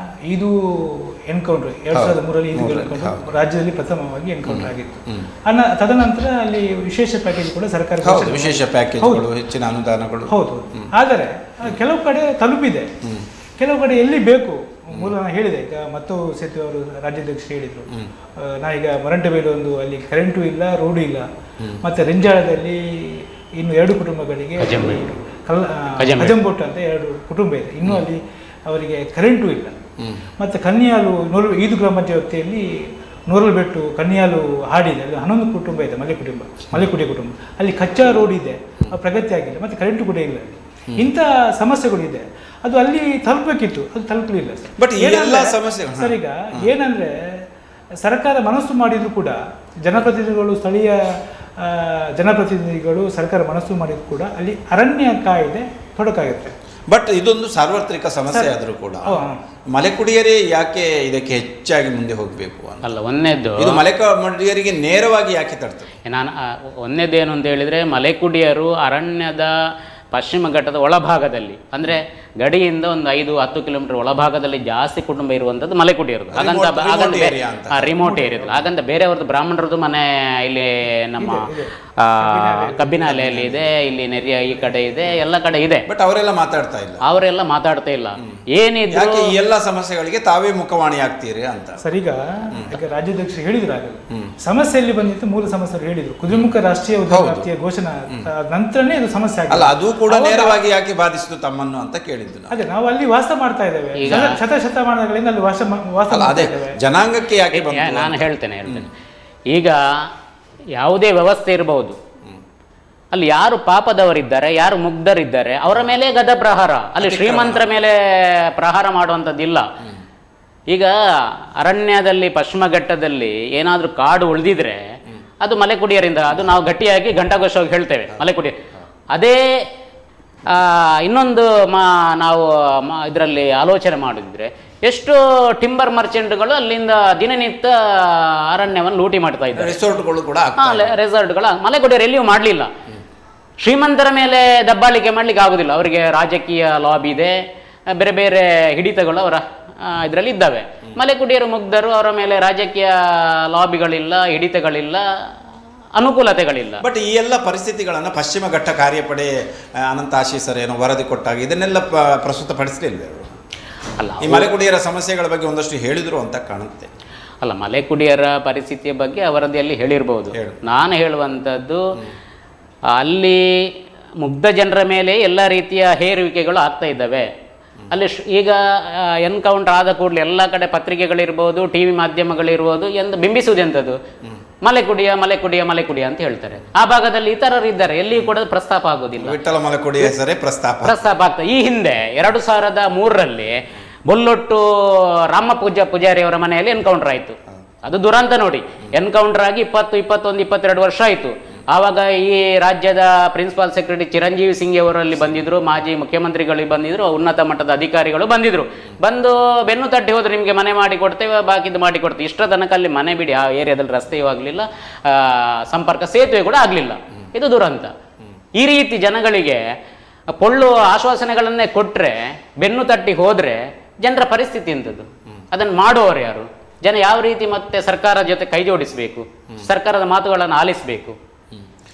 ಇದು ಎನ್ಕೌಂಟರ್ 2003ರಲ್ಲಿ ಇದು ರಾಜ್ಯದಲ್ಲಿ ಪ್ರಥಮವಾಗಿ ಎನ್ಕೌಂಟರ್ ಆಗಿತ್ತು. ತದನಂತರ ಅಲ್ಲಿ ವಿಶೇಷ ಪ್ಯಾಕೇಜ್ ಕೂಡ ಸರ್ಕಾರ ವಿಶೇಷ ಪ್ಯಾಕೇಜ್ಗಳು, ಹೆಚ್ಚಿನ ಅನುದಾನಗಳು. ಹೌದು. ಆದರೆ ಕೆಲವು ಕಡೆ ತಲುಪಿದೆ, ಕೆಲವು ಕಡೆ ಎಲ್ಲಿ ಬೇಕು ಮೂಲ ನಾನು ಹೇಳಿದೆ ಈಗ ಮತ್ತು ಸೇತುವೆ ಅವರು ರಾಜ್ಯಾಧ್ಯಕ್ಷರು ಹೇಳಿದರು. ನಾ ಈಗ ಮರಂಟಬೇಲು ಒಂದು ಅಲ್ಲಿ ಕರೆಂಟು ಇಲ್ಲ, ರೋಡು ಇಲ್ಲ, ಮತ್ತು ರೆಂಜಾಳದಲ್ಲಿ ಇನ್ನು 2 ಕುಟುಂಬಗಳಿಗೆ ಕಜಂಬೋಟ್ ಅಂತ 2 ಕುಟುಂಬ ಇದೆ, ಇನ್ನೂ ಅಲ್ಲಿ ಅವರಿಗೆ ಕರೆಂಟು ಇಲ್ಲ. ಮತ್ತು ಕನ್ಯಾಲು ಈದು ಗ್ರಾಮ ಪಂಚಾಯತಿಯಲ್ಲಿ ನೂರಲ್ಬೆಟ್ಟು ಕನ್ಯಾಲು ಹಾಡಿದೆ, ಅಲ್ಲಿ 11 ಕುಟುಂಬ ಇದೆ, ಮಲೆಕುಡಿ ಕುಟುಂಬ. ಅಲ್ಲಿ ಕಚ್ಚಾ ರೋಡ್ ಇದೆ, ಪ್ರಗತಿ ಆಗಿಲ್ಲ, ಮತ್ತು ಕರೆಂಟು ಕೂಡ ಇಲ್ಲ. ಇಂಥ ಸಮಸ್ಯೆಗಳಿದೆ, ಅದು ಅಲ್ಲಿ ತಲುಪಬೇಕಿತ್ತು, ಅದು ತಲುಪಲಿಲ್ಲ. ಬಟ್ ಎಲ್ಲ ಸಮಸ್ಯೆ ಸರ್ ಈಗ ಏನಂದರೆ ಸರ್ಕಾರ ಮನಸ್ಸು ಮಾಡಿದ್ರು ಕೂಡ ಜನಪ್ರತಿನಿಧಿಗಳು, ಸ್ಥಳೀಯ ಜನಪ್ರತಿನಿಧಿಗಳು ಸರ್ಕಾರ ಮನಸ್ಸು ಮಾಡಿದ್ರು ಕೂಡ ಅಲ್ಲಿ ಅರಣ್ಯ ಕಾಯ್ದೆ ತೊಡಕಾಗುತ್ತೆ. ಬಟ್ ಇದೊಂದು ಸಾರ್ವತ್ರಿಕ ಸಮಸ್ಯೆ ಆದರೂ ಕೂಡ ಮಲೆಕುಡಿಯರೇ ಯಾಕೆ ಇದಕ್ಕೆ ಹೆಚ್ಚಾಗಿ ಮುಂದೆ ಹೋಗಬೇಕು ಅಲ್ಲ, ಒಂದನೇದ್ದು ಇದು ಮಲೆಕುಡಿಯರಿಗೆ ನೇರವಾಗಿ ಯಾಕೆ ತಡ್ತದೆ? ನಾನು ಒಂದನೇದೇನು ಅಂತ ಹೇಳಿದರೆ, ಮಲೆಕುಡಿಯರು ಅರಣ್ಯದ ಪಶ್ಚಿಮ ಘಟ್ಟದ ಒಳಭಾಗದಲ್ಲಿ, ಅಂದರೆ ಗಡಿಯಿಂದ ಒಂದು 5-10 ಕಿಲೋಮೀಟರ್ ಒಳಭಾಗದಲ್ಲಿ ಜಾಸ್ತಿ ಕುಟುಂಬ ಇರುವಂಥದ್ದು ಮಲೆಕುಡಿಯರದು. ಹಾಗಂತ ರಿಮೋಟ್ ಏರಿಯಾದ, ಹಾಗಂತ ಬೇರೆಯವ್ರದ್ದು ಬ್ರಾಹ್ಮಣರದ್ದು ಮನೆ ಇಲ್ಲಿ ನಮ್ಮ ಕಬ್ಬಿನಾಲೆಯಲ್ಲಿ ಇದೆ, ಇಲ್ಲಿ ನೆರಿಯ ಈ ಕಡೆ ಇದೆ, ಎಲ್ಲ ಕಡೆ ಇದೆ. ಬಟ್ ಅವರೆಲ್ಲ ಮಾತಾಡ್ತಾ ಇಲ್ಲ. ಏನಿದ್ರು ಈ ಎಲ್ಲ ಸಮಸ್ಯೆಗಳಿಗೆ ತಾವೇ ಮುಖವಾಣಿ ಆಗ್ತೀರಿ ಅಂತ. ಸರ್ ಈಗ ರಾಜ್ಯಾಧ್ಯಕ್ಷರು ಹೇಳಿದ್ರು, ಆಗಲ್ಲ ಸಮಸ್ಯೆ ಎಲ್ಲಿ ಬಂದಿತ್ತು, ಮೂಲ ಸಮಸ್ಯೆ ಹೇಳಿದ್ರು. ಕುದುರೆಮುಖ ರಾಷ್ಟ್ರೀಯ ಉದ್ಯೋಗ ಘೋಷಣೆ ನಂತರನೇ ಇದು ಸಮಸ್ಯೆ ಅಲ್ಲ, ಅದು ಕೂಡ ನೇರವಾಗಿ ಯಾಕೆ ಬಾಧಿಸಿತು ತಮ್ಮನ್ನು ಅಂತ ಕೇಳಿದ್ದು. ಅದೇ ನಾವು ಅಲ್ಲಿ ವಾಸ ಮಾಡ್ತಾ ಇದ್ದೇವೆ, ಶತಮಾನಗಳಿಂದ ಅಲ್ಲಿ ವಾಸ ಮಾಡ್ತಾ ಇದ್ದೇವೆ. ಜನಾಂಗಕ್ಕೆ ಯಾಕೆ ನಾನು ಹೇಳ್ತೇನೆ. ಈಗ ಯಾವುದೇ ವ್ಯವಸ್ಥೆ ಇರಬಹುದು, ಅಲ್ಲಿ ಯಾರು ಪಾಪದವರಿದ್ದಾರೆ, ಯಾರು ಮುಗ್ಧರಿದ್ದಾರೆ ಅವರ ಮೇಲೆ ಗದ ಪ್ರಹಾರ, ಅಲ್ಲಿ ಶ್ರೀಮಂತರ ಮೇಲೆ ಪ್ರಹಾರ ಮಾಡುವಂಥದ್ದಿಲ್ಲ. ಈಗ ಅರಣ್ಯದಲ್ಲಿ ಪಶ್ಚಿಮ ಘಟ್ಟದಲ್ಲಿ ಏನಾದರೂ ಕಾಡು ಉಳಿದಿದ್ರೆ ಅದು ಮಲೆಕುಡಿಯರಿಂದ, ಅದು ನಾವು ಗಟ್ಟಿಯಾಗಿ ಘಂಟಾಘೋಷವಾಗಿ ಹೇಳ್ತೇವೆ ಮಲೆಕುಡಿ. ಅದೇ ಇನ್ನೊಂದು ನಾವು ಇದರಲ್ಲಿ ಆಲೋಚನೆ ಮಾಡಿದ್ರೆ ಎಷ್ಟು ಟಿಂಬರ್ ಮರ್ಚೆಂಟ್ಗಳು ಅಲ್ಲಿಂದ ದಿನನಿತ್ಯ ಅರಣ್ಯವನ್ನು ಲೂಟಿ ಮಾಡ್ತಾ ಇದ್ದಾರೆ. ರೆಸಾರ್ಟ್ಗಳು ಮಲೆಕುಡಿಯರು ಎಲ್ಲಿಯೂ ಮಾಡಲಿಲ್ಲ. ಶ್ರೀಮಂತರ ಮೇಲೆ ದಬ್ಬಾಳಿಕೆ ಮಾಡಲಿಕ್ಕೆ ಆಗೋದಿಲ್ಲ, ಅವರಿಗೆ ರಾಜಕೀಯ ಲಾಬಿ ಇದೆ, ಬೇರೆ ಬೇರೆ ಹಿಡಿತಗಳು ಅವರ ಇದರಲ್ಲಿ ಇದ್ದಾವೆ. ಮಲೆಕುಡಿಯರು ಮುಗ್ಧರು, ಅವರ ಮೇಲೆ ರಾಜಕೀಯ ಲಾಬಿಗಳಿಲ್ಲ, ಹಿಡಿತಗಳಿಲ್ಲ, ಅನುಕೂಲತೆಗಳಿಲ್ಲ. ಬಟ್ ಈ ಎಲ್ಲ ಪರಿಸ್ಥಿತಿಗಳನ್ನು ಪಶ್ಚಿಮ ಘಟ್ಟ ಕಾರ್ಯಪಡೆ ಅನಂತ ಆಶೀಸರ್ ಏನೋ ವರದಿ ಕೊಟ್ಟಾಗ ಇದನ್ನೆಲ್ಲ ಪ್ರಸ್ತುತಪಡಿಸಲಿಲ್ಲ ಅವರು. ಅಲ್ಲ, ಈ ಮಲೆಕುಡಿಯರ ಸಮಸ್ಯೆಗಳ ಬಗ್ಗೆ ಒಂದಷ್ಟು ಹೇಳಿದ್ರು ಅಂತ ಕಾಣುತ್ತೆ. ಅಲ್ಲ, ಮಲೆಕುಡಿಯರ ಪರಿಸ್ಥಿತಿಯ ಬಗ್ಗೆ ವರದಿಯಲ್ಲಿ ಹೇಳಿರ್ಬೋದು. ನಾನು ಹೇಳುವಂಥದ್ದು, ಅಲ್ಲಿ ಮುಗ್ಧ ಜನರ ಮೇಲೆ ಎಲ್ಲ ರೀತಿಯ ಹೇರುವಿಕೆಗಳು ಆಗ್ತಾ ಇದ್ದಾವೆ. ಅಲ್ಲಿ ಈಗ ಎನ್ಕೌಂಟರ್ ಆದ ಕೂಡಲೇ ಎಲ್ಲ ಕಡೆ ಪತ್ರಿಕೆಗಳಿರ್ಬೋದು, ಟಿ ವಿ ಮಾಧ್ಯಮಗಳಿರ್ಬೋದು ಎಂದು ಬಿಂಬಿಸುವುದೆಂಥದ್ದು ಮಲೆಕುಡಿಯ ಅಂತ ಹೇಳ್ತಾರೆ. ಆ ಭಾಗದಲ್ಲಿ ಇತರರು ಇದ್ದಾರೆ, ಎಲ್ಲಿಯೂ ಕೂಡ ಪ್ರಸ್ತಾಪ ಆಗೋದಿಲ್ಲ. ವಿಠ್ಠಲ ಮಲೆಕುಡಿಯ ಹೆಸರೇ ಪ್ರಸ್ತಾಪ ಆಗ್ತದೆ. ಈ ಹಿಂದೆ 2003ರಲ್ಲಿ ಬೊಲ್ಲೊಟ್ಟು ರಾಮ ಪೂಜಾರಿ ಅವರ ಮನೆಯಲ್ಲಿ ಎನ್ಕೌಂಟರ್ ಆಯಿತು. ಅದು ದುರಂತ ನೋಡಿ. ಎನ್ಕೌಂಟರ್ ಆಗಿ 20, 21, 22 ವರ್ಷ ಆಯಿತು. ಆವಾಗ ಈ ರಾಜ್ಯದ ಪ್ರಿನ್ಸಿಪಾಲ್ ಸೆಕ್ರೆಟರಿ ಚಿರಂಜೀವಿ ಸಿಂಗ್ ಅವರಲ್ಲಿ ಬಂದಿದ್ರು, ಮಾಜಿ ಮುಖ್ಯಮಂತ್ರಿಗಳಿಗೆ ಬಂದಿದ್ರು, ಉನ್ನತ ಮಟ್ಟದ ಅಧಿಕಾರಿಗಳು ಬಂದಿದ್ರು. ಬಂದು ಬೆನ್ನು ತಟ್ಟಿ ಹೋದ್ರು, ನಿಮಗೆ ಮನೆ ಮಾಡಿ ಕೊಡ್ತೇವೆ, ಬಾಕಿದ್ದು ಮಾಡಿ ಕೊಡ್ತೇವೆ. ಇಷ್ಟರ ತನಕ ಅಲ್ಲಿ ಮನೆ ಬಿಡಿ, ಆ ಏರಿಯಾದಲ್ಲಿ ರಸ್ತೆಯೂ ಆಗಲಿಲ್ಲ, ಸಂಪರ್ಕ ಸೇತುವೆ ಕೂಡ ಆಗಲಿಲ್ಲ. ಇದು ದುರಂತ. ಈ ರೀತಿ ಜನಗಳಿಗೆ ಪೊಳ್ಳು ಆಶ್ವಾಸನೆಗಳನ್ನೇ ಕೊಟ್ಟರೆ, ಬೆನ್ನು ತಟ್ಟಿ ಹೋದರೆ ಜನರ ಪರಿಸ್ಥಿತಿ ಎಂಥದ್ದು? ಅದನ್ನು ಮಾಡುವವರು ಯಾರು? ಜನ ಯಾವ ರೀತಿ ಮತ್ತೆ ಸರ್ಕಾರ ಜೊತೆ ಕೈ ಜೋಡಿಸಬೇಕು, ಸರ್ಕಾರದ ಮಾತುಗಳನ್ನು ಆಲಿಸಬೇಕು.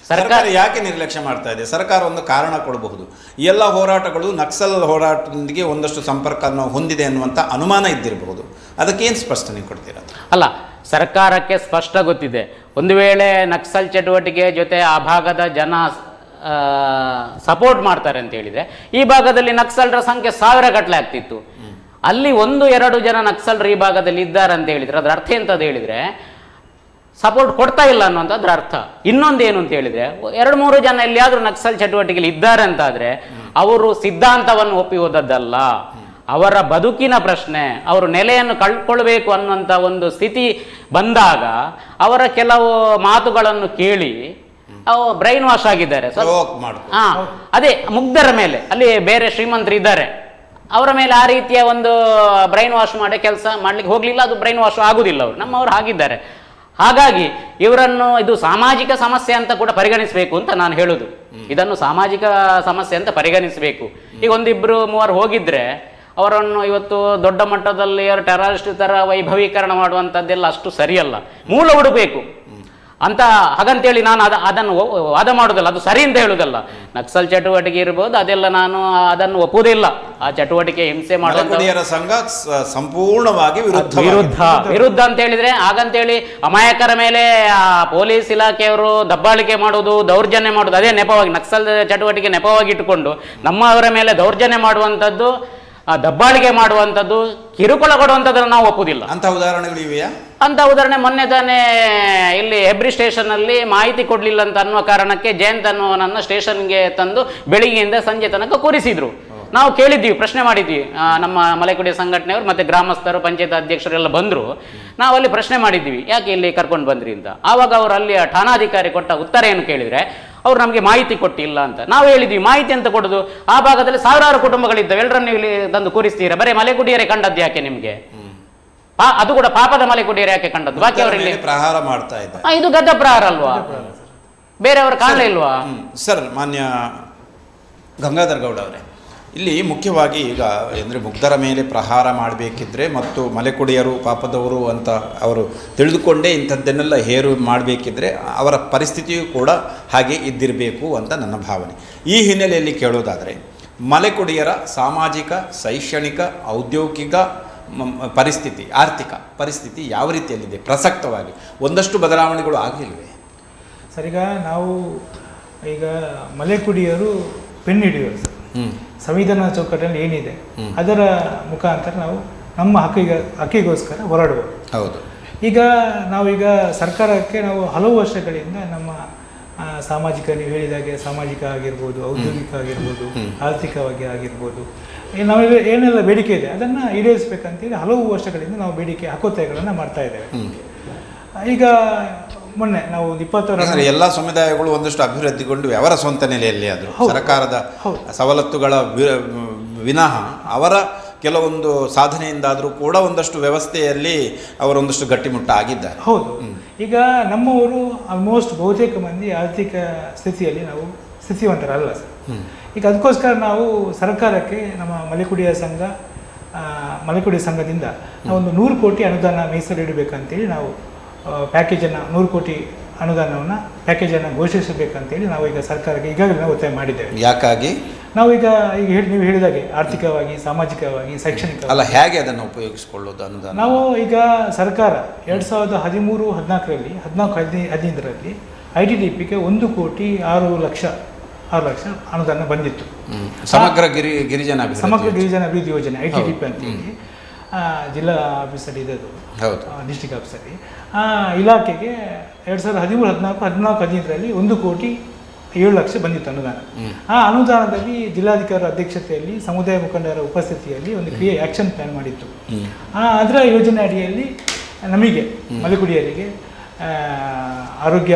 ಸರ್ಕಾರ ಯಾಕೆ ನಿರ್ಲಕ್ಷ್ಯ ಮಾಡ್ತಾ ಇದೆ? ಸರ್ಕಾರ ಒಂದು ಕಾರಣ ಕೊಡಬಹುದು. ಈ ಎಲ್ಲ ಹೋರಾಟಗಳು ನಕ್ಸಲ್ ಹೋರಾಟದೊಂದಿಗೆ ಒಂದಷ್ಟು ಸಂಪರ್ಕವನ್ನು ಹೊಂದಿದೆ ಅನ್ನುವಂಥ ಅನುಮಾನ ಇದ್ದಿರಬಹುದು. ಅದಕ್ಕೇನು ಸ್ಪಷ್ಟನೆ ಕೊಡ್ತೀರಾ? ಅಲ್ಲ, ಸರ್ಕಾರಕ್ಕೆ ಸ್ಪಷ್ಟ ಗೊತ್ತಿದೆ. ಒಂದು ವೇಳೆ ನಕ್ಸಲ್ ಚಟುವಟಿಕೆ ಜೊತೆ ಆ ಭಾಗದ ಜನ ಸಪೋರ್ಟ್ ಮಾಡ್ತಾರೆ ಅಂತ ಹೇಳಿದರೆ, ಈ ಭಾಗದಲ್ಲಿ ನಕ್ಸಲರ ಸಂಖ್ಯೆ 1000 ಗಟ್ಟಲೆ ಆಗ್ತಿತ್ತು. ಅಲ್ಲಿ 1-2 ಜನ ನಕ್ಸಲರು ಈ ಭಾಗದಲ್ಲಿ ಇದ್ದಾರೆ ಅಂತ ಹೇಳಿದರೆ ಅದರ ಅರ್ಥ ಎಂತದ್ದು ಹೇಳಿದರೆ ಸಪೋರ್ಟ್ ಕೊಡ್ತಾ ಇಲ್ಲ ಅನ್ನೋಂಥದ್ರ ಅರ್ಥ. ಇನ್ನೊಂದೇನು ಅಂತ ಹೇಳಿದರೆ, 2-3 ಜನ ಎಲ್ಲಿಯಾದರೂ ನಕ್ಸಲ್ ಚಟುವಟಿಕೆಯಲ್ಲಿ ಇದ್ದಾರೆ ಅಂತಾದರೆ ಅವರು ಸಿದ್ಧಾಂತವನ್ನು ಒಪ್ಪಿ ಹೋದದ್ದಲ್ಲ, ಅವರ ಬದುಕಿನ ಪ್ರಶ್ನೆ, ಅವರು ನೆಲೆಯನ್ನು ಕಳ್ಕೊಳ್ಬೇಕು ಅನ್ನುವಂಥ ಒಂದು ಸ್ಥಿತಿ ಬಂದಾಗ ಅವರ ಕೆಲವು ಮಾತುಗಳನ್ನು ಕೇಳಿ ಅವು ಬ್ರೈನ್ ವಾಶ್ ಆಗಿದ್ದಾರೆ. ಅದೇ ಮುಗ್ಧರ ಮೇಲೆ, ಅಲ್ಲಿ ಬೇರೆ ಶ್ರೀಮಂತರು ಇದ್ದಾರೆ, ಅವರ ಮೇಲೆ ಆ ರೀತಿಯ ಒಂದು ಬ್ರೈನ್ ವಾಶ್ ಮಾಡಿ ಕೆಲಸ ಮಾಡ್ಲಿಕ್ಕೆ ಹೋಗ್ಲಿಲ್ಲ. ಅದು ಬ್ರೈನ್ ವಾಶ್ ಆಗುದಿಲ್ಲ, ಅವರು ನಮ್ಮವರು ಆಗಿದ್ದಾರೆ. ಹಾಗಾಗಿ ಇವರನ್ನು ಇದು ಸಾಮಾಜಿಕ ಸಮಸ್ಯೆ ಅಂತ ಕೂಡ ಪರಿಗಣಿಸಬೇಕು ಅಂತ ನಾನು ಹೇಳುದು. ಇದನ್ನು ಸಾಮಾಜಿಕ ಸಮಸ್ಯೆ ಅಂತ ಪರಿಗಣಿಸಬೇಕು. ಈಗ 1-2-3 ಹೋಗಿದ್ರೆ ಅವರನ್ನು ಇವತ್ತು ದೊಡ್ಡ ಮಟ್ಟದಲ್ಲಿ ಟೆರರಿಸ್ಟ್ ತರ ವೈಭವೀಕರಣ ಮಾಡುವಂಥದ್ದೆಲ್ಲ ಅಷ್ಟು ಸರಿಯಲ್ಲ. ಮೂಲ ಹುಡುಕಬೇಕು. ಅಂತ ಹಾಗಂತೇಳಿ ನಾನು ಅದನ್ನು ವಾದ ಮಾಡೋದಲ್ಲ, ಅದು ಸರಿ ಅಂತ ಹೇಳುವುದಲ್ಲ. ನಕ್ಸಲ್ ಚಟುವಟಿಕೆ ಇರ್ಬೋದು, ಅದೆಲ್ಲ ನಾನು ಅದನ್ನು ಒಪ್ಪುವುದಿಲ್ಲ. ಆ ಚಟುವಟಿಕೆ ಹಿಂಸೆ ಮಾಡುವ ಸಂಘ ಸಂಪೂರ್ಣವಾಗಿ ವಿರುದ್ಧ ಅಂತ ಹೇಳಿದ್ರೆ, ಹಾಗಂತೇಳಿ ಅಮಾಯಕರ ಮೇಲೆ ಪೊಲೀಸ್ ಇಲಾಖೆಯವರು ದಬ್ಬಾಳಿಕೆ ಮಾಡುವುದು, ದೌರ್ಜನ್ಯ ಮಾಡುವುದು, ಅದೇ ನೆಪವಾಗಿ ನಕ್ಸಲ್ ಚಟುವಟಿಕೆ ನೆಪವಾಗಿ ಇಟ್ಟುಕೊಂಡು ನಮ್ಮವರ ಮೇಲೆ ದೌರ್ಜನ್ಯ ಮಾಡುವಂಥದ್ದು, ದಬ್ಬಾಳಿಕೆ ಮಾಡುವಂಥದ್ದು, ಕಿರುಕುಳ ಕೊಡುವಂಥದ್ದನ್ನು ನಾವು ಒಪ್ಪುವುದಿಲ್ಲ. ಅಂತ ಉದಾಹರಣೆಗಳು ಇವೆಯಾ? ಅಂತ ಉದಾಹರಣೆ ಮೊನ್ನೆ ತಾನೇ ಇಲ್ಲಿ ಹೆಬ್ರಿ ಸ್ಟೇಷನ್ನಲ್ಲಿ ಮಾಹಿತಿ ಕೊಡಲಿಲ್ಲ ಅಂತ ಅನ್ನುವ ಕಾರಣಕ್ಕೆ ಜಯಂತ್ ಅನ್ನುವನನ್ನು ಸ್ಟೇಷನ್ಗೆ ತಂದು ಬೆಳಿಗ್ಗೆಯಿಂದ ಸಂಜೆ ತನಕ ಕೂರಿಸಿದ್ರು. ನಾವು ಕೇಳಿದ್ವಿ, ಪ್ರಶ್ನೆ ಮಾಡಿದ್ವಿ, ನಮ್ಮ ಮಲೆಕುಡಿಯ ಸಂಘಟನೆಯವರು ಮತ್ತು ಗ್ರಾಮಸ್ಥರು, ಪಂಚಾಯತ್ ಅಧ್ಯಕ್ಷರೆಲ್ಲ ಬಂದರು. ನಾವು ಅಲ್ಲಿ ಪ್ರಶ್ನೆ ಮಾಡಿದ್ವಿ, ಯಾಕೆ ಇಲ್ಲಿ ಕರ್ಕೊಂಡು ಬಂದ್ರಿ ಅಂತ. ಆವಾಗ ಅವರು ಅಲ್ಲಿಯ ಠಾಣಾಧಿಕಾರಿ ಕೊಟ್ಟ ಉತ್ತರ ಏನು ಕೇಳಿದರೆ, ಅವ್ರು ನಮಗೆ ಮಾಹಿತಿ ಕೊಟ್ಟಿಲ್ಲ ಅಂತ. ನಾವು ಹೇಳಿದ್ವಿ, ಮಾಹಿತಿ ಅಂತ ಕೊಡೋದು, ಆ ಭಾಗದಲ್ಲಿ ಸಾವಿರಾರು ಕುಟುಂಬಗಳಿದ್ದಾವೆ, ಎಲ್ಲರನ್ನು ಇಲ್ಲಿ ತಂದು ಕೂರಿಸ್ತೀರಾ, ಬರೀ ಮಲೆಕುಡಿಯರೇ ಕಂಡದ್ದು ಯಾಕೆ ನಿಮಗೆ? ಅದು ಕೂಡ ಪಾಪದ ಮಲೆಕುಡಿಯರೇ ಯಾಕೆ ಕಂಡದ್ದು? ಬಾಕಿ ಅವರಲ್ಲಿ ಪ್ರಹಾರ ಮಾಡ್ತಾ ಇದ್ದಾರೆ. ಇದು ಗದ್ದ ಪ್ರಹಾರ ಅಲ್ವಾ? ಬೇರೆಯವರು ಕಾಣಲೇ ಇಲ್ವಾ? ಸರ್, ಮಾನ್ಯ ಗಂಗಾಧರ್ ಗೌಡ ಅವರೇ, ಇಲ್ಲಿ ಮುಖ್ಯವಾಗಿ ಈಗ ಅಂದರೆ ಮುಗ್ಧರ ಮೇಲೆ ಪ್ರಹಾರ ಮಾಡಬೇಕಿದ್ರೆ ಮತ್ತು ಮಲೆಕುಡಿಯರು ಪಾಪದವರು ಅಂತ ಅವರು ತಿಳಿದುಕೊಂಡೇ ಇಂಥದ್ದನ್ನೆಲ್ಲ ಹೇರು ಮಾಡಬೇಕಿದ್ರೆ ಅವರ ಪರಿಸ್ಥಿತಿಯೂ ಕೂಡ ಹಾಗೆ ಇದ್ದಿರಬೇಕು ಅಂತ ನನ್ನ ಭಾವನೆ. ಈ ಹಿನ್ನೆಲೆಯಲ್ಲಿ ಕೇಳೋದಾದರೆ, ಮಲೆಕುಡಿಯರ ಸಾಮಾಜಿಕ, ಶೈಕ್ಷಣಿಕ, ಔದ್ಯೋಗಿಕ ಪರಿಸ್ಥಿತಿ, ಆರ್ಥಿಕ ಪರಿಸ್ಥಿತಿ ಯಾವ ರೀತಿಯಲ್ಲಿದೆ ಪ್ರಸಕ್ತವಾಗಿ? ಒಂದಷ್ಟು ಬದಲಾವಣೆಗಳು ಆಗಲಿಲ್ವೇ ಸರ್? ಈಗ ಮಲೆಕುಡಿಯರು ಪೆನ್ ಹಿಡಿಯೋರು ಸರ್. ಸಂವಿಧಾನ ಚೌಕಟ್ಟಲ್ಲಿ ಏನಿದೆ ಅದರ ಮುಖಾಂತರ ನಾವು ನಮ್ಮ ಹಕ್ಕಿಗೋಸ್ಕರ ಹೋರಾಡುವುದು. ಹೌದು. ನಾವೀಗ ಸರ್ಕಾರಕ್ಕೆ ನಾವು ಹಲವು ವರ್ಷಗಳಿಂದ ನಮ್ಮ ಸಾಮಾಜಿಕ, ನೀವು ಹೇಳಿದಾಗೆ ಸಾಮಾಜಿಕ ಆಗಿರ್ಬೋದು, ಔದ್ಯೋಗಿಕ ಆಗಿರ್ಬೋದು, ಆರ್ಥಿಕವಾಗಿ ಆಗಿರ್ಬೋದು, ನಾವೀಗ ಏನೆಲ್ಲ ಬೇಡಿಕೆ ಇದೆ ಅದನ್ನು ಈಡೇರಿಸಬೇಕಂತೇಳಿ ಹಲವು ವರ್ಷಗಳಿಂದ ನಾವು ಬೇಡಿಕೆ ಹಕ್ಕೊತ್ತಾಯಗಳನ್ನು ಮಾಡ್ತಾ ಇದ್ದೇವೆ. ಈಗ ಮೊನ್ನೆ ನಾವು 20 ಎಲ್ಲ ಸಮುದಾಯಗಳು ಒಂದಷ್ಟು ಅಭಿವೃದ್ಧಿಗೊಂಡು ಅವರ ಸ್ವಂತ ನೆಲೆಯಲ್ಲಿ ಆದರೂ ಸರ್ಕಾರದ ಸವಲತ್ತುಗಳ ವಿನಃ ಅವರ ಕೆಲವೊಂದು ಸಾಧನೆಯಿಂದಾದರೂ ಕೂಡ ಒಂದಷ್ಟು ವ್ಯವಸ್ಥೆಯಲ್ಲಿ ಅವರೊಂದಷ್ಟು ಗಟ್ಟಿಮುಟ್ಟ ಆಗಿದ್ದಾರೆ. ಹೌದು. ಈಗ ನಮ್ಮವರು ಆಲ್ಮೋಸ್ಟ್ ಬಹುತೇಕ ಮಂದಿ ಆರ್ಥಿಕ ಸ್ಥಿತಿಯಲ್ಲಿ ನಾವು ಸ್ಥಿತಿವಂತರಲ್ಲ ಸರ್. ಈಗ ಅದಕ್ಕೋಸ್ಕರ ನಾವು ಸರ್ಕಾರಕ್ಕೆ ನಮ್ಮ ಮಲೆಕುಡಿಯ ಸಂಘದಿಂದ ನಾವೊಂದು 100 ಕೋಟಿ ಅನುದಾನ ಮೀಸಲಿಡಬೇಕಂತೇಳಿ ನಾವು ಪ್ಯಾಕೇಜನ್ನು 100 ಕೋಟಿ ಅನುದಾನವನ್ನು ಪ್ಯಾಕೇಜನ್ನು ಘೋಷಿಸಬೇಕಂತೇಳಿ ನಾವು ಈಗ ಸರ್ಕಾರಕ್ಕೆ ಈಗಾಗಲೇ ನಾವು ಒತ್ತಾಯ ಮಾಡಿದ್ದೇವೆ. ಯಾಕಾಗಿ? ನಾವು ಈಗ ನೀವು ಹೇಳಿದಾಗೆ ಆರ್ಥಿಕವಾಗಿ, ಸಾಮಾಜಿಕವಾಗಿ, ಶೈಕ್ಷಣಿಕ ಅಲ್ಲ, ಹೇಗೆ ಅದನ್ನು ಉಪಯೋಗಿಸಿಕೊಳ್ಳೋದು ಅನುದಾನ? ನಾವು ಈಗ ಸರ್ಕಾರ 2013-14ರಲ್ಲಿ 14-15ರಲ್ಲಿ ITDPಗೆ 1 ಕೋಟಿ 6 ಲಕ್ಷ ಅನುದಾನ ಬಂದಿತ್ತು. ಸಮಗ್ರ ಗಿರಿಜನ ಅಭಿವೃದ್ಧಿ ಯೋಜನೆ ITDP ಅಂತೇಳಿ ಜಿಲ್ಲಾ ಆಫೀಸಲ್ಲಿ ಇದ್ದದ್ದು. ಹೌದು, ಡಿಸ್ಟ್ರಿಕ್ಟ್ ಆಫೀಸಲ್ಲಿ. ಆ ಇಲಾಖೆಗೆ 2013-14-15ರಲ್ಲಿ 1 ಕೋಟಿ 7 ಲಕ್ಷ ಬಂದಿತ್ತು ಅನುದಾನ. ಆ ಅನುದಾನದಲ್ಲಿ ಜಿಲ್ಲಾಧಿಕಾರಿ ಅಧ್ಯಕ್ಷತೆಯಲ್ಲಿ ಸಮುದಾಯ ಮುಖಂಡರ ಉಪಸ್ಥಿತಿಯಲ್ಲಿ ಒಂದು ಆಕ್ಷನ್ ಪ್ಲಾನ್ ಮಾಡಿತ್ತು. ಅದರ ಯೋಜನೆ ಅಡಿಯಲ್ಲಿ ನಮಗೆ ಮಲೆಕುಡಿಯರಿಗೆ ಆರೋಗ್ಯ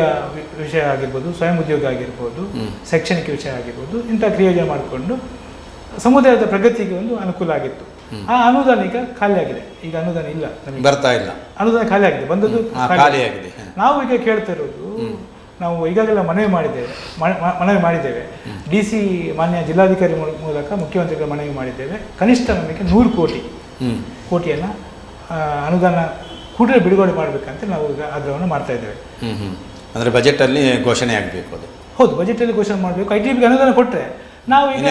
ವಿಷಯ ಆಗಿರ್ಬೋದು, ಸ್ವಯಂ ಉದ್ಯೋಗ ಆಗಿರ್ಬೋದು, ಶೈಕ್ಷಣಿಕ ವಿಷಯ ಆಗಿರ್ಬೋದು, ಇಂಥ ಕ್ರಿಯೋಜನೆ ಮಾಡಿಕೊಂಡು ಸಮುದಾಯದ ಪ್ರಗತಿಗೆ ಒಂದು ಅನುಕೂಲ ಆಗಿತ್ತು. ಆ ಅನುದಾನ ಈಗ ಖಾಲಿ ಆಗಿದೆ. ಈಗ ಅನುದಾನ ಇಲ್ಲ, ನಮಗೆ ಬರ್ತಾ ಇಲ್ಲ. ಅನುದಾನ ಖಾಲಿ ಆಗಿದೆ, ಬಂದದ್ದು ಖಾಲಿ ಆಗಿದೆ. ನಾವು ಈಗ ಕೇಳ್ತಾ ಇರೋದು, ನಾವು ಈಗಾಗಲೇ ಮನವಿ ಮಾಡಿದ್ದೇವೆ. DC ಮಾನ್ಯ ಜಿಲ್ಲಾಧಿಕಾರಿ ಮೂಲಕ ಮುಖ್ಯಮಂತ್ರಿಗಳ ಮನವಿ ಮಾಡಿದ್ದೇವೆ. ಕನಿಷ್ಠ ನಮಗೆ 100 ಕೋಟಿಯನ್ನು ಅನುದಾನ ಕೂಡಲೇ ಬಿಡುಗಡೆ ಮಾಡಬೇಕಂತ ನಾವು ಈಗ ಆಗ್ರಹವನ್ನು ಮಾಡ್ತಾ ಇದ್ದೇವೆ. ಅಂದರೆ ಬಜೆಟಲ್ಲಿ ಘೋಷಣೆ ಆಗಬೇಕು ಅದು. ಹೌದು, ಬಜೆಟಲ್ಲಿ ಘೋಷಣೆ ಮಾಡಬೇಕು. ITDPಗೆ ಅನುದಾನ ಕೊಟ್ಟರೆ ನಾವು ಈಗ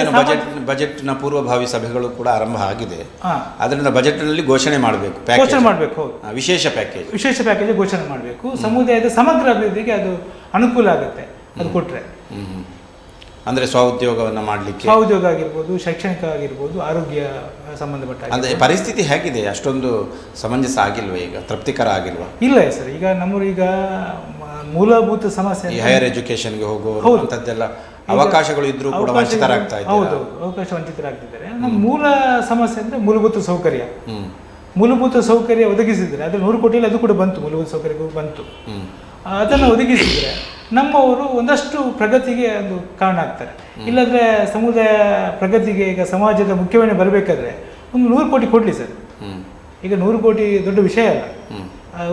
ಬಜೆಟ್ನ ಪೂರ್ವಭಾವಿ ಸಭೆಗಳು ಕೂಡ ಆರಂಭ ಆಗಿದೆ. ಅದರಿಂದ ಬಜೆಟ್ನಲ್ಲಿ ಘೋಷಣೆ ಮಾಡಬೇಕು. ಹೌದು, ವಿಶೇಷ ಪ್ಯಾಕೇಜ್ ಘೋಷಣೆ ಮಾಡಬೇಕು. ಸಮುದಾಯದ ಸಮಗ್ರ ಅಭಿವೃದ್ಧಿಗೆ ಅದು ಅನುಕೂಲ ಆಗುತ್ತೆ ಅದು ಕೊಟ್ಟರೆ. ಅಂದರೆ ಸ್ವಉದ್ಯೋಗವನ್ನು ಮಾಡಲಿಕ್ಕೆ, ಸ್ವಉದ್ಯೋಗ ಆಗಿರ್ಬೋದು, ಶೈಕ್ಷಣಿಕ ಆಗಿರ್ಬೋದು, ಆರೋಗ್ಯ ಸಂಬಂಧಪಟ್ಟ. ಅಂದರೆ ಪರಿಸ್ಥಿತಿ ಹೇಗಿದೆ? ಅಷ್ಟೊಂದು ಸಮಂಜಸ ಆಗಿಲ್ವ? ಈಗ ತೃಪ್ತಿಕರ ಆಗಿಲ್ವಾ? ಇಲ್ಲ ಸರ್. ಈಗ ನಮ್ಮೀಗ ಮೂಲಭೂತ ಸಮಸ್ಯೆ, ಹೈಯರ್ ಎಜುಕೇಶನ್ಗೆ ಹೋಗುವ ಅಂಥದ್ದೆಲ್ಲ ಅವಕಾಶಗಳು ಇದ್ರೂ ಕೂಡ ವಂಚಿತರಾಗ್ತಾ ಇದ್ದಾರೆ. ಹೌದು, ಅವಕಾಶ ವಂಚಿತರಾಗ್ತಿದ್ದಾರೆ. ನಮ್ಮ ಮೂಲ ಸಮಸ್ಯೆ ಅಂದರೆ ಮೂಲಭೂತ ಸೌಕರ್ಯ ಒದಗಿಸಿದರೆ, ಅದರ 100 ಕೋಟಿಯಲ್ಲಿ ಅದು ಕೂಡ ಬಂತು, ಮೂಲಭೂತ ಸೌಕರ್ಯ ಬಂತು. ಅದನ್ನು ಒದಗಿಸಿದರೆ ನಮ್ಮವರು ಒಂದಷ್ಟು ಪ್ರಗತಿಗೆ ಒಂದು ಕಾರಣ ಆಗ್ತಾರೆ. ಇಲ್ಲದ್ರೆ ಸಮುದಾಯ ಪ್ರಗತಿಗೆ, ಈಗ ಸಮಾಜದ ಮುಖ್ಯವಾಹಿನಿ ಬರಬೇಕಾದ್ರೆ ಒಂದು 100 ಕೋಟಿ ಕೊಡಲಿ ಸರ್. ಈಗ 100 ಕೋಟಿ ದೊಡ್ಡ ವಿಷಯ ಅಲ್ಲ.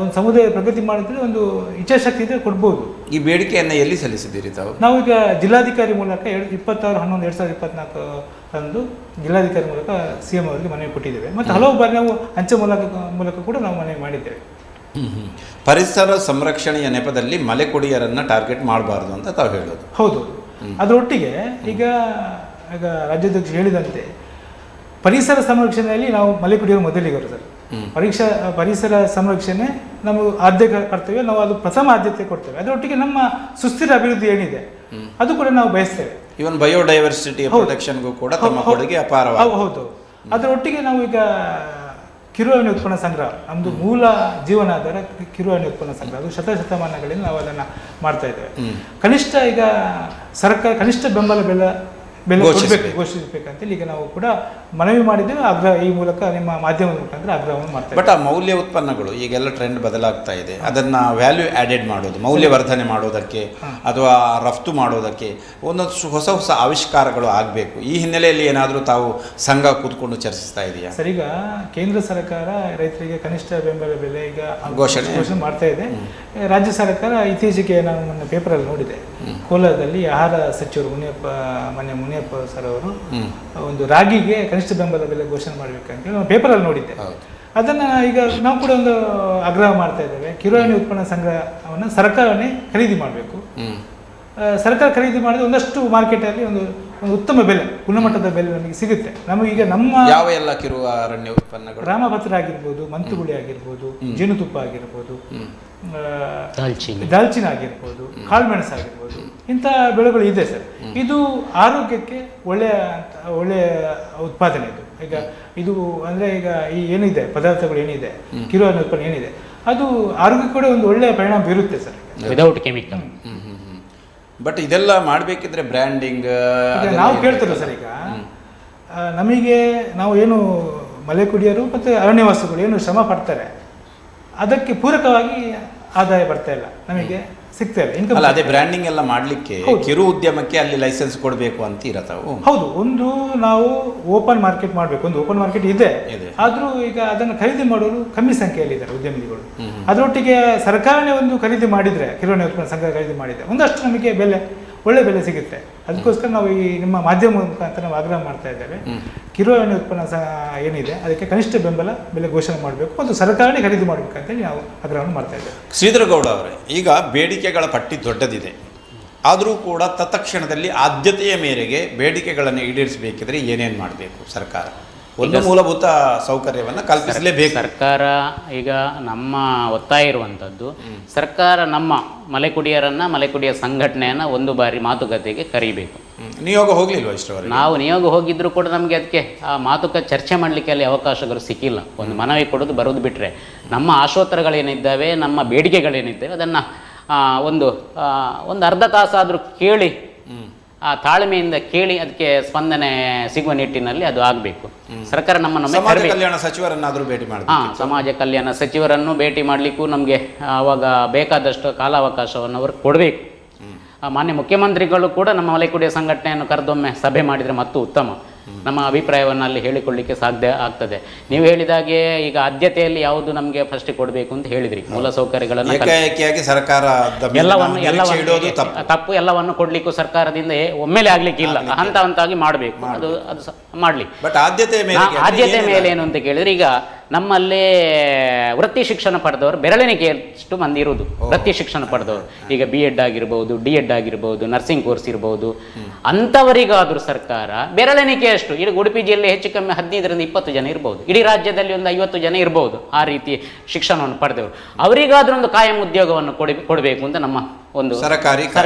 ಒಂದು ಸಮುದಾಯ ಪ್ರಗತಿ ಮಾಡಿದ್ರೆ ಒಂದು ಇಚ್ಛಾಶಕ್ತಿ ಇದ್ದರೆ ಕೊಡ್ಬೋದು. ಈ ಬೇಡಿಕೆಯನ್ನು ಎಲ್ಲಿ ಸಲ್ಲಿಸಿದ್ದೀರಿ ತಾವು? ನಾವೀಗ ಜಿಲ್ಲಾಧಿಕಾರಿ ಮೂಲಕ 26/11/2024 ಅಂದು ಜಿಲ್ಲಾಧಿಕಾರಿ ಮೂಲಕ CM ಅವರಿಗೆ ಮನವಿ ಕೊಟ್ಟಿದ್ದೇವೆ. ಮತ್ತು ಹಲವು ಬಾರಿ ನಾವು ಅಂಚೆ ಮೂಲಕ ಕೂಡ ನಾವು ಮನವಿ ಮಾಡಿದ್ದೇವೆ. ಪರಿಸರ ಸಂರಕ್ಷಣೆಯ ನೆಪದಲ್ಲಿ ಮಲೆಕುಡಿಯರನ್ನು ಟಾರ್ಗೆಟ್ ಮಾಡಬಾರ್ದು ಅಂತ ತಾವು ಹೇಳೋದು. ಹೌದು. ಅದರೊಟ್ಟಿಗೆ ಈಗ ಈಗ ರಾಜ್ಯಾಧ್ಯಕ್ಷರು ಹೇಳಿದಂತೆ ಪರಿಸರ ಸಂರಕ್ಷಣೆಯಲ್ಲಿ ನಾವು ಮಲೆಕುಡಿಯವರು ಮೊದಲಿಗರು ಸರ್. ಪರಿಸರ ಸಂರಕ್ಷಣೆ ನಮ್ಮ ಆದ್ಯ ಕರ್ತವ್ಯ, ನಾವು ಅದು ಪ್ರಥಮ ಆದ್ಯತೆ ಕೊಡ್ತೇವೆ. ಅದರೊಟ್ಟಿಗೆ ನಮ್ಮ ಸುಸ್ಥಿರ ಅಭಿವೃದ್ಧಿ ಏನಿದೆ ಅದು ಕೂಡ ನಾವು ಬಯಸ್ತೇವೆ. ಇವನ್ ಬಯೋಡೈವರ್ಸಿಟಿ ಪ್ರೊಟೆಕ್ಷನ್ಗೂ ಕೂಡ ತಮ್ಮ ಕೊಡುಗೆ ಅಪಾರವಾಗಿದೆ. ಹೌದು. ಅದರೊಟ್ಟಿಗೆ ನಾವು ಈಗ ಕಿರುಅರಣ್ಯ ಉತ್ಪನ್ನ ಸಂಗ್ರಹ, ನಮ್ಮದು ಮೂಲ ಜೀವನಾಧಾರ ಕಿರುಅರಣ್ಯ ಉತ್ಪನ್ನ ಸಂಗ್ರಹ, ಅದು ಶತಮಾನಗಳಿಂದ ನಾವು ಅದನ್ನು ಮಾಡ್ತಾ ಇದ್ದೇವೆ. ಕನಿಷ್ಠ ಈಗ ಸರ್ಕಾರ ಕನಿಷ್ಠ ಬೆಂಬಲ ಬೆಲೆ ಘೋಷಿಸಬೇಕಂತೇಳಿ ಈಗ ನಾವು ಕೂಡ ಮನವಿ ಮಾಡಿದ್ದೇವೆ. ಆಗ್ರಹ ಈ ಮೂಲಕ ನಿಮ್ಮ ಮಾಧ್ಯಮದ ಮುಖಾಂತರ ಆಗ್ರಹವನ್ನು ಮಾಡ್ತೇವೆ. ಬಟ್ ಆ ಮೌಲ್ಯ ಉತ್ಪನ್ನಗಳು ಈಗೆಲ್ಲ ಟ್ರೆಂಡ್ ಬದಲಾಗ್ತಾ ಇದೆ, ಅದನ್ನ ವ್ಯಾಲ್ಯೂ ಆಡೆಡ್ ಮಾಡೋದು, ಮೌಲ್ಯವರ್ಧನೆ ಮಾಡೋದಕ್ಕೆ ಅಥವಾ ರಫ್ತು ಮಾಡೋದಕ್ಕೆ ಒಂದೊಂದು ಹೊಸ ಹೊಸ ಆವಿಷ್ಕಾರಗಳು ಆಗಬೇಕು. ಈ ಹಿನ್ನೆಲೆಯಲ್ಲಿ ಏನಾದರೂ ತಾವು ಸಂಘ ಕೂತ್ಕೊಂಡು ಚರ್ಚಿಸ್ತಾ ಇದೆಯಾ ಸರ್? ಈಗ ಕೇಂದ್ರ ಸರ್ಕಾರ ರೈತರಿಗೆ ಕನಿಷ್ಠ ಬೆಂಬಲ ಬೆಲೆ ಈಗ ಘೋಷಣೆ ಮಾಡ್ತಾ ಇದೆ. ರಾಜ್ಯ ಸರ್ಕಾರ ಇತ್ತೀಚೆಗೆ ನಾನು ನನ್ನ ಪೇಪರಲ್ಲಿ ನೋಡಿದೆ, ಕೋಲಾರದಲ್ಲಿ ಆಹಾರ ಸಚಿವರು ಮುನಿಯಪ್ಪ ಸರ್ ಅವರು ಒಂದು ರಾಗಿಗೆ ಕನಿಷ್ಠ ಬೆಂಬಲ ಬೆಲೆ ಘೋಷಣೆ ಮಾಡಬೇಕಂತ ನಾನು ಪೇಪರಲ್ಲಿ ನೋಡಿದ್ದೆ. ಅದನ್ನು ಈಗ ನಾವು ಕೂಡ ಒಂದು ಆಗ್ರಹ ಮಾಡ್ತಾ ಇದ್ದೇವೆ. ಕಿರುಅರಣ್ಯ ಉತ್ಪನ್ನ ಸಂಗ್ರಹವನ್ನು ಸರ್ಕಾರನೇ ಖರೀದಿ ಮಾಡಬೇಕು. ಸರ್ಕಾರ ಖರೀದಿ ಮಾಡಿದ್ರೆ ಒಂದಷ್ಟು ಮಾರ್ಕೆಟಲ್ಲಿ ಒಂದು ಉತ್ತಮ ಬೆಲೆ, ಗುಣಮಟ್ಟದ ಬೆಲೆ ನಮಗೆ ಸಿಗುತ್ತೆ. ನಮಗೀಗ ನಮ್ಮ ಯಾವ ಎಲ್ಲ ಕಿರು ಅರಣ್ಯ ಉತ್ಪನ್ನಗಳು, ರಾಮಪತ್ರ ಆಗಿರ್ಬೋದು, ಮಂತುಗುಳಿ ಆಗಿರ್ಬೋದು, ಜೇನುತುಪ್ಪ ಆಗಿರ್ಬೋದು, ದಾಲ್ಚಿನ್ನಿ ಆಗಿರ್ಬೋದು, ಕಾಳುಮೆಣಸು ಆಗಿರ್ಬೋದು, ಇಂಥ ಬೆಳೆಗಳು ಇದೆ ಸರ್. ಇದು ಆರೋಗ್ಯಕ್ಕೆ ಒಳ್ಳೆಯ ಉತ್ಪಾದನೆ ಇದು. ಈಗ ಇದು ಅಂದರೆ ಈಗ ಈ ಏನಿದೆ ಪದಾರ್ಥಗಳು ಏನಿದೆ, ಕಿರುಅರಣ್ಯ ಉತ್ಪನ್ನ ಏನಿದೆ, ಅದು ಆರೋಗ್ಯಕ್ಕೆ ಕೂಡ ಒಂದು ಒಳ್ಳೆಯ ಪರಿಣಾಮ ಬೀರುತ್ತೆ ಸರ್, ವಿದೌಟ್ ಕೆಮಿಕಲ್. ಬಟ್ ಇದೆಲ್ಲ ಮಾಡಬೇಕಿದ್ರೆ ಬ್ರ್ಯಾಂಡಿಂಗ್ ನಾವು ಕೇಳ್ತೇವೆ ಸರ್. ಈಗ ನಮಗೆ ನಾವು ಏನು ಮಲೆಕುಡಿಯರು ಮತ್ತು ಅರಣ್ಯವಾಸಿಗಳು ಏನು ಶ್ರಮ ಪಡ್ತಾರೆ, ಅದಕ್ಕೆ ಪೂರಕವಾಗಿ ಆದಾಯ ಬರ್ತಾ ಇಲ್ಲ, ನಮಗೆ ಸಿಗ್ತಾ ಇಲ್ಲ. ಅಲ್ಲ, ಅದೇ ಬ್ರ್ಯಾಂಡಿಂಗ್ ಎಲ್ಲ ಮಾಡಲಿಕ್ಕೆ ಕಿರು ಉದ್ಯಮಕ್ಕೆ ಅಲ್ಲಿ ಲೈಸೆನ್ಸ್ ಕೊಡಬೇಕು ಅಂತ ಇರತ್ತಾವು. ಹೌದು. ಒಂದು ನಾವು ಓಪನ್ ಮಾರ್ಕೆಟ್ ಮಾಡಬೇಕು, ಒಂದು ಓಪನ್ ಮಾರ್ಕೆಟ್ ಇದೆ, ಆದರೂ ಈಗ ಅದನ್ನು ಖರೀದಿ ಮಾಡೋರು ಕಮ್ಮಿ ಸಂಖ್ಯೆಯಲ್ಲಿ ಇದ್ದಾರೆ ಉದ್ಯಮಿಗಳು. ಅದರೊಟ್ಟಿಗೆ ಸರ್ಕಾರನೇ ಒಂದು ಖರೀದಿ ಮಾಡಿದರೆ, ಕಿರುಅರಣ್ಯ ಉತ್ಪನ್ನ ಸಂಘ ಖರೀದಿ ಮಾಡಿದರೆ ಒಂದಷ್ಟು ನಮಗೆ ಒಳ್ಳೆ ಬೆಲೆ ಸಿಗುತ್ತೆ. ಅದಕ್ಕೋಸ್ಕರ ನಾವು ಈ ನಿಮ್ಮ ಮಾಧ್ಯಮದ ಮುಖಾಂತರ ನಾವು ಆಗ್ರಹ ಮಾಡ್ತಾ ಇದ್ದೇವೆ. ಕಿರುಅರಣ್ಯ ಉತ್ಪನ್ನ ಏನಿದೆ ಅದಕ್ಕೆ ಕನಿಷ್ಠ ಬೆಂಬಲ ಬೆಲೆ ಘೋಷಣೆ ಮಾಡಬೇಕು ಮತ್ತು ಸರ್ಕಾರನೇ ಖರೀದಿ ಮಾಡಬೇಕಂತೇಳಿ ನಾವು ಆಗ್ರಹವನ್ನು ಮಾಡ್ತಾ ಇದ್ದೇವೆ. ಶ್ರೀಧರಗೌಡ ಅವರೇ, ಈಗ ಬೇಡಿಕೆಗಳ ಪಟ್ಟಿ ದೊಡ್ಡದಿದೆ, ಆದರೂ ಕೂಡ ತತ್ಕ್ಷಣದಲ್ಲಿ ಆದ್ಯತೆಯ ಮೇರೆಗೆ ಬೇಡಿಕೆಗಳನ್ನು ಈಡೇರಿಸಬೇಕಿದ್ರೆ ಏನೇನು ಮಾಡಬೇಕು ಸರ್ಕಾರ? ಒಂದು ಮೂಲಭೂತ ಸೌಕರ್ಯವನ್ನು ಕಲ್ಪಿಸಲೇಬೇಕು. ಸರ್ಕಾರ ಈಗ ನಮ್ಮ ಒತ್ತಾಯ ಇರುವಂಥದ್ದು, ಸರ್ಕಾರ ನಮ್ಮ ಮಲೆಕುಡಿಯ ಸಂಘಟನೆಯನ್ನು ಒಂದು ಬಾರಿ ಮಾತುಕತೆಗೆ ಕರೀಬೇಕು. ನಿಯೋಗ ಹೋಗ್ಲಿಲ್ವಾ ಇಷ್ಟವರೆಗೆ? ನಾವು ನಿಯೋಗ ಹೋಗಿದ್ರು ಕೂಡ ನಮಗೆ ಅದಕ್ಕೆ ಆ ಮಾತುಕತೆ ಚರ್ಚೆ ಮಾಡಲಿಕ್ಕೆ ಅಲ್ಲಿ ಅವಕಾಶಗಳು ಸಿಕ್ಕಿಲ್ಲ. ಒಂದು ಮನವಿ ಕೊಡೋದು ಬರೋದು ಬಿಟ್ಟರೆ ನಮ್ಮ ಆಶೋತ್ತರಗಳೇನಿದ್ದಾವೆ, ನಮ್ಮ ಬೇಡಿಕೆಗಳೇನಿದ್ದಾವೆ ಅದನ್ನು ಒಂದು ಅರ್ಧ ತಾಸಾದರೂ ಕೇಳಿ, ಆ ತಾಳ್ಮೆಯಿಂದ ಕೇಳಿ ಅದಕ್ಕೆ ಸ್ಪಂದನೆ ಸಿಗುವ ನಿಟ್ಟಿನಲ್ಲಿ ಅದು ಆಗಬೇಕು. ಸರ್ಕಾರ ನಮ್ಮನ್ನು ಸಮಾಜ ಕಲ್ಯಾಣ ಸಚಿವರನ್ನಾದರೂ ಭೇಟಿ ಮಾಡಿ, ಸಮಾಜ ಕಲ್ಯಾಣ ಸಚಿವರನ್ನು ಭೇಟಿ ಮಾಡಲಿಕ್ಕೂ ನಮಗೆ ಆವಾಗ ಬೇಕಾದಷ್ಟು ಕಾಲಾವಕಾಶವನ್ನು ಅವರು ಕೊಡಬೇಕು. ಮಾನ್ಯ ಮುಖ್ಯಮಂತ್ರಿಗಳು ಕೂಡ ನಮ್ಮ ಮಲೆಕುಡಿಯ ಸಂಘಟನೆಯನ್ನು ಕರೆದೊಮ್ಮೆ ಸಭೆ ಮಾಡಿದರೆ ಮತ್ತೂ ಉತ್ತಮ. ನಮ್ಮ ಅಭಿಪ್ರಾಯವನ್ನು ಅಲ್ಲಿ ಹೇಳಿಕೊಳ್ಳಲಿಕ್ಕೆ ಸಾಧ್ಯ ಆಗ್ತದೆ. ನೀವು ಹೇಳಿದಾಗೆ ಈಗ ಆದ್ಯತೆಯಲ್ಲಿ ಯಾವುದು ನಮಗೆ ಫಸ್ಟ್ ಕೊಡಬೇಕು ಅಂತ ಹೇಳಿದ್ರಿ, ಮೂಲಸೌಕರ್ಯಗಳನ್ನು ಸರ್ಕಾರ ತಪ್ಪು, ಎಲ್ಲವನ್ನು ಕೊಡ್ಲಿಕ್ಕೂ ಸರ್ಕಾರದಿಂದ ಒಮ್ಮೆಲೆ ಆಗ್ಲಿಕ್ಕೆ ಇಲ್ಲ, ಹಂತ ಹಂತವಾಗಿ ಮಾಡಬೇಕು. ಅದು ಮಾಡಲಿ. ಬಟ್ ಆದ್ಯತೆ ಮೇಲೆ ಏನು ಅಂತ ಕೇಳಿದ್ರೆ, ಈಗ ನಮ್ಮಲ್ಲಿ ವೃತ್ತಿ ಶಿಕ್ಷಣ ಪಡೆದವರು ಬೆರಳೆಣಿಕೆಯಷ್ಟು ಮಂದಿ ಇರುವುದು. ವೃತ್ತಿ ಶಿಕ್ಷಣ ಪಡೆದವರು ಈಗ BEd ಆಗಿರ್ಬೋದು, D.Ed ಆಗಿರ್ಬೋದು, ನರ್ಸಿಂಗ್ ಕೋರ್ಸ್ ಇರ್ಬೋದು, ಅಂಥವರಿಗಾದರೂ ಸರ್ಕಾರ ಬೆರಳೆಣಿಕೆಯಷ್ಟು, ಈಗ ಉಡುಪಿ ಜಿಲ್ಲೆ ಹೆಚ್ಚು ಕಮ್ಮಿ 15ರಿಂದ 20 ಜನ ಇರ್ಬೋದು, ಇಡೀ ರಾಜ್ಯದಲ್ಲಿ ಒಂದು 50 ಜನ ಇರ್ಬೋದು ಆ ರೀತಿ ಶಿಕ್ಷಣವನ್ನು ಪಡೆದವರು. ಅವರಿಗಾದ್ರೂ ಒಂದು ಕಾಯಂ ಉದ್ಯೋಗವನ್ನು ಕೊಡಬೇಕು ಅಂತ ನಮ್ಮ ಒಂದು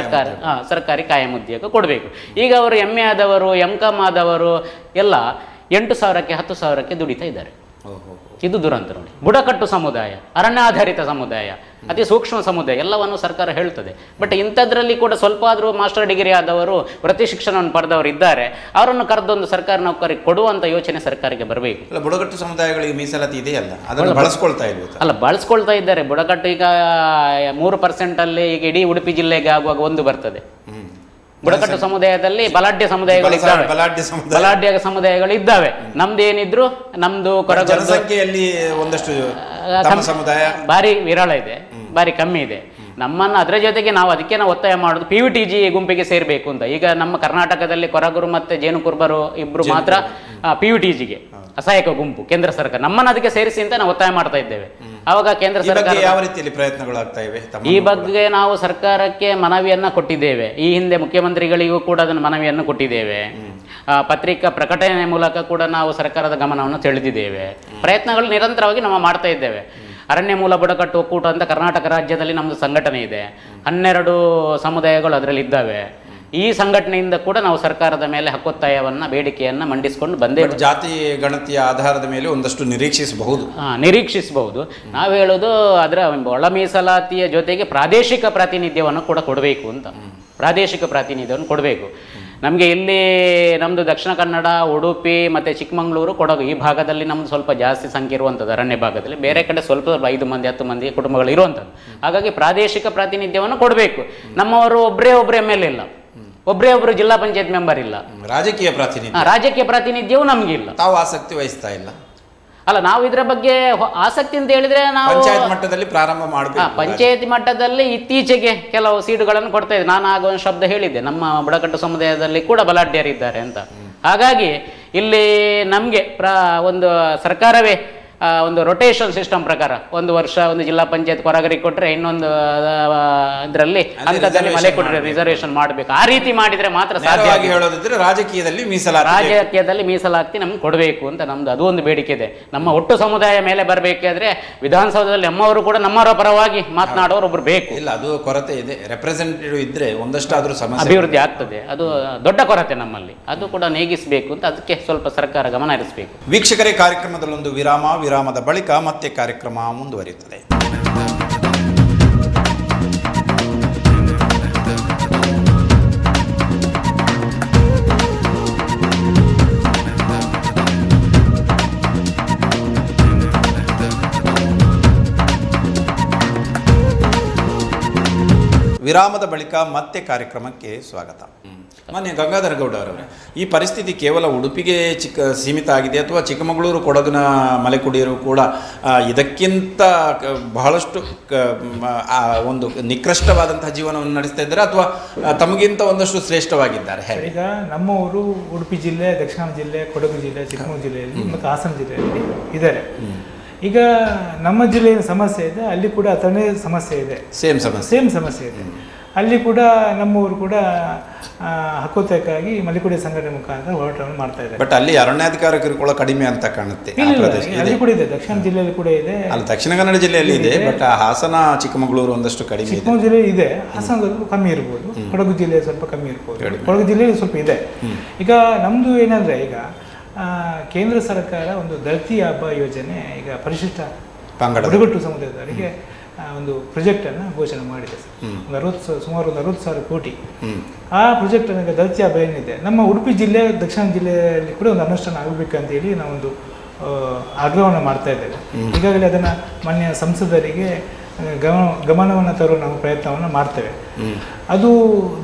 ಸರ್ಕಾರಿ ಕಾಯಂ ಉದ್ಯೋಗ ಕೊಡಬೇಕು. ಈಗ ಅವರು MA ಆದವರು, MCom ಆದವರು ಎಲ್ಲ 8,000ಕ್ಕೆ 10,000ಕ್ಕೆ ದುಡಿತಾ ಇದ್ದಾರೆ. ಇದು ದುರಂತ ನೋಡಿ. ಬುಡಕಟ್ಟು ಸಮುದಾಯ, ಅರಣ್ಯಾಧಾರಿತ ಸಮುದಾಯ, ಅತಿ ಸೂಕ್ಷ್ಮ ಸಮುದಾಯ ಎಲ್ಲವನ್ನು ಸರ್ಕಾರ ಹೇಳ್ತದೆ. ಬಟ್ ಇಂಥದ್ರಲ್ಲಿ ಕೂಡ ಸ್ವಲ್ಪ ಆದರೂ ಮಾಸ್ಟರ್ ಡಿಗ್ರಿ ಆದವರು, ವೃತ್ತಿ ಶಿಕ್ಷಣವನ್ನು ಪಡೆದವರು ಇದ್ದಾರೆ, ಅವರನ್ನು ಕರೆದೊಂದು ಸರ್ಕಾರ ನೌಕರಿಗೆ ಕೊಡುವಂಥ ಯೋಚನೆ ಸರ್ಕಾರಕ್ಕೆ ಬರಬೇಕು. ಬುಡಕಟ್ಟು ಸಮುದಾಯಗಳಿಗೆ ಮೀಸಲಾತಿ ಇದೆಯಲ್ಲ, ಅದನ್ನು ಬಳಸ್ಕೊಳ್ತಾ ಇಲ್ಲ. ಅಲ್ಲ, ಬಳಸ್ಕೊಳ್ತಾ ಇದ್ದಾರೆ. ಬುಡಕಟ್ಟು ಈಗ 3% ಈಗ ಇಡೀ ಉಡುಪಿ ಜಿಲ್ಲೆಗೆ ಆಗುವಾಗ 1 ಬರ್ತದೆ. ಬುಡಕಟ್ಟು ಸಮುದಾಯದಲ್ಲಿ ಬಲಾಢ್ಯ ಸಮುದಾಯಗಳು ಇದ್ದಾವೆ. ನಮ್ದೇನಿದ್ರು ನಮ್ದು ಜನಸಂಖ್ಯೆಯಲ್ಲಿ ಒಂದಷ್ಟು ಸಮುದಾಯ ಭಾರಿ ವಿರಳ ಇದೆ, ಭಾರಿ ಕಮ್ಮಿ ಇದೆ. ನಮ್ಮನ್ನು ಅದರ ಜೊತೆಗೆ ನಾವು ಅದಕ್ಕೆ ಒತ್ತಾಯ ಮಾಡೋದು PVTG ಗುಂಪಿಗೆ ಸೇರಬೇಕು ಅಂತ. ಈಗ ನಮ್ಮ ಕರ್ನಾಟಕದಲ್ಲಿ ಕೊರಗರು ಮತ್ತು ಜೇನುಕುರುಬರು ಇಬ್ಬರು ಮಾತ್ರ PVTGಗೆ ಅಸಹಾಯಕ ಗುಂಪು ಕೇಂದ್ರ ಸರ್ಕಾರ ನಮ್ಮನ್ನು ಅದಕ್ಕೆ ಸೇರಿಸಿ ಅಂತ ನಾವು ಒತ್ತಾಯ ಮಾಡ್ತಾ ಇದ್ದೇವೆ. ಆವಾಗ ಕೇಂದ್ರ ಸರ್ಕಾರ ಯಾವ ರೀತಿಯಲ್ಲಿ ಪ್ರಯತ್ನಗಳಾಗ್ತಾ ಇವೆ? ಈ ಬಗ್ಗೆ ನಾವು ಸರ್ಕಾರಕ್ಕೆ ಮನವಿಯನ್ನ ಕೊಟ್ಟಿದ್ದೇವೆ. ಈ ಹಿಂದೆ ಮುಖ್ಯಮಂತ್ರಿಗಳಿಗೂ ಕೂಡ ಅದನ್ನು ಮನವಿಯನ್ನು ಕೊಟ್ಟಿದ್ದೇವೆ. ಪತ್ರಿಕಾ ಪ್ರಕಟಣೆ ಮೂಲಕ ಕೂಡ ನಾವು ಸರ್ಕಾರದ ಗಮನವನ್ನು ಸೆಳೆದಿದ್ದೇವೆ. ಪ್ರಯತ್ನಗಳು ನಿರಂತರವಾಗಿ ನಾವು ಮಾಡ್ತಾ ಇದ್ದೇವೆ. ಅರಣ್ಯ ಮೂಲ ಬುಡಕಟ್ಟು ಒಕ್ಕೂಟ ಅಂತ ಕರ್ನಾಟಕ ರಾಜ್ಯದಲ್ಲಿ ನಮ್ಮದು ಸಂಘಟನೆ ಇದೆ. 12 ಸಮುದಾಯಗಳು ಅದರಲ್ಲಿ ಇದ್ದಾವೆ. ಈ ಸಂಘಟನೆಯಿಂದ ಕೂಡ ನಾವು ಸರ್ಕಾರದ ಮೇಲೆ ಹಕ್ಕೊತ್ತಾಯವನ್ನು ಬೇಡಿಕೆಯನ್ನು ಮಂಡಿಸಿಕೊಂಡು ಬಂದೇ. ಜಾತಿ ಗಣತಿಯ ಆಧಾರದ ಮೇಲೆ ಒಂದಷ್ಟು ನಿರೀಕ್ಷಿಸಬಹುದು. ನಾವು ಹೇಳೋದು ಅದರ ಒಳ ಮೀಸಲಾತಿಯ ಜೊತೆಗೆ ಪ್ರಾದೇಶಿಕ ಪ್ರಾತಿನಿಧ್ಯವನ್ನು ಕೂಡ ಕೊಡಬೇಕು ಅಂತ. ಪ್ರಾದೇಶಿಕ ಪ್ರಾತಿನಿಧ್ಯವನ್ನು ಕೊಡಬೇಕು. ನಮಗೆ ಇಲ್ಲಿ ನಮ್ಮದು ದಕ್ಷಿಣ ಕನ್ನಡ, ಉಡುಪಿ ಮತ್ತು ಚಿಕ್ಕಮಗಳೂರು, ಕೊಡಗು ಈ ಭಾಗದಲ್ಲಿ ನಮ್ಮದು ಸ್ವಲ್ಪ ಜಾಸ್ತಿ ಸಂಖ್ಯೆ ಇರುವಂಥದ್ದು. ಅರಣ್ಯ ಭಾಗದಲ್ಲಿ ಬೇರೆ ಕಡೆ ಸ್ವಲ್ಪ 5 ಮಂದಿ 10 ಮಂದಿ ಕುಟುಂಬಗಳು ಇರುವಂಥದ್ದು. ಹಾಗಾಗಿ ಪ್ರಾದೇಶಿಕ ಪ್ರಾತಿನಿಧ್ಯವನ್ನು ಕೊಡಬೇಕು. ನಮ್ಮವರು ಒಬ್ಬರೇ ಮೇಲೆ ಇಲ್ಲ, ಒಬ್ಬರು ಜಿಲ್ಲಾ ಪಂಚಾಯತ್ ಮೆಂಬರ್ ಇಲ್ಲ. ರಾಜಕೀಯ ಪ್ರಾತಿನಿಧ್ಯವು ನಮಗಿಲ್ಲ. ತಾವು ಆಸಕ್ತಿ ವಹಿಸ್ತಾ ಇಲ್ಲ? ಅಲ್ಲ, ನಾವು ಇದರ ಬಗ್ಗೆ ಆಸಕ್ತಿ ಅಂತ ಹೇಳಿದ್ರೆ ನಾವು ಪಂಚಾಯತ್ ಮಟ್ಟದಲ್ಲಿ ಪ್ರಾರಂಭ ಮಾಡಬೇಕು. ಪಂಚಾಯತಿ ಮಟ್ಟದಲ್ಲಿ ಇತ್ತೀಚೆಗೆ ಕೆಲವು ಸೀಟುಗಳನ್ನು ಕೊಡ್ತಾ ಇದ್ದೆ. ನಾನು ಆಗ ಒಂದು ಶಬ್ದ ಹೇಳಿದ್ದೆ, ನಮ್ಮ ಬುಡಕಟ್ಟು ಸಮುದಾಯದಲ್ಲಿ ಕೂಡ ಬಲಾಢ್ಯರಿದ್ದಾರೆ ಅಂತ. ಹಾಗಾಗಿ ಇಲ್ಲಿ ನಮಗೆ ಒಂದು ಸರ್ಕಾರವೇ ಒಂದು ರೊಟೇಷನ್ ಸಿಸ್ಟಮ್ ಪ್ರಕಾರ 1 ವರ್ಷ ಒಂದು ಜಿಲ್ಲಾ ಪಂಚಾಯತ್ ಹೊರಗರಿಗೆ ಕೊಟ್ಟರೆ ಇನ್ನೊಂದು ಇದರಲ್ಲಿ ಹಂತದಲ್ಲಿ ಮಲೆ ಕೊಟ್ಟರೆ ರಿಸರ್ವೇಷನ್ ಮಾಡಬೇಕು. ಆ ರೀತಿ ಮಾಡಿದ್ರೆ ಮಾತ್ರ ಸಾಧ್ಯ. ಹೇಳೋದಿದ್ರೆ ರಾಜಕೀಯದಲ್ಲಿ ಮೀಸಲಾತಿ ನಮ್ಗೆ ಕೊಡಬೇಕು ಅಂತ ನಮ್ದು ಅದು ಒಂದು ಬೇಡಿಕೆ ಇದೆ. ನಮ್ಮ ಒಟ್ಟು ಸಮುದಾಯ ಮೇಲೆ ಬರಬೇಕಾದ್ರೆ ವಿಧಾನಸೌಧದಲ್ಲಿ ನಮ್ಮವರು ಕೂಡ ನಮ್ಮವರ ಪರವಾಗಿ ಮಾತನಾಡೋರು ಒಬ್ರು ಬೇಕು. ಇಲ್ಲ, ಅದು ಕೊರತೆ ಇದೆ. ರೆಪ್ರೆಸೆಂಟೇಟಿವ್ ಇದ್ರೆ ಒಂದಷ್ಟಾದ್ರೂ ಸಮಸ್ಯೆ ಅಭಿವೃದ್ಧಿ ಆಗ್ತದೆ. ಅದು ದೊಡ್ಡ ಕೊರತೆ ನಮ್ಮಲ್ಲಿ. ಅದು ಕೂಡ ನೀಗಿಸಬೇಕು ಅಂತ ಅದಕ್ಕೆ ಸ್ವಲ್ಪ ಸರ್ಕಾರ ಗಮನ ಹರಿಸಬೇಕು. ವೀಕ್ಷಕರೇ, ಕಾರ್ಯಕ್ರಮದಲ್ಲೊಂದು ವಿರಾಮದ ಬಳಿಕ ಮತ್ತೆ ಕಾರ್ಯಕ್ರಮ ಮುಂದುವರಿಯುತ್ತದೆ. ವಿರಾಮದ ಬಳಿಕ ಮತ್ತೆ ಕಾರ್ಯಕ್ರಮಕ್ಕೆ ಸ್ವಾಗತ. ಮಾನ್ಯ ಗಂಗಾಧರ ಗೌಡ ಅವರೇ, ಈ ಪರಿಸ್ಥಿತಿ ಕೇವಲ ಉಡುಪಿಗೆ ಸೀಮಿತ ಆಗಿದೆ ಅಥವಾ ಚಿಕ್ಕಮಗಳೂರು, ಕೊಡಗಿನ ಮಲೆಕುಡಿಯರು ಕೂಡ ಇದಕ್ಕಿಂತ ಬಹಳಷ್ಟು ಒಂದು ನಿಕೃಷ್ಟವಾದಂತಹ ಜೀವನವನ್ನು ನಡೆಸ್ತಾ ಇದ್ದಾರೆ ಅಥವಾ ತಮಗಿಂತ ಒಂದಷ್ಟು ಶ್ರೇಷ್ಠವಾಗಿದ್ದಾರೆ? ಈಗ ನಮ್ಮವರು ಉಡುಪಿ ಜಿಲ್ಲೆ, ದಕ್ಷಿಣ ಜಿಲ್ಲೆ, ಕೊಡಗು ಜಿಲ್ಲೆ, ಚಿಕ್ಕಮಗಳೂರು ಜಿಲ್ಲೆಯಲ್ಲಿ ಮತ್ತು ಹಾಸನ ಜಿಲ್ಲೆಯಲ್ಲಿ ಇದ್ದಾರೆ. ಈಗ ನಮ್ಮ ಜಿಲ್ಲೆಯ ಸಮಸ್ಯೆ ಇದೆ, ಅಲ್ಲಿ ಕೂಡ ಅದನ್ನೇ ಸಮಸ್ಯೆ ಇದೆ. ಸೇಮ್ ಸಮಸ್ಯೆ ಇದೆ. ಅಲ್ಲಿ ಕೂಡ ನಮ್ಮವರು ಕೂಡ ಹಕ್ಕೊತ್ತಾಯಕ್ಕಾಗಿ ಮಲೆಕುಡಿ ಸಂಘಟನೆ ಮುಖಾಂತರ ಹೋರಾಟವನ್ನು ಮಾಡ್ತಾ ಇದ್ದಾರೆ. ಬಟ್ ಅಲ್ಲಿ ಅರಣ್ಯಾಧಿಕಾರ ಕಿರುಕುಳ ಕಡಿಮೆ ಅಂತ ಕಾಣುತ್ತೆ. ಅಲ್ಲಿ ಕೂಡ ಇದೆ, ದಕ್ಷಿಣ ಜಿಲ್ಲೆಯಲ್ಲಿ ಕೂಡ ಇದೆ. ಅಲ್ಲಿ ದಕ್ಷಿಣ ಕನ್ನಡ ಜಿಲ್ಲೆಯಲ್ಲಿ ಇದೆ, ಬಟ್ ಹಾಸನ, ಚಿಕ್ಕಮಗಳೂರು ಒಂದಷ್ಟು ಕಡಿಮೆ. ಚಿಕ್ಕಮಗಳೂರು ಜಿಲ್ಲೆ ಇದೆ, ಹಾಸನದಲ್ಲಿ ಕಮ್ಮಿ ಇರ್ಬೋದು, ಕೊಡಗು ಜಿಲ್ಲೆ ಸ್ವಲ್ಪ ಕಮ್ಮಿ ಇರ್ಬೋದು, ಕೊಡಗು ಜಿಲ್ಲೆಯಲ್ಲಿ ಸ್ವಲ್ಪ ಇದೆ. ಈಗ ನಮ್ಮದು ಏನಂದರೆ, ಈಗ ಕೇಂದ್ರ ಸರ್ಕಾರ ಒಂದು ದಲಿತ ಹಬ್ಬ ಯೋಜನೆ, ಈಗ ಪರಿಶಿಷ್ಟ ಬುಡಕಟ್ಟು ಸಮುದಾಯದವರಿಗೆ ಒಂದು ಪ್ರಾಜೆಕ್ಟನ್ನು ಘೋಷಣೆ ಮಾಡಿದೆ ಸರ್. ಸುಮಾರು 60,000 ಕೋಟಿ. ಆ ಪ್ರಾಜೆಕ್ಟ್ ಈಗ ದಲಿತ ಹಬ್ಬ ಏನಿದೆ, ನಮ್ಮ ಉಡುಪಿ ಜಿಲ್ಲೆ, ದಕ್ಷಿಣ ಜಿಲ್ಲೆಯಲ್ಲಿ ಕೂಡ ಒಂದು ಅನುಷ್ಠಾನ ಆಗಬೇಕಂತೇಳಿ ನಾವೊಂದು ಆಗ್ರಹವನ್ನು ಮಾಡ್ತಾ ಇದ್ದೇವೆ. ಈಗಾಗಲೇ ಅದನ್ನು ಮಾನ್ಯ ಸಂಸದರಿಗೆ ಗಮನವನ್ನು ತರುವ ನಾವು ಪ್ರಯತ್ನವನ್ನು ಮಾಡ್ತೇವೆ. ಅದು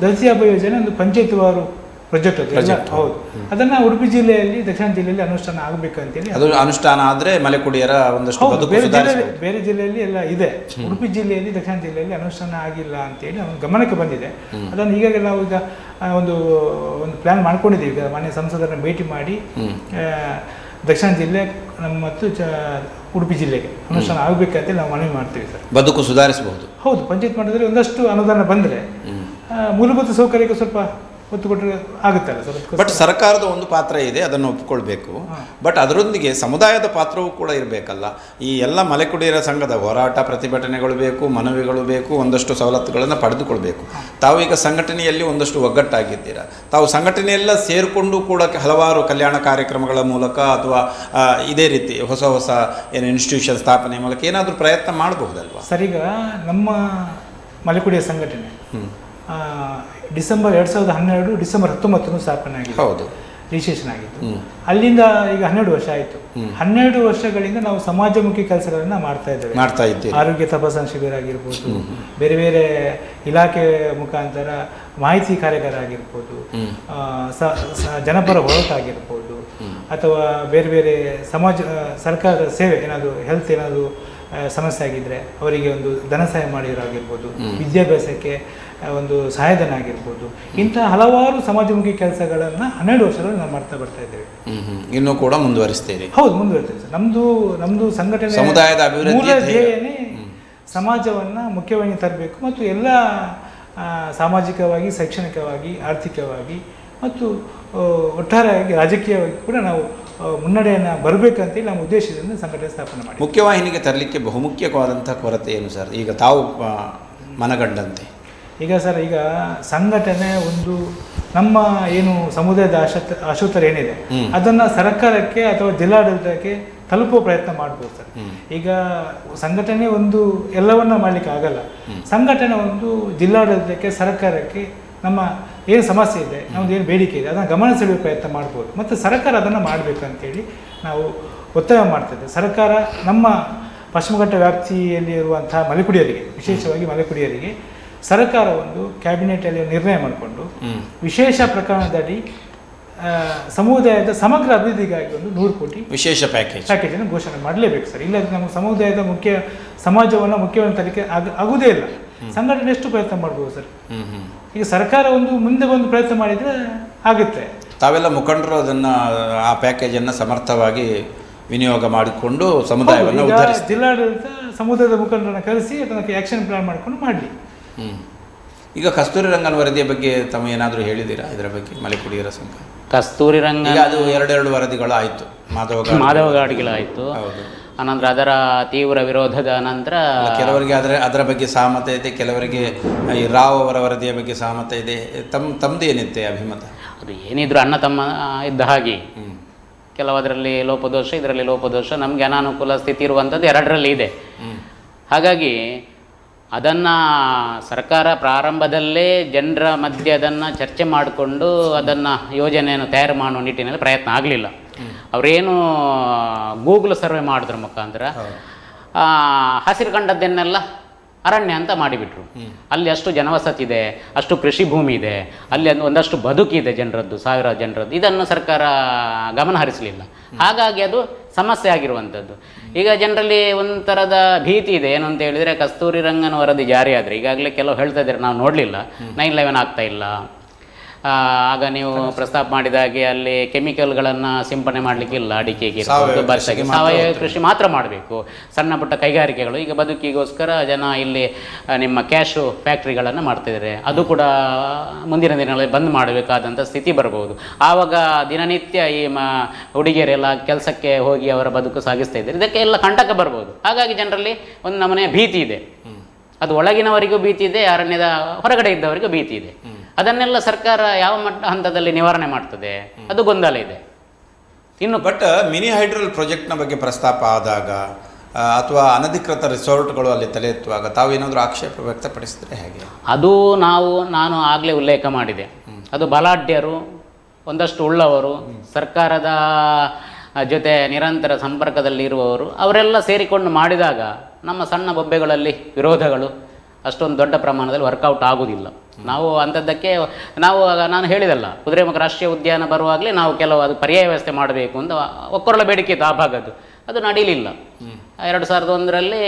ದಲಿತ ಹಬ್ಬ ಯೋಜನೆ ಒಂದು ಪಂಚಾಯತ್ವಾರು ಪ್ರಾಜೆಕ್ಟ್. ಹೌದು, ಅದನ್ನ ಉಡುಪಿ ಜಿಲ್ಲೆಯಲ್ಲಿ, ದಕ್ಷಿಣ ಜಿಲ್ಲೆಯಲ್ಲಿ ಅನುಷ್ಠಾನ ಆಗಬೇಕಂತೇಳಿ. ಅದು ಅನುಷ್ಠಾನ ಆದ್ರೆ ಮಲೆಕುಡಿಯರ ಒಂದಷ್ಟು ಬೇರೆ ಜಿಲ್ಲೆಯಲ್ಲಿ ಎಲ್ಲ ಇದೆ. ಉಡುಪಿ ಜಿಲ್ಲೆಯಲ್ಲಿ, ದಕ್ಷಿಣ ಜಿಲ್ಲೆಯಲ್ಲಿ ಅನುಷ್ಠಾನ ಆಗಿಲ್ಲ ಅಂತೇಳಿ ಅವನ ಗಮನಕ್ಕೆ ಬಂದಿದೆ. ಅದನ್ನು ಈಗಾಗಲೇ ನಾವು ಈಗ ಒಂದು ಪ್ಲಾನ್ ಮಾಡ್ಕೊಂಡಿದ್ದೀವಿ. ಈಗ ಮಾನ್ಯ ಸಂಸದರನ್ನು ಭೇಟಿ ಮಾಡಿ ದಕ್ಷಿಣ ಜಿಲ್ಲೆ ಮತ್ತು ಉಡುಪಿ ಜಿಲ್ಲೆಗೆ ಅನುಷ್ಠಾನ ಆಗಬೇಕಂತೇಳಿ ನಾವು ಮನವಿ ಮಾಡ್ತೀವಿ ಸರ್. ಬದುಕು ಸುಧಾರಿಸಬಹುದು. ಹೌದು, ಪಂಚಾಯತ್ ಮಟ್ಟದಲ್ಲಿ ಒಂದಷ್ಟು ಅನುದಾನ ಬಂದರೆ ಮೂಲಭೂತ ಸೌಕರ್ಯಕ್ಕೆ ಸ್ವಲ್ಪ ಒತ್ತು ಕೊಟ್ಟರೆ ಆಗುತ್ತಲ್ಲ ಸರ್. ಬಟ್ ಸರ್ಕಾರದ ಒಂದು ಪಾತ್ರ ಇದೆ, ಅದನ್ನು ಒಪ್ಪಿಕೊಳ್ಬೇಕು. ಬಟ್ ಅದರೊಂದಿಗೆ ಸಮುದಾಯದ ಪಾತ್ರವೂ ಕೂಡ ಇರಬೇಕಲ್ಲ. ಈ ಎಲ್ಲ ಮಲೆಕುಡಿಯರ ಸಂಘದ ಹೋರಾಟ, ಪ್ರತಿಭಟನೆಗಳು ಬೇಕು, ಮನವಿಗಳು ಬೇಕು, ಒಂದಷ್ಟು ಸವಲತ್ತುಗಳನ್ನು ಪಡೆದುಕೊಳ್ಬೇಕು. ತಾವು ಈಗ ಸಂಘಟನೆಯಲ್ಲಿ ಒಂದಷ್ಟು ಒಗ್ಗಟ್ಟಾಗಿದ್ದೀರಾ. ತಾವು ಸಂಘಟನೆಯೆಲ್ಲ ಸೇರಿಕೊಂಡು ಕೂಡ ಹಲವಾರು ಕಲ್ಯಾಣ ಕಾರ್ಯಕ್ರಮಗಳ ಮೂಲಕ ಅಥವಾ ಇದೇ ರೀತಿ ಹೊಸ ಏನು ಇನ್ಸ್ಟಿಟ್ಯೂಷನ್ ಸ್ಥಾಪನೆ ಮೂಲಕ ಏನಾದರೂ ಪ್ರಯತ್ನ ಮಾಡಬಹುದಲ್ವಾ ಸರ್? ಈಗ ನಮ್ಮ ಮಲೆಕುಡಿಯ ಸಂಘಟನೆ ಡಿಸೆಂಬರ್ 2012 ಡಿಸೆಂಬರ್ 19 ಸ್ಥಾಪನೆ ಆಗಿದೆ. ಹೌದು, ರಿಜಿಸ್ಟ್ರೇಷನ್ ಆಗಿತ್ತು. ಅಲ್ಲಿಂದ ಈಗ 12 ವರ್ಷ ಆಯಿತು. 12 ವರ್ಷಗಳಿಂದ ನಾವು ಸಮಾಜಮುಖಿ ಕೆಲಸಗಳನ್ನ ಮಾಡ್ತಾ ಇದ್ದೇವೆ. ಆರೋಗ್ಯ ತಪಾಸಣಾ ಶಿಬಿರ ಆಗಿರ್ಬೋದು, ಬೇರೆ ಬೇರೆ ಇಲಾಖೆ ಮುಖಾಂತರ ಮಾಹಿತಿ ಕಾರ್ಯಾಗಾರ ಆಗಿರ್ಬೋದು, ಜನಪರ ಹೋರಾಟ ಆಗಿರ್ಬೋದು, ಅಥವಾ ಬೇರೆ ಬೇರೆ ಸರ್ಕಾರದ ಸೇವೆ ಏನಾದರೂ ಹೆಲ್ತ್ ಏನಾದರೂ ಸಮಸ್ಯೆ ಆಗಿದ್ದರೆ ಅವರಿಗೆ ಒಂದು ಧನ ಸಹಾಯ ಮಾಡಿರೋಗಿರ್ಬೋದು, ವಿದ್ಯಾಭ್ಯಾಸಕ್ಕೆ ಒಂದು ಸಹಾಯಧನ ಆಗಿರ್ಬೋದು, ಇಂತಹ ಹಲವಾರು ಸಮಾಜಮುಖಿ ಕೆಲಸಗಳನ್ನು 12 ವರ್ಷಗಳಲ್ಲಿ ನಾವು ಮಾಡ್ತಾ ಬರ್ತಾ ಇದ್ದೇವೆ. ಇನ್ನೂ ಕೂಡ ಮುಂದುವರಿಸ್ತೀರಿ? ಹೌದು, ಮುಂದುವರಿತೇವೆ ಸರ್. ನಮ್ಮದು ಸಂಘಟನೆ ಸಮುದಾಯದ ಅಭಿವೃದ್ಧಿ ಮೂಲ ಧ್ಯೇಯನೇ ಸಮಾಜವನ್ನು ಮುಖ್ಯವಾಗಿ ತರಬೇಕು ಮತ್ತು ಎಲ್ಲ ಸಾಮಾಜಿಕವಾಗಿ, ಶೈಕ್ಷಣಿಕವಾಗಿ, ಆರ್ಥಿಕವಾಗಿ ಮತ್ತು ಒಟ್ಟಾರೆಯಾಗಿ ರಾಜಕೀಯವಾಗಿ ಕೂಡ ನಾವು ಮುನ್ನಡೆಯನ್ನು ಬರಬೇಕಂತೇಳಿ ನಮ್ಮ ಉದ್ದೇಶದಿಂದ ಸಂಘಟನೆ ಸ್ಥಾಪನೆ ಮಾಡಿ. ಮುಖ್ಯವಾಹಿನಿಗೆ ತರಲಿಕ್ಕೆ ಬಹುಮುಖ್ಯವಾದಂಥ ಕೊರತೆ ಏನು ಸರ್, ಈಗ ತಾವು ಮನಗಂಡಂತೆ? ಈಗ ಸರ್, ಈಗ ಸಂಘಟನೆ ಒಂದು ನಮ್ಮ ಏನು ಸಮುದಾಯದ ಆಶೋತ್ತರ ಏನಿದೆ ಅದನ್ನು ಸರ್ಕಾರಕ್ಕೆ ಅಥವಾ ಜಿಲ್ಲಾಡಳಿತಕ್ಕೆ ತಲುಪುವ ಪ್ರಯತ್ನ ಮಾಡ್ಬೋದು ಸರ್. ಈಗ ಸಂಘಟನೆ ಒಂದು ಎಲ್ಲವನ್ನ ಮಾಡಲಿಕ್ಕೆ ಆಗಲ್ಲ. ಸಂಘಟನೆ ಒಂದು ಜಿಲ್ಲಾಡಳಿತಕ್ಕೆ, ಸರ್ಕಾರಕ್ಕೆ ನಮ್ಮ ಏನು ಸಮಸ್ಯೆ ಇದೆ, ನಮ್ಮದು ಏನು ಬೇಡಿಕೆ ಇದೆ ಅದನ್ನು ಗಮನ ಸೆಳೆಯುವ ಪ್ರಯತ್ನ ಮಾಡ್ಬೋದು ಮತ್ತು ಸರ್ಕಾರ ಅದನ್ನು ಮಾಡಬೇಕಂತೇಳಿ ನಾವು ಒತ್ತಾಯ ಮಾಡ್ತಿದ್ದೇವೆ. ಸರ್ಕಾರ ನಮ್ಮ ಪಶ್ಚಿಮಘಟ್ಟ ವ್ಯಾಪ್ತಿಯಲ್ಲಿ ಇರುವಂತಹ ಮಲೆಕುಡಿಯರಿಗೆ, ವಿಶೇಷವಾಗಿ ಮಲೆಕುಡಿಯರಿಗೆ ಸರ್ಕಾರ ಒಂದು ಕ್ಯಾಬಿನೆಟಲ್ಲಿ ನಿರ್ಣಯ ಮಾಡಿಕೊಂಡು ವಿಶೇಷ ಪ್ರಕರಣದಡಿ ಸಮುದಾಯದ ಸಮಗ್ರ ಅಭಿವೃದ್ಧಿಗಾಗಿ ಒಂದು 100 ಕೋಟಿ ವಿಶೇಷ ಪ್ಯಾಕೇಜನ್ನು ಘೋಷಣೆ ಮಾಡಲೇಬೇಕು ಸರ್. ಇಲ್ಲದ್ರೆ ನಮ್ಮ ಸಮುದಾಯದ ಸಮಾಜವನ್ನು ಮುಖ್ಯವಾಗಿ ತನಿಖೆ ಆಗುವುದೇ ಇಲ್ಲ. ಸಂಘಟನೆ ಎಷ್ಟು ಪ್ರಯತ್ನ ಮಾಡ್ಬೋದು ಸರ್? ಈಗ ಸರ್ಕಾರ ಒಂದು ಮುಂದೆ ಬಂದು ಪ್ರಯತ್ನ ಮಾಡಿದರೆ ಆಗುತ್ತೆ. ತಾವೆಲ್ಲ ಮುಖಂಡರು ಅದನ್ನು, ಆ ಪ್ಯಾಕೇಜನ್ನು ಸಮರ್ಥವಾಗಿ ವಿನಿಯೋಗ ಮಾಡಿಕೊಂಡು ಸಮುದಾಯವನ್ನು ಉದ್ಧರಿಸಿ, ಜಿಲ್ಲಾಡಳಿತ ಸಮುದಾಯದ ಮುಖಂಡರನ್ನು ಕರೆಸಿ ಅದಕ್ಕೆ ಆ್ಯಕ್ಷನ್ ಪ್ಲಾನ್ ಮಾಡಿಕೊಂಡು ಮಾಡಲಿ. ಈಗ ಕಸ್ತೂರಿ ರಂಗನ್ ವರದಿಯ ಬಗ್ಗೆ ತಾವು ಏನಾದರೂ ಹೇಳಿದ್ದೀರಾ? ಇದರ ಬಗ್ಗೆ ಮಲೆಕುಡಿಯರ ಸಂಘ ಕಸ್ತೂರಿ ರಂಗನ್ ಅದು 2 ವರದಿಗಳು ಆಯಿತು, ಮಾಧವ ಗಾಡ್ಗಿಲಾಯಿತು. ಅನಂತರ ಅದರ ತೀವ್ರ ವಿರೋಧದ ನಂತರ ಕೆಲವರಿಗೆ ಅದರ ಬಗ್ಗೆ ಸಹಮತ ಇದೆ, ಕೆಲವರಿಗೆ ಈ ರಾವ್ ಅವರ ವರದಿಯ ಬಗ್ಗೆ ಸಹಮತ ಇದೆ. ತಮ್ಮದು ಏನಿತ್ತೆ ಅಭಿಮತ? ಅದು ಏನಿದ್ರು ಅಣ್ಣ ತಮ್ಮ ಇದ್ದ ಹಾಗೆ, ಕೆಲವದರಲ್ಲಿ ಲೋಪದೋಷ, ಇದರಲ್ಲಿ ಲೋಪದೋಷ, ನಮಗೆ ಅನಾನುಕೂಲ ಸ್ಥಿತಿ ಇರುವಂಥದ್ದು 2ರಲ್ಲಿ ಇದೆ. ಹಾಗಾಗಿ ಅದನ್ನು ಸರ್ಕಾರ ಪ್ರಾರಂಭದಲ್ಲೇ ಜನರ ಮಧ್ಯೆ ಅದನ್ನು ಚರ್ಚೆ ಮಾಡಿಕೊಂಡು ಅದನ್ನು ಯೋಜನೆಯನ್ನು ತಯಾರು ಮಾಡುವ ನಿಟ್ಟಿನಲ್ಲಿ ಪ್ರಯತ್ನ ಆಗಲಿಲ್ಲ. ಅವರೇನು ಗೂಗಲ್ ಸರ್ವೆ ಮಾಡಿದ್ರ ಮುಖಾಂತರ ಹಸಿರು ಕಂಡದ್ದನ್ನೆಲ್ಲ ಅರಣ್ಯ ಅಂತ ಮಾಡಿಬಿಟ್ರು. ಅಲ್ಲಿ ಅಷ್ಟು ಜನವಸತಿ ಇದೆ, ಅಷ್ಟು ಕೃಷಿ ಭೂಮಿ ಇದೆ, ಅಲ್ಲಿ ಒಂದಷ್ಟು ಬದುಕಿದೆ ಜನರದ್ದು, 1000 ಜನರದ್ದು. ಇದನ್ನು ಸರ್ಕಾರ ಗಮನ ಹರಿಸಲಿಲ್ಲ. ಹಾಗಾಗಿ ಅದು ಸಮಸ್ಯೆ ಆಗಿರುವಂಥದ್ದು. ಈಗ ಜನರಲ್ಲಿ ಒಂಥರದ ಭೀತಿ ಇದೆ. ಏನು ಅಂತ ಹೇಳಿದರೆ, ಕಸ್ತೂರಿ ರಂಗನ್ ವರದಿ ಜಾರಿ ಆದರೆ ಈಗಾಗಲೇ ಕೆಲವು ಹೇಳ್ತಾ ಇದ್ದಾರೆ ನಾವು ನೋಡಲಿಲ್ಲ, 9/11 ಆಗ್ತಾ ಇಲ್ಲ. ಆಗ ನೀವು ಪ್ರಸ್ತಾಪ ಮಾಡಿದಾಗೆ ಅಲ್ಲಿ ಕೆಮಿಕಲ್ಗಳನ್ನು ಸಿಂಪಡಣೆ ಮಾಡಲಿಕ್ಕಿಲ್ಲ, ಅಡಿಕೆಗೆ, ಭತ್ತಕ್ಕೆ, ಸಾವಯವ ಕೃಷಿ ಮಾತ್ರ ಮಾಡಬೇಕು. ಸಣ್ಣ ಪುಟ್ಟ ಕೈಗಾರಿಕೆಗಳು ಈಗ ಬದುಕಿಗೋಸ್ಕರ ಜನ ಇಲ್ಲಿ ನಿಮ್ಮ ಕ್ಯಾಶು ಫ್ಯಾಕ್ಟ್ರಿಗಳನ್ನು ಮಾಡ್ತಿದ್ದಾರೆ. ಅದು ಕೂಡ ಮುಂದಿನ ದಿನಗಳಲ್ಲಿ ಬಂದ್ ಮಾಡಬೇಕಾದಂಥ ಸ್ಥಿತಿ ಬರ್ಬೋದು. ಆವಾಗ ದಿನನಿತ್ಯ ಈ ಹುಡುಗಿಯರೆಲ್ಲ ಕೆಲಸಕ್ಕೆ ಹೋಗಿ ಅವರ ಬದುಕು ಸಾಗಿಸ್ತಾ ಇದ್ದಾರೆ. ಇದಕ್ಕೆ ಎಲ್ಲ ಕಂಟಕ ಬರ್ಬೋದು. ಹಾಗಾಗಿ ಜನರಲ್ಲಿ ಒಂದು ನಮೂನೆಯ ಭೀತಿ ಇದೆ. ಅದು ಒಳಗಿನವರಿಗೂ ಭೀತಿ ಇದೆ, ಅರಣ್ಯದ ಹೊರಗಡೆ ಇದ್ದವರಿಗೂ ಭೀತಿ ಇದೆ. ಅದನ್ನೆಲ್ಲ ಸರ್ಕಾರ ಯಾವ ಹಂತದಲ್ಲಿ ನಿವಾರಣೆ ಮಾಡ್ತದೆ, ಅದು ಗೊಂದಲ ಇದೆ ಇನ್ನು. ಬಟ್ ಮಿನಿ ಹೈಡ್ರಲ್ ಪ್ರಾಜೆಕ್ಟ್ನ ಬಗ್ಗೆ ಪ್ರಸ್ತಾಪ ಆದಾಗ ಅಥವಾ ಅನಧಿಕೃತ ರಿಸಾರ್ಟ್ಗಳು ಅಲ್ಲಿ ತಲೆ ಎತ್ತುವಾಗ ತಾವೇನಾದರೂ ಆಕ್ಷೇಪ ವ್ಯಕ್ತಪಡಿಸಿದ್ರೆ ಹೇಗೆ? ಅದು ನಾನು ಆಗಲೇ ಉಲ್ಲೇಖ ಮಾಡಿದೆ. ಅದು ಬಲಾಢ್ಯರು, ಒಂದಷ್ಟು ಉಳ್ಳವರು, ಸರ್ಕಾರದ ಜೊತೆ ನಿರಂತರ ಸಂಪರ್ಕದಲ್ಲಿ ಇರುವವರು, ಅವರೆಲ್ಲ ಸೇರಿಕೊಂಡು ಮಾಡಿದಾಗ ನಮ್ಮ ಸಣ್ಣ ಬೊಬ್ಬೆಗಳಲ್ಲಿ ವಿರೋಧಗಳು ಅಷ್ಟೊಂದು ದೊಡ್ಡ ಪ್ರಮಾಣದಲ್ಲಿ ವರ್ಕೌಟ್ ಆಗೋದಿಲ್ಲ. ನಾವು ಅಂಥದ್ದಕ್ಕೆ ನಾನು ಹೇಳಿದಲ್ಲ, ಕುದುರೆಮುಖ ರಾಷ್ಟ್ರೀಯ ಉದ್ಯಾನ ಬರುವಾಗಲೇ ನಾವು ಕೆಲವು ಅದು ಪರ್ಯಾಯ ವ್ಯವಸ್ಥೆ ಮಾಡಬೇಕು ಅಂತ ಒಕ್ಕೊರಳ ಬೇಡಿಕೆ ಇತ್ತು ಆ ಭಾಗದ್ದು. ಅದು ನಡೀಲಿಲ್ಲ. 2001ರಲ್ಲಿ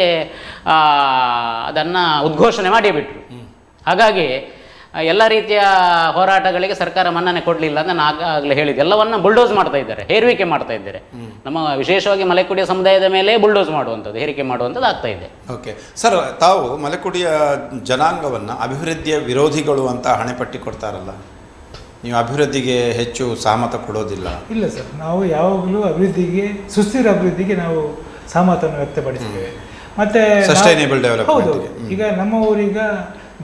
ಅದನ್ನು ಉದ್ಘೋಷಣೆ ಮಾಡಿಬಿಟ್ರು. ಹಾಗಾಗಿ ಎಲ್ಲ ರೀತಿಯ ಹೋರಾಟಗಳಿಗೆ ಸರ್ಕಾರ ಮನ್ನಣೆ ಕೊಡಲಿಲ್ಲ ಅಂತ ನಾನು ಆಗಲೇ ಹೇಳಿದೆ. ಎಲ್ಲವನ್ನ ಬುಲ್ಡೋಸ್ ಮಾಡ್ತಾ ಇದ್ದಾರೆ, ಹೇರುವಿಕೆ ಮಾಡ್ತಾ ಇದ್ದಾರೆ. ನಮ್ಮ ವಿಶೇಷವಾಗಿ ಮಲೆಕುಡಿಯ ಸಮುದಾಯದ ಮೇಲೆ ಬುಲ್ಡೋಸ್ ಮಾಡುವಂಥದ್ದು, ಹೇರಿಕೆ ಮಾಡುವಂಥದ್ದು ಆಗ್ತಾ ಇದೆ. ಓಕೆ ಸರ್, ತಾವು ಮಲೆಕುಡಿಯ ಜನಾಂಗವನ್ನು ಅಭಿವೃದ್ಧಿಯ ವಿರೋಧಿಗಳು ಅಂತ ಹಣೆಪಟ್ಟಿ ಕೊಡ್ತಾರಲ್ಲ, ನೀವು ಅಭಿವೃದ್ಧಿಗೆ ಹೆಚ್ಚು ಸಹಮತ ಕೊಡೋದಿಲ್ಲ? ಇಲ್ಲ ಸರ್, ನಾವು ಯಾವಾಗಲೂ ಅಭಿವೃದ್ಧಿಗೆ, ಸುಸ್ಥಿರ ಅಭಿವೃದ್ಧಿಗೆ ನಾವು ಸಹಮತವನ್ನು ವ್ಯಕ್ತಪಡಿಸಿದ್ದೇವೆ. ಮತ್ತೆ ಸಸ್ಟೈನೇಬಲ್ ಡೆವಲಪ್ಮೆಂಟ್. ಈಗ ನಮ್ಮ ಊರೀಗ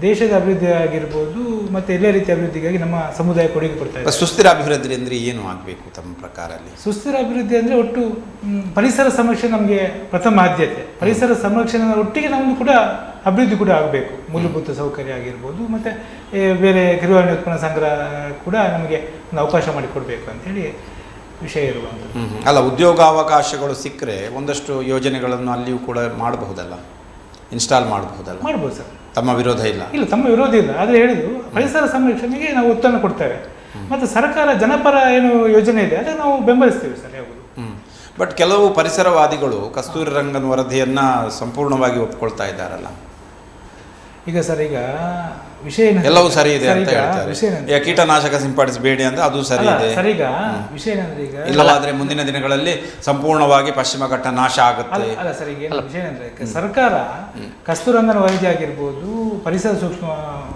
ದೇಶದ ಅಭಿವೃದ್ಧಿ ಆಗಿರ್ಬೋದು ಮತ್ತು ಎಲ್ಲ ರೀತಿಯ ಅಭಿವೃದ್ಧಿಗಾಗಿ ನಮ್ಮ ಸಮುದಾಯ ಕೊಡುಗೆ ಕೊಡ್ತಾ ಇದೆ. ಸುಸ್ಥಿರ ಅಭಿವೃದ್ಧಿ ಅಂದರೆ ಏನು ಆಗಬೇಕು ತಮ್ಮ ಪ್ರಕಾರ? ಅಲ್ಲಿ ಸುಸ್ಥಿರ ಅಭಿವೃದ್ಧಿ ಅಂದರೆ ಒಟ್ಟು ಪರಿಸರ ಸಂರಕ್ಷಣೆ ನಮಗೆ ಪ್ರಥಮ ಆದ್ಯತೆ. ಪರಿಸರ ಸಂರಕ್ಷಣೆ ಒಟ್ಟಿಗೆ ನಮ್ಮದು ಕೂಡ ಅಭಿವೃದ್ಧಿ ಕೂಡ ಆಗಬೇಕು. ಮೂಲಭೂತ ಸೌಕರ್ಯ ಆಗಿರ್ಬೋದು ಮತ್ತು ಬೇರೆ ಕಿರುವಾಣಿ ಉತ್ಪನ್ನ ಸಂಗ್ರಹ ಕೂಡ ನಮಗೆ ಒಂದು ಅವಕಾಶ ಮಾಡಿಕೊಡ್ಬೇಕು ಅಂಥೇಳಿ ವಿಷಯ ಇರುವಂಥದ್ದು. ಅಲ್ಲ, ಉದ್ಯೋಗಾವಕಾಶಗಳು ಸಿಕ್ಕರೆ ಒಂದಷ್ಟು ಯೋಜನೆಗಳನ್ನು ಅಲ್ಲಿಯೂ ಕೂಡ ಮಾಡಬಹುದಲ್ಲ, ಇನ್ಸ್ಟಾಲ್ ಮಾಡಬಹುದಲ್ಲ? ಮಾಡ್ಬೋದು ಸರ್, ತಮ್ಮ ವಿರೋಧ ಇಲ್ಲ? ಇಲ್ಲ, ತಮ್ಮ ವಿರೋಧ ಇಲ್ಲ. ಆದರೆ ಹೇಳಿದ್ರು ಪರಿಸರ ಸಂರಕ್ಷಣೆಗೆ ನಾವು ಒತ್ತನ್ನು ಕೊಡ್ತೇವೆ ಮತ್ತು ಸರ್ಕಾರ ಜನಪರ ಏನು ಯೋಜನೆ ಇದೆ ಅದನ್ನು ನಾವು ಬೆಂಬಲಿಸ್ತೇವೆ ಸರ್ ಯಾವುದು. ಬಟ್ ಕೆಲವು ಪರಿಸರವಾದಿಗಳು ಕಸ್ತೂರಿ ರಂಗನ್ ವರದಿಯನ್ನು ಸಂಪೂರ್ಣವಾಗಿ ಒಪ್ಕೊಳ್ತಾ ಇದ್ದಾರಲ್ಲ? ಈಗ ಸರ್ ಈಗ ವಿಷಯ ಏನಂದ್ರೆ- ಎಲ್ಲವೂ ಸರಿ ಇದೆ ಸರ್, ಅಂತ ಈಗ ಹೇಳ್ತಾರೆ. ವಿಷಯ ಏನಂದ್ರೆ- ಈಗ ಕೀಟನಾಶಕ ಸಿಂಪಡಿಸಬೇಡಿ ಅಂತ ಅದು ಸರಿ ಅಲ್ಲ, ಇದೆ. ಸರ್ ಈಗ ವಿಷಯ ಏನಂದ್ರೆ ಈಗ ಇಲ್ಲವಾದ್ರೆ ಮುಂದಿನ ದಿನಗಳಲ್ಲಿ ಸಂಪೂರ್ಣವಾಗಿ ಪಶ್ಚಿಮ ಘಟ್ಟ ನಾಶ ಆಗುತ್ತೆ. ಅಲ್ಲ ಸರ್ ಈಗ ಏನು ವಿಷಯ ಏನಂದ್ರೆ ಸರ್ಕಾರ ಕಸ್ತೂರಂಗನ ವರದಿ ಆಗಿರ್ಬೋದು, ಪರಿಸರ ಸೂಕ್ಷ್ಮ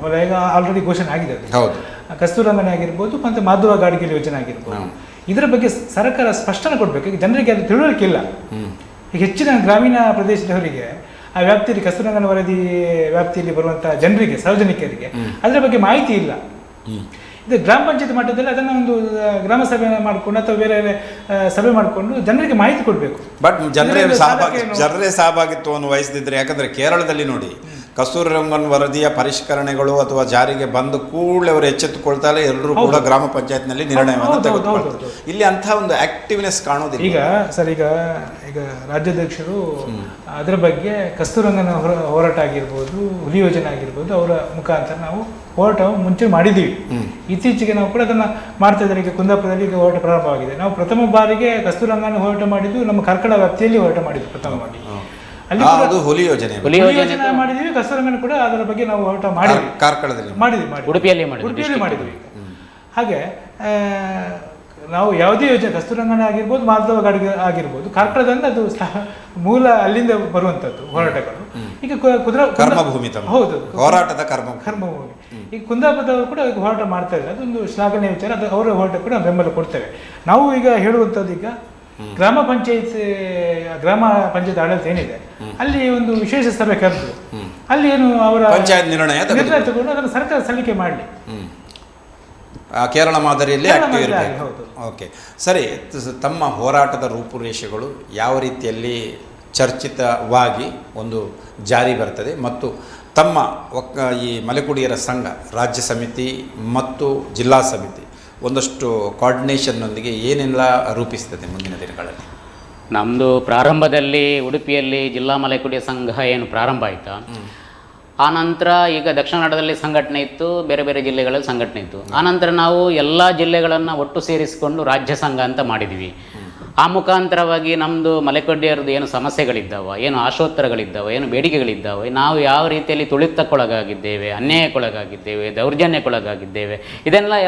ವಲಯ ಆಲ್ರೆಡಿ ಘೋಷಣೆ ಆಗಿದೆ ಅದು. ಹೌದು. ಕಸ್ತೂರಂಗನ ಆಗಿರ್ಬೋದು ಮತ್ತು ಮಾಧವ ಗಾಡ್ಗಿಲ್ ಯೋಜನೆ ಆಗಿರ್ಬೋದು, ಇದರ ಬಗ್ಗೆ ಸರ್ಕಾರ ಸ್ಪಷ್ಟನೆ ಕೊಡಬೇಕು. ಈಗ ಜನರಿಗೆ ಅದು ತಿಳುವಳಿಕೆ ಇಲ್ಲ. ಈಗ ಹೆಚ್ಚಿನ ಗ್ರಾಮೀಣ ಪ್ರದೇಶದವರಿಗೆ ಆ ವ್ಯಾಪ್ತಿಯಲ್ಲಿ ಕಸ್ತೂರಂಗನ ವರದಿ ವ್ಯಾಪ್ತಿಯಲ್ಲಿ ಬರುವಂತಹ ಜನರಿಗೆ, ಸಾರ್ವಜನಿಕರಿಗೆ ಅದರ ಬಗ್ಗೆ ಮಾಹಿತಿ ಇಲ್ಲ. ಇದು ಗ್ರಾಮ ಪಂಚಾಯತ್ ಮಟ್ಟದಲ್ಲಿ ಅದನ್ನು ಒಂದು ಗ್ರಾಮ ಸಭೆ ಮಾಡಿಕೊಂಡು ಅಥವಾ ಬೇರೆ ಸಭೆ ಮಾಡಿಕೊಂಡು ಜನರಿಗೆ ಮಾಹಿತಿ ಕೊಡಬೇಕು. ಬಟ್ ಜನರೇ ಸಹಭಾಗಿತ್ವವನ್ನು ವಹಿಸದಿದ್ರೆ, ಯಾಕಂದ್ರೆ ಕೇರಳದಲ್ಲಿ ನೋಡಿ, ಕಸ್ತೂರಿರಂಗನ್ ವರದಿಯ ಪರಿಷ್ಕರಣೆಗಳು ಅಥವಾ ಜಾರಿಗೆ ಬಂದ ಕೂಡಲೇ ಅವರು ಎಚ್ಚೆತ್ತುಕೊಳ್ತಾರೆ, ಎಲ್ಲರೂ ಕೂಡ ಗ್ರಾಮ ಪಂಚಾಯತ್ನಲ್ಲಿ ನಿರ್ಣಯವನ್ನು ತೆಗೆದುಕೊಳ್ತಾರೆ. ಇಲ್ಲಿ ಅಂಥ ಒಂದು ಆಕ್ಟಿವ್ನೆಸ್ ಕಾಣೋದಿಲ್ಲ. ಈಗ ಸರ್ ಈಗ ರಾಜ್ಯಾಧ್ಯಕ್ಷರು ಅದರ ಬಗ್ಗೆ ಕಸ್ತೂರಂಗನ ಹೋರಾಟ ಆಗಿರ್ಬೋದು, ಹುಲಿ ಯೋಜನೆ ಆಗಿರ್ಬೋದು, ಅವರ ಮುಖಾಂತರ ನಾವು ಹೋರಾಟ ಮುಂಚೆ ಮಾಡಿದ್ದೀವಿ. ಇತ್ತೀಚೆಗೆ ನಾವು ಕೂಡ ಅದನ್ನು ಮಾಡ್ತಾ ಇದ್ದಾರೆ. ಈಗ ಕುಂದಾಪುರದಲ್ಲಿ ಈಗ ಹೋರಾಟ ಪ್ರಾರಂಭವಾಗಿದೆ. ನಾವು ಪ್ರಥಮ ಬಾರಿಗೆ ಕಸ್ತೂರಂಗನ ಹೋರಾಟ ಮಾಡಿದ್ದು ನಮ್ಮ ಕಾರ್ಕಳ ವ್ಯಾಪ್ತಿಯಲ್ಲಿ ಹೋರಾಟ ಮಾಡಿದ್ದು ಪ್ರಥಮವಾಗಿ. ಅಲ್ಲಿ ಅದು ಹುಲಿ ಯೋಜನೆ ಮಾಡಿದೀವಿ. ಕಸ್ತೂರಂಗನ ಕೂಡ ಅದರ ಬಗ್ಗೆ ನಾವು ಹೋರಾಟ ಮಾಡಿದ್ವಿ, ಕಾರ್ಕಳದಲ್ಲಿ ಮಾಡಿದ್ವಿ, ಉಡುಪಿಯಲ್ಲಿ ಮಾಡಿದ್ವಿ. ಹಾಗೆ ನಾವು ಯಾವುದೇ ಯೋಜನೆ, ಕಸ್ತೂರಂಗನ ಆಗಿರ್ಬೋದು, ಮಾಧವ ಗಾಡ್ಗೆ ಆಗಿರ್ಬೋದು, ಕಾರ್ಕಳದಿಂದ ಅದು ಮೂಲ ಅಲ್ಲಿಂದ ಬರುವಂಥದ್ದು ಹೋರಾಟಗಳು. ಈಗ ಕರ್ಮಭೂಮಿ, ಹೌದು, ಹೋರಾಟದ ಕರ್ಮಭೂಮಿ. ಈಗ ಕುಂದಾಪುರದವರು ಕೂಡ ಈಗ ಹೋರಾಟ ಮಾಡ್ತಾ ಇದ್ದಾರೆ. ಅದೊಂದು ಶ್ಲಾಘನೀಯ ವಿಚಾರ. ಅದು ಅವರ ಹೋರಾಟ ಕೂಡ ಬೆಂಬಲ ಕೊಡ್ತೇವೆ. ನಾವು ಈಗ ಹೇಳುವಂಥದ್ದು, ಈಗ ಗ್ರಾಮ ಪಂಚಾಯತ್ ಆಡಳಿತ ಏನಿದೆ ಅಲ್ಲಿ ಒಂದು ವಿಶೇಷ ಸಭೆ ಕರೆದು ಅಲ್ಲಿ ಏನು ಅವರ ಪಂಚಾಯತ್ ನಿರ್ಣಯ ತಗೊಂಡು ಅದನ್ನು ಸರ್ಕಾರ ಸಲ್ಲಿಕೆ ಮಾಡಲಿ. ಕೇರಳ ಮಾದರಿಯಲ್ಲಿ ಆಕ್ಟಿವ್ ಇರಬೇಕು. ಓಕೆ, ಸರಿ. ತಮ್ಮ ಹೋರಾಟದ ರೂಪುರೇಷೆಗಳು ಯಾವ ರೀತಿಯಲ್ಲಿ ಚರ್ಚಿತವಾಗಿ ಒಂದು ಜಾರಿ ಬರ್ತದೆ ಮತ್ತು ತಮ್ಮ ಈ ಮಲೆಕುಡಿಯರ ಸಂಘ ರಾಜ್ಯ ಸಮಿತಿ ಮತ್ತು ಜಿಲ್ಲಾ ಸಮಿತಿ ಒಂದಷ್ಟು ಕೋಆರ್ಡಿನೇಷನ್ನೊಂದಿಗೆ ಏನೆಲ್ಲ ರೂಪಿಸ್ತದೆ ಮುಂದಿನ ದಿನಗಳಲ್ಲಿ? ನಮ್ಮದು ಪ್ರಾರಂಭದಲ್ಲಿ ಉಡುಪಿಯಲ್ಲಿ ಜಿಲ್ಲಾ ಮಲೆಕುಡಿಯ ಸಂಘ ಏನು ಪ್ರಾರಂಭ ಆಯಿತಾ, ಆನಂತರ ಈಗ ದಕ್ಷಿಣ ಕನ್ನಡದಲ್ಲಿ ಸಂಘಟನೆ ಇತ್ತು, ಬೇರೆ ಬೇರೆ ಜಿಲ್ಲೆಗಳಲ್ಲಿ ಸಂಘಟನೆ ಇತ್ತು. ಆನಂತರ ನಾವು ಎಲ್ಲ ಜಿಲ್ಲೆಗಳನ್ನು ಒಟ್ಟು ಸೇರಿಸಿಕೊಂಡು ರಾಜ್ಯ ಸಂಘ ಅಂತ ಮಾಡಿದ್ವಿ. ಆ ಮುಖಾಂತರವಾಗಿ ನಮ್ಮದು ಮಲೆಕುಡಿಯರದ್ದು ಏನು ಸಮಸ್ಯೆಗಳಿದ್ದಾವೆ, ಏನು ಆಶೋತ್ತರಗಳಿದ್ದಾವೆ, ಏನು ಬೇಡಿಕೆಗಳಿದ್ದಾವೆ, ನಾವು ಯಾವ ರೀತಿಯಲ್ಲಿ ತುಳಿತಕ್ಕೊಳಗಾಗಿದ್ದೇವೆ, ಅನ್ಯಾಯಕ್ಕೊಳಗಾಗಿದ್ದೇವೆ, ದೌರ್ಜನ್ಯಕ್ಕೊಳಗಾಗಿದ್ದೇವೆ,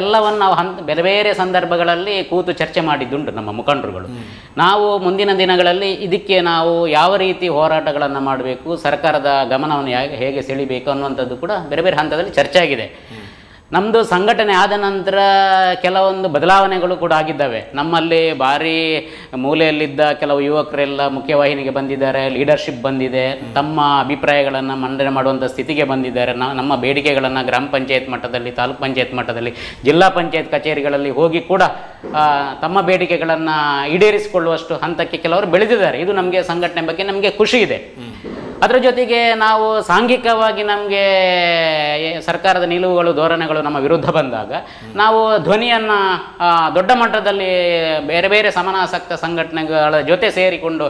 ಎಲ್ಲವನ್ನು ನಾವು ಬೇರೆ ಬೇರೆ ಸಂದರ್ಭಗಳಲ್ಲಿ ಕೂತು ಚರ್ಚೆ ಮಾಡಿದ್ದುಂಟು ನಮ್ಮ ಮುಖಂಡರುಗಳು. ನಾವು ಮುಂದಿನ ದಿನಗಳಲ್ಲಿ ಇದಕ್ಕೆ ನಾವು ಯಾವ ರೀತಿ ಹೋರಾಟಗಳನ್ನು ಮಾಡಬೇಕು, ಸರ್ಕಾರದ ಗಮನವನ್ನು ಹೇಗೆ ಸೆಳಿಬೇಕು ಅನ್ನುವಂಥದ್ದು ಕೂಡ ಬೇರೆ ಬೇರೆ ಹಂತದಲ್ಲಿ ಚರ್ಚೆ ಆಗಿದೆ. ನಮ್ಮದು ಸಂಘಟನೆ ಆದ ನಂತರ ಕೆಲವೊಂದು ಬದಲಾವಣೆಗಳು ಕೂಡ ಆಗಿದ್ದಾವೆ. ನಮ್ಮಲ್ಲಿ ಭಾರಿ ಮೂಲೆಯಲ್ಲಿದ್ದ ಕೆಲವು ಯುವಕರೆಲ್ಲ ಮುಖ್ಯವಾಹಿನಿಗೆ ಬಂದಿದ್ದಾರೆ, ಲೀಡರ್ಶಿಪ್ ಬಂದಿದೆ, ತಮ್ಮ ಅಭಿಪ್ರಾಯಗಳನ್ನು ಮಂಡನೆ ಮಾಡುವಂಥ ಸ್ಥಿತಿಗೆ ಬಂದಿದ್ದಾರೆ. ನಮ್ಮ ಬೇಡಿಕೆಗಳನ್ನು ಗ್ರಾಮ ಪಂಚಾಯತ್ ಮಟ್ಟದಲ್ಲಿ, ತಾಲೂಕ್ ಪಂಚಾಯತ್ ಮಟ್ಟದಲ್ಲಿ, ಜಿಲ್ಲಾ ಪಂಚಾಯತ್ ಕಚೇರಿಗಳಲ್ಲಿ ಹೋಗಿ ಕೂಡ ತಮ್ಮ ಬೇಡಿಕೆಗಳನ್ನು ಈಡೇರಿಸಿಕೊಳ್ಳುವಷ್ಟು ಹಂತಕ್ಕೆ ಕೆಲವರು ಬೆಳೆದಿದ್ದಾರೆ. ಇದು ನಮಗೆ ಸಂಘಟನೆ ಬಗ್ಗೆ ನಮಗೆ ಖುಷಿ ಇದೆ. ಅದರ ಜೊತೆಗೆ ನಾವು ಸಾಂಘಿಕವಾಗಿ ನಮಗೆ ಸರ್ಕಾರದ ನಿಲುವುಗಳು, ಧೋರಣೆಗಳು ನಮ್ಮ ವಿರುದ್ಧ ಬಂದಾಗ ನಾವು ಧ್ವನಿಯನ್ನು ದೊಡ್ಡ ಮಟ್ಟದಲ್ಲಿ ಬೇರೆ ಬೇರೆ ಸಮಾನಾಸಕ್ತ ಸಂಘಟನೆಗಳ ಜೊತೆ ಸೇರಿಕೊಂಡು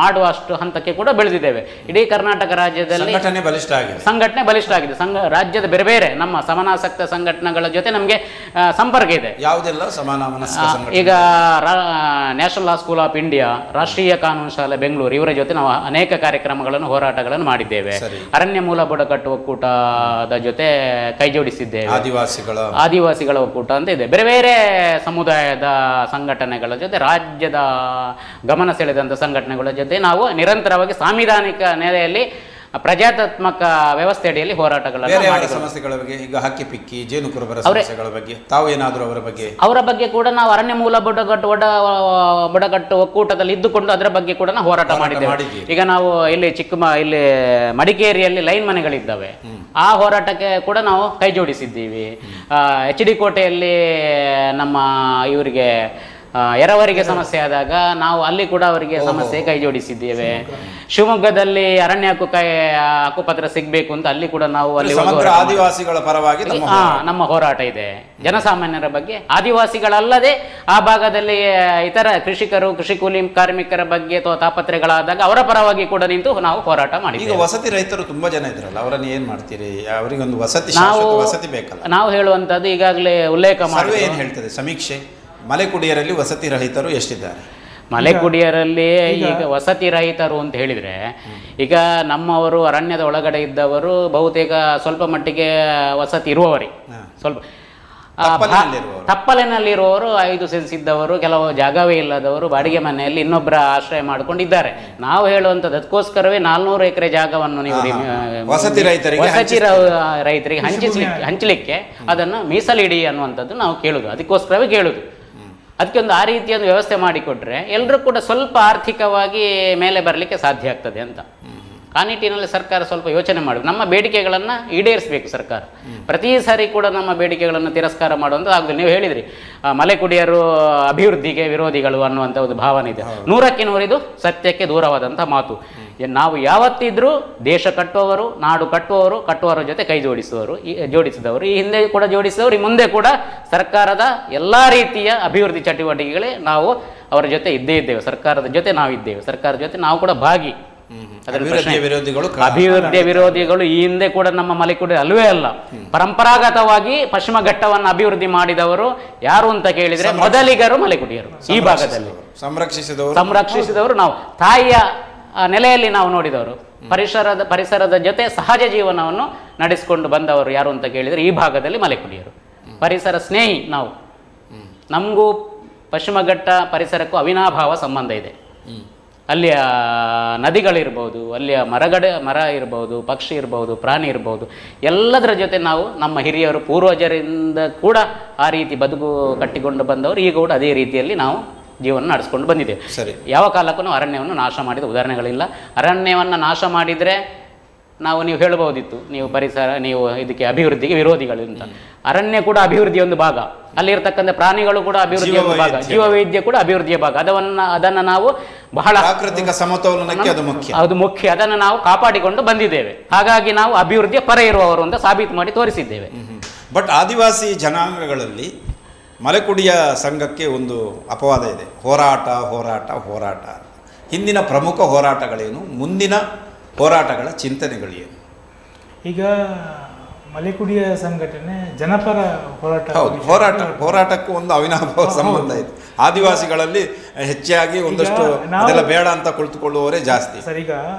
ಮಾಡುವಷ್ಟು ಹಂತಕ್ಕೆ ಕೂಡ ಬೆಳೆದಿದ್ದೇವೆ. ಇಡೀ ಕರ್ನಾಟಕ ರಾಜ್ಯದಲ್ಲಿ ಸಂಘಟನೆ ಬಲಿಷ್ಠ ಆಗಿದೆ. ರಾಜ್ಯದ ಬೇರೆ ಬೇರೆ ನಮ್ಮ ಸಮಾನಾಸಕ್ತ ಸಂಘಟನೆಗಳ ಜೊತೆ ನಮಗೆ ಸಂಪರ್ಕ ಇದೆ. ಯಾವುದೆಲ್ಲ ಈಗ national law school of India, ರಾಷ್ಟ್ರೀಯ ಕಾನೂನು ಶಾಲೆ ಬೆಂಗಳೂರು, ಇವರ ಜೊತೆ ನಾವು ಅನೇಕ ಕಾರ್ಯಕ್ರಮಗಳನ್ನು, ಹೋರಾಟಗಳನ್ನು ಮಾಡಿದ್ದೇವೆ. ಅರಣ್ಯ ಮೂಲ ಬುಡಕಟ್ಟು ಒಕ್ಕೂಟದ ಜೊತೆ ಕೈ ಜೋಡಿಸಿದ್ದೇವೆ. ಆದಿವಾಸಿಗಳ ಒಕ್ಕೂಟ ಅಂತ ಇದೆ. ಬೇರೆ ಬೇರೆ ಸಮುದಾಯದ ಸಂಘಟನೆಗಳ ಜೊತೆ, ರಾಜ್ಯದ ಗಮನ ಸೆಳೆದಂಥ ಸಂಘಟನೆಗಳ ಜೊತೆ ನಾವು ನಿರಂತರವಾಗಿ ಸಾಂವಿಧಾನಿಕ ನೆಲೆಯಲ್ಲಿ ಪ್ರಜಾತಾತ್ಮಕ ವ್ಯವಸ್ಥೆ ಅಡಿಯಲ್ಲಿ ಹೋರಾಟಗಳನ್ನು ಸಮಸ್ಯೆಗಳ ಬಗ್ಗೆ, ಈಗ ಹಕ್ಕಿ ಪಿಕ್ಕಿ, ಜೇನುಕುರುಬರ ಸಮಸ್ಯೆಗಳ ಬಗ್ಗೆ ತಾವು ಏನಾದರೂ ಅವರ ಬಗ್ಗೆ ಕೂಡ ನಾವು ಅರಣ್ಯ ಮೂಲ ಬುಡಕಟ್ಟು ಒಕ್ಕೂಟದಲ್ಲಿ ಇದ್ದುಕೊಂಡು ಅದರ ಬಗ್ಗೆ ಕೂಡ ನಾವು ಹೋರಾಟ ಮಾಡಿದ್ದೇವೆ. ಈಗ ನಾವು ಇಲ್ಲಿ ಇಲ್ಲಿ ಮಡಿಕೇರಿಯಲ್ಲಿ ಲೈನ್ ಮನೆಗಳಿದ್ದಾವೆ, ಆ ಹೋರಾಟಕ್ಕೆ ಕೂಡ ನಾವು ಕೈ ಜೋಡಿಸಿದ್ದೀವಿ. HD ಕೋಟೆಯಲ್ಲಿ ನಮ್ಮ ಇವರಿಗೆ ಎರವರಿಗೆ ಸಮಸ್ಯೆ ಆದಾಗ ನಾವು ಅಲ್ಲಿ ಕೂಡ ಅವರಿಗೆ ಸಮಸ್ಯೆ ಕೈ ಜೋಡಿಸಿದ್ದೇವೆ. ಶಿವಮೊಗ್ಗದಲ್ಲಿ ಅರಣ್ಯ ಹಕ್ಕುಪತ್ರ ಸಿಗಬೇಕು ಅಂತ ಅಲ್ಲಿ ಕೂಡ ನಾವು ಅಲ್ಲಿ ಆದಿವಾಸಿಗಳ ಪರವಾಗಿ ನಮ್ಮ ಹೋರಾಟ ಇದೆ. ಜನಸಾಮಾನ್ಯರ ಬಗ್ಗೆ, ಆದಿವಾಸಿಗಳಲ್ಲದೆ ಆ ಭಾಗದಲ್ಲಿ ಇತರ ಕೃಷಿಕರು, ಕೃಷಿ ಕೂಲಿ ಕಾರ್ಮಿಕರ ಬಗ್ಗೆ ತಾಪತ್ರೆಗಳಾದಾಗ ಅವರ ಪರವಾಗಿ ಕೂಡ ನಿಂತು ನಾವು ಹೋರಾಟ ಮಾಡಿದ್ದೀವಿ. ಈಗ ವಸತಿ ರೈತರು ತುಂಬಾ ಜನ ಇದ್ರಲ್ಲ, ಅವರನ್ನು ಏನ್ ಮಾಡ್ತೀರಿ? ಅವರಿಗೆ ಒಂದು ವಸತಿ ಬೇಕಲ್ಲ. ನಾವು ಹೇಳುವಂತದ್ದು ಈಗಾಗಲೇ ಉಲ್ಲೇಖ ಮಾಡಿ ಏನ್ ಹೇಳ್ತದೆ ಸಮೀಕ್ಷೆ, ಮಲೆಕುಡಿಯರಲ್ಲಿ ವಸತಿ ರಹಿತರು ಎಷ್ಟಿದ್ದಾರೆ? ಮಲೆಕುಡಿಯರಲ್ಲಿ ಈಗ ವಸತಿ ರಹಿತರು ಅಂತ ಹೇಳಿದರೆ, ಈಗ ನಮ್ಮವರು ಅರಣ್ಯದ ಒಳಗಡೆ ಇದ್ದವರು ಬಹುತೇಕ ಸ್ವಲ್ಪ ಮಟ್ಟಿಗೆ ವಸತಿ ಇರುವವರೇ, ಸ್ವಲ್ಪ ತಪ್ಪಲಿನಲ್ಲಿರುವವರು 5 ಸೆನ್ಸ್ ಇದ್ದವರು, ಕೆಲವು ಜಾಗವೇ ಇಲ್ಲದವರು ಬಾಡಿಗೆ ಮನೆಯಲ್ಲಿ ಇನ್ನೊಬ್ಬರ ಆಶ್ರಯ ಮಾಡಿಕೊಂಡಿದ್ದಾರೆ. ನಾವು ಹೇಳುವಂಥದ್ದು ಅದಕ್ಕೋಸ್ಕರವೇ 400 ಎಕರೆ ಜಾಗವನ್ನು ನೀವು ವಸತಿ ರೈತರಿಗೆ ಹಂಚಲಿಕ್ಕೆ ಅದನ್ನು ಮೀಸಲಿಡಿ ಅನ್ನುವಂಥದ್ದು ನಾವು ಕೇಳುದು, ಅದಕ್ಕೋಸ್ಕರವೇ ಕೇಳುದು. ಅದಕ್ಕೆ ಒಂದು ಆ ರೀತಿಯ ಒಂದು ವ್ಯವಸ್ಥೆ ಮಾಡಿಕೊಟ್ರೆ ಎಲ್ಲರೂ ಕೂಡ ಸ್ವಲ್ಪ ಆರ್ಥಿಕವಾಗಿ ಮೇಲೆ ಬರಲಿಕ್ಕೆ ಸಾಧ್ಯ ಆಗ್ತದೆ ಅಂತ. ಆ ನಿಟ್ಟಿನಲ್ಲಿ ಸರ್ಕಾರ ಸ್ವಲ್ಪ ಯೋಚನೆ ಮಾಡಬೇಕು. ನಮ್ಮ ಬೇಡಿಕೆಗಳನ್ನು ಈಡೇರಿಸಬೇಕು ಸರ್ಕಾರ. ಪ್ರತಿ ಸಾರಿ ಕೂಡ ನಮ್ಮ ಬೇಡಿಕೆಗಳನ್ನು ತಿರಸ್ಕಾರ ಮಾಡುವಂಥ ಆಗುದಿಲ್ಲ. ನೀವು ಹೇಳಿದ್ರಿ ಮಲೆಕುಡಿಯರು ಅಭಿವೃದ್ಧಿಗೆ ವಿರೋಧಿಗಳು ಅನ್ನುವಂಥ ಒಂದು ಭಾವನೆ ಇದೆ. 100ಕ್ಕೆ 100 ಇದು ಸತ್ಯಕ್ಕೆ ದೂರವಾದಂಥ ಮಾತು. ನಾವು ಯಾವತ್ತಿದ್ರೂ ದೇಶ ಕಟ್ಟುವವರು, ನಾಡು ಕಟ್ಟುವವರು, ಕಟ್ಟುವವರ ಜೊತೆ ಕೈ ಜೋಡಿಸಿದವರು, ಈ ಹಿಂದೆ ಕೂಡ ಜೋಡಿಸಿದವರು, ಈ ಮುಂದೆ ಕೂಡ ಸರ್ಕಾರದ ಎಲ್ಲ ರೀತಿಯ ಅಭಿವೃದ್ಧಿ ಚಟುವಟಿಕೆಗಳೇ ನಾವು ಅವರ ಜೊತೆ ಇದ್ದೇ ಇದ್ದೇವೆ. ಸರ್ಕಾರದ ಜೊತೆ ನಾವಿದ್ದೇವೆ, ಸರ್ಕಾರದ ಜೊತೆ ನಾವು ಕೂಡ ಭಾಗಿ. ಅಭಿವೃದ್ಧಿಯ ವಿರೋಧಿಗಳು ಈ ಹಿಂದೆ ಕೂಡ ನಮ್ಮ ಮಲೆಕುಡಿ ಅಲ್ವೇ ಅಲ್ಲ, ಪರಂಪರಾಗತವಾಗಿ ಪಶ್ಚಿಮ ಘಟ್ಟವನ್ನು ಅಭಿವೃದ್ಧಿ ಮಾಡಿದವರು ಯಾರು ಅಂತ ಕೇಳಿದ್ರೆ ಮೊದಲಿಗರು ಮಲೆಕುಡಿಯರು. ಈ ಭಾಗದಲ್ಲಿ ಸಂರಕ್ಷಿಸಿದವರು ನಾವು ತಾಯಿಯ ನೆಲೆಯಲ್ಲಿ ನಾವು ನೋಡಿದವರು, ಪರಿಸರದ ಜೊತೆ ಸಹಜ ಜೀವನವನ್ನು ನಡೆಸಿಕೊಂಡು ಬಂದವರು ಯಾರು ಅಂತ ಕೇಳಿದರೆ ಈ ಭಾಗದಲ್ಲಿ ಮಲೆಕುಡಿಯರು. ಪರಿಸರ ಸ್ನೇಹಿ ನಾವು. ನಮಗೂ ಪಶ್ಚಿಮ ಘಟ್ಟ ಪರಿಸರಕ್ಕೂ ಅವಿನಾಭಾವ ಸಂಬಂಧ ಇದೆ. ಅಲ್ಲಿಯ ನದಿಗಳಿರ್ಬೋದು, ಅಲ್ಲಿಯ ಮರ ಇರ್ಬೋದು, ಪಕ್ಷಿ ಇರ್ಬೋದು, ಪ್ರಾಣಿ ಇರ್ಬೋದು, ಎಲ್ಲದರ ಜೊತೆ ನಾವು ನಮ್ಮ ಹಿರಿಯರು ಪೂರ್ವಜರಿಂದ ಕೂಡ ಆ ರೀತಿ ಬದುಕು ಕಟ್ಟಿಕೊಂಡು ಬಂದವರು, ಈಗ ಕೂಡ ಅದೇ ರೀತಿಯಲ್ಲಿ ನಾವು ಜೀವನ ನಡೆಸ್ಕೊಂಡು ಬಂದಿದ್ದೇವೆ. ಸರಿ, ಯಾವ ಕಾಲಕ್ಕೂ ಅರಣ್ಯವನ್ನು ನಾಶ ಮಾಡಿದ ಉದಾಹರಣೆಗಳಿಲ್ಲ. ಅರಣ್ಯವನ್ನು ನಾಶ ಮಾಡಿದರೆ ನೀವು ಹೇಳಬಹುದಿತ್ತು ನೀವು ಇದಕ್ಕೆ ಅಭಿವೃದ್ಧಿಗೆ ವಿರೋಧಿಗಳು ಅಂತ. ಅರಣ್ಯ ಕೂಡ ಅಭಿವೃದ್ಧಿಯ ಒಂದು ಭಾಗ, ಅಲ್ಲಿರ್ತಕ್ಕಂಥ ಪ್ರಾಣಿಗಳು ಕೂಡ ಅಭಿವೃದ್ಧಿಯ ಒಂದು ಭಾಗ, ಜೀವವೈದ್ಯ ಕೂಡ ಅಭಿವೃದ್ಧಿಯ ಭಾಗ. ಅದನ್ನು ನಾವು ಬಹಳ ಪ್ರಾಕೃತಿಕ ಸಮತೋಲನಕ್ಕೆ ಅದು ಮುಖ್ಯ. ಅದನ್ನು ನಾವು ಕಾಪಾಡಿಕೊಂಡು ಬಂದಿದ್ದೇವೆ. ಹಾಗಾಗಿ ನಾವು ಅಭಿವೃದ್ಧಿಯ ಪರ ಇರುವವರು ಅಂತ ಸಾಬೀತು ಮಾಡಿ ತೋರಿಸಿದ್ದೇವೆ. ಬಟ್ ಆದಿವಾಸಿ ಜನಾಂಗಗಳಲ್ಲಿ ಮಲೆಕುಡಿಯ ಸಂಘಕ್ಕೆ ಒಂದು ಅಪವಾದ ಇದೆ, ಹೋರಾಟ. ಹಿಂದಿನ ಪ್ರಮುಖ ಹೋರಾಟಗಳೇನು, ಮುಂದಿನ ಹೋರಾಟಗಳ ಚಿಂತನೆಗಳೇನು? ಈಗ ಮಲೆಕುಡಿಯ ಸಂಘಟನೆ ಜನಪರ ಹೋರಾಟಕ್ಕೂ ಒಂದು ಅವಿನಾಭಾವ ಸಂಬಂಧ ಇದೆ. ಆದಿವಾಸಿಗಳಲ್ಲಿ ಹೆಚ್ಚಾಗಿ ಒಂದಷ್ಟು ಅದೆಲ್ಲ ಬೇಡ ಅಂತ ಕುಳಿತುಕೊಳ್ಳುವವರೇ ಜಾಸ್ತಿ. ಸರ್, ಈಗ